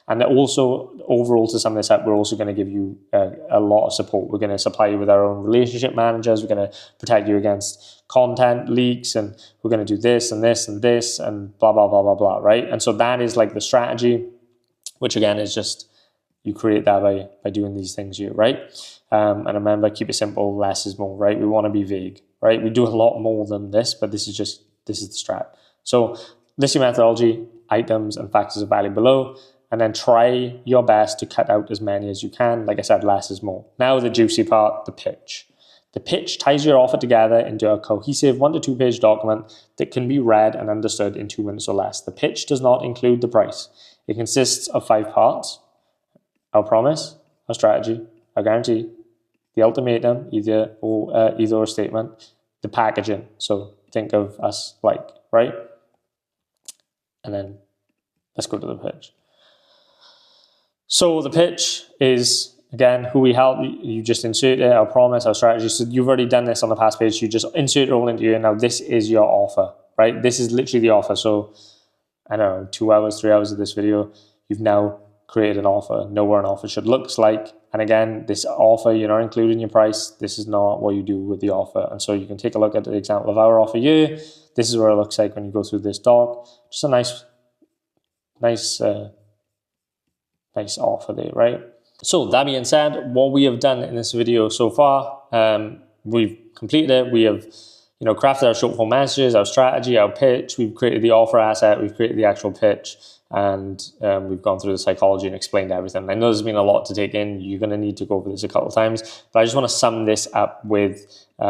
And also, overall, to sum this up, we're also going to give you a lot of support. We're going to supply you with our own relationship managers. We're going to protect you against content leaks, and we're going to do this and this and this and blah, blah, blah, blah, blah, right? And so that is like the strategy, which again is just, you create that by doing these things here, right? And remember, keep it simple, less is more, right? We want to be vague, right? We do a lot more than this, but this is the strat. So list your methodology, items, and factors of value below, and then try your best to cut out as many as you can. Like I said, less is more. Now the juicy part, the pitch. The pitch ties your offer together into a cohesive 1 to 2 page document that can be read and understood in 2 minutes or less. The pitch does not include the price. It consists of 5 parts: our promise, our strategy, our guarantee, the ultimatum, either or statement, the packaging. So think of us like, right? And then let's go to the pitch. So the pitch is, again, who we help. You just insert it, our promise, our strategy. So you've already done this on the past page. You just insert it all into here. Now this is your offer, right? This is literally the offer. So I don't know, 2 hours, 3 hours of this video, you've now created an offer, know what an offer should look like. And again, this offer, you're not including your price. This is not what you do with the offer. And so you can take a look at the example of our offer here. This is what it looks like when you go through this doc. Just a nice offer there, right? So that being said, what we have done in this video so far, we've completed it. We have, crafted our short form messages, our strategy, our pitch. We've created the offer asset. We've created the actual pitch. And we've gone through the psychology and explained everything. I know there's been a lot to take in. You're going to need to go over this a couple of times, but I just want to sum this up with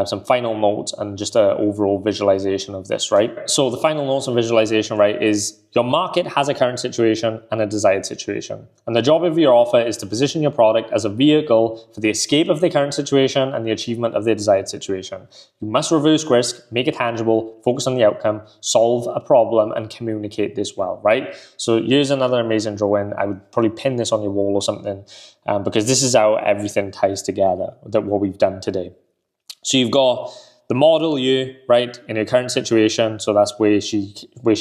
some final notes and just an overall visualization of this, right? So the final notes and visualization, right, is your market has a current situation and a desired situation. And the job of your offer is to position your product as a vehicle for the escape of the current situation and the achievement of the desired situation. You must reverse risk, make it tangible, focus on the outcome, solve a problem, and communicate this well, right? So here's another amazing drawing. I would probably pin this on your wall or something, because this is how everything ties together, what we've done today. So you've got the model you, right, in her current situation. So that's where she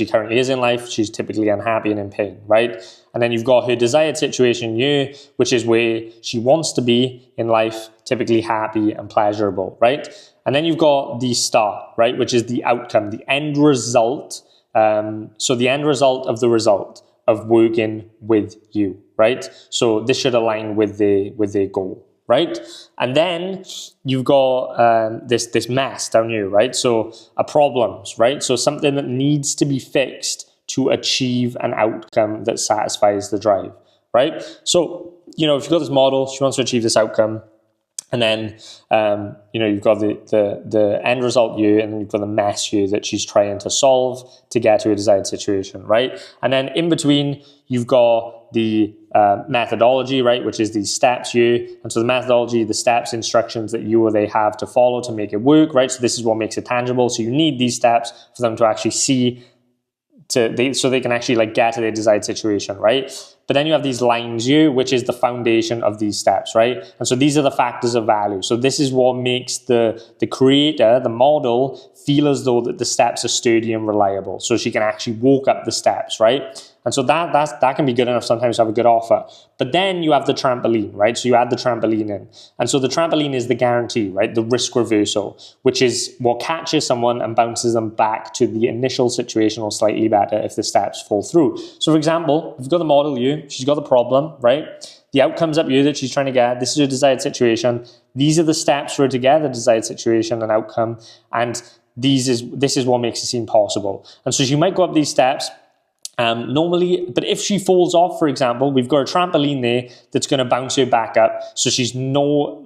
currently is in life. She's typically unhappy and in pain, right? And then you've got her desired situation you, which is where she wants to be in life, typically happy and pleasurable, right? And then you've got the star, right, which is the outcome, the end result. So the end result of the result of working with you, right? So this should align with the goal, right? And then you've got this mess down here, right? So problems, right? So something that needs to be fixed to achieve an outcome that satisfies the drive, right? So, if you've got this model, she wants to achieve this outcome, and then, you've got the end result you, and then you've got the mess you that she's trying to solve to get to a desired situation, right? And then in between, you've got the methodology, right, which is these steps you. And so the methodology, the steps, instructions that you or they have to follow to make it work, right? So this is what makes it tangible. So you need these steps for them to actually see, so they can actually get to their desired situation, right? But then you have these lines you, which is the foundation of these steps, right? And so these are the factors of value. So this is what makes the creator, the model, feel as though that the steps are sturdy and reliable. So she can actually walk up the steps, right? And so that can be good enough sometimes to have a good offer. But then you have the trampoline, right? So you add the trampoline in. And so the trampoline is the guarantee, right? The risk reversal, which is what catches someone and bounces them back to the initial situation or slightly better if the steps fall through. So for example, you've got the model you, she's got the problem, right? The outcome's up you that she's trying to get. This is her desired situation. These are the steps for her to get the desired situation and outcome. And this is what makes it seem possible. And so she might go up these steps, normally, but if she falls off, for example, we've got a trampoline there that's going to bounce her back up, so she's no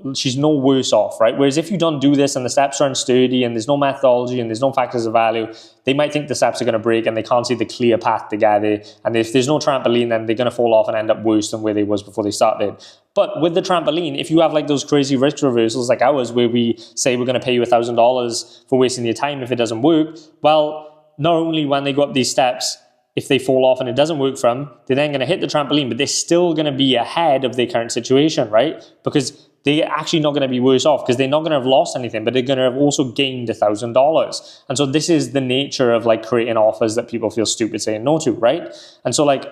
worse off, right? Whereas if you don't do this and the steps are unsturdy and there's no methodology and there's no factors of value, they might think the steps are going to break and they can't see the clear path to get there. And if there's no trampoline, then they're going to fall off and end up worse than where they was before they started. But with the trampoline, if you have those crazy risk reversals like ours, where we say we're going to pay you $1,000 for wasting your time if it doesn't work, well, not only when they go up these steps, if they fall off and it doesn't work for them, they're then going to hit the trampoline, but they're still going to be ahead of their current situation, right? Because they're actually not going to be worse off, because they're not going to have lost anything, but they're going to have also gained $1,000. And so this is the nature of like creating offers that people feel stupid saying no to, right? And so like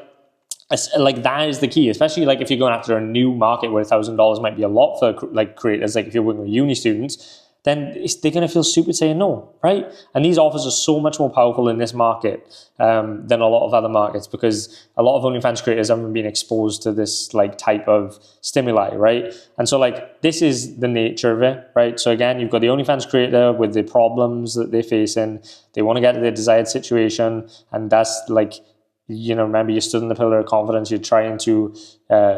that is the key, especially like if you're going after a new market where $1,000 might be a lot for like creators, like if you're working with uni students, then they're going to feel stupid saying no, right? And these offers are so much more powerful in this market than a lot of other markets, because a lot of OnlyFans creators haven't been exposed to this like type of stimuli, right? And so like this is the nature of it, right? So again, you've got the OnlyFans creator with the problems that they're facing. They want to get to their desired situation, and that's like, you know, remember, you stood in the pillar of confidence. You're trying to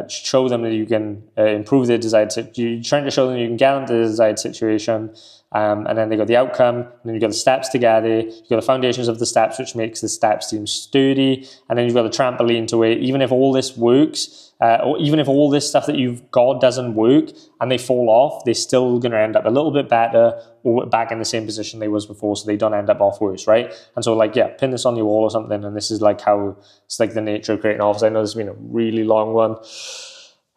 show them that you can improve their desired situation. You're trying to show them you can get them to the desired situation. And then they got the outcome, and then you've got the steps to get it. You've got the foundations of the steps, which makes the steps seem sturdy. And then you've got the trampoline to it. Even if all this works, or even if all this stuff that you've got doesn't work and they fall off, they're still going to end up a little bit better or back in the same position they was before, so they don't end up off worse, right? And so like, yeah, pin this on your wall or something, and this is like how it's like the nature of creating offers. I know this has been a really long one.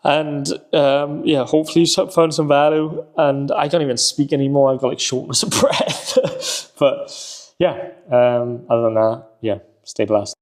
And yeah, hopefully you found some value. And I can't even speak anymore. I've got like shortness of breath. But yeah, other than that, yeah, stay blessed.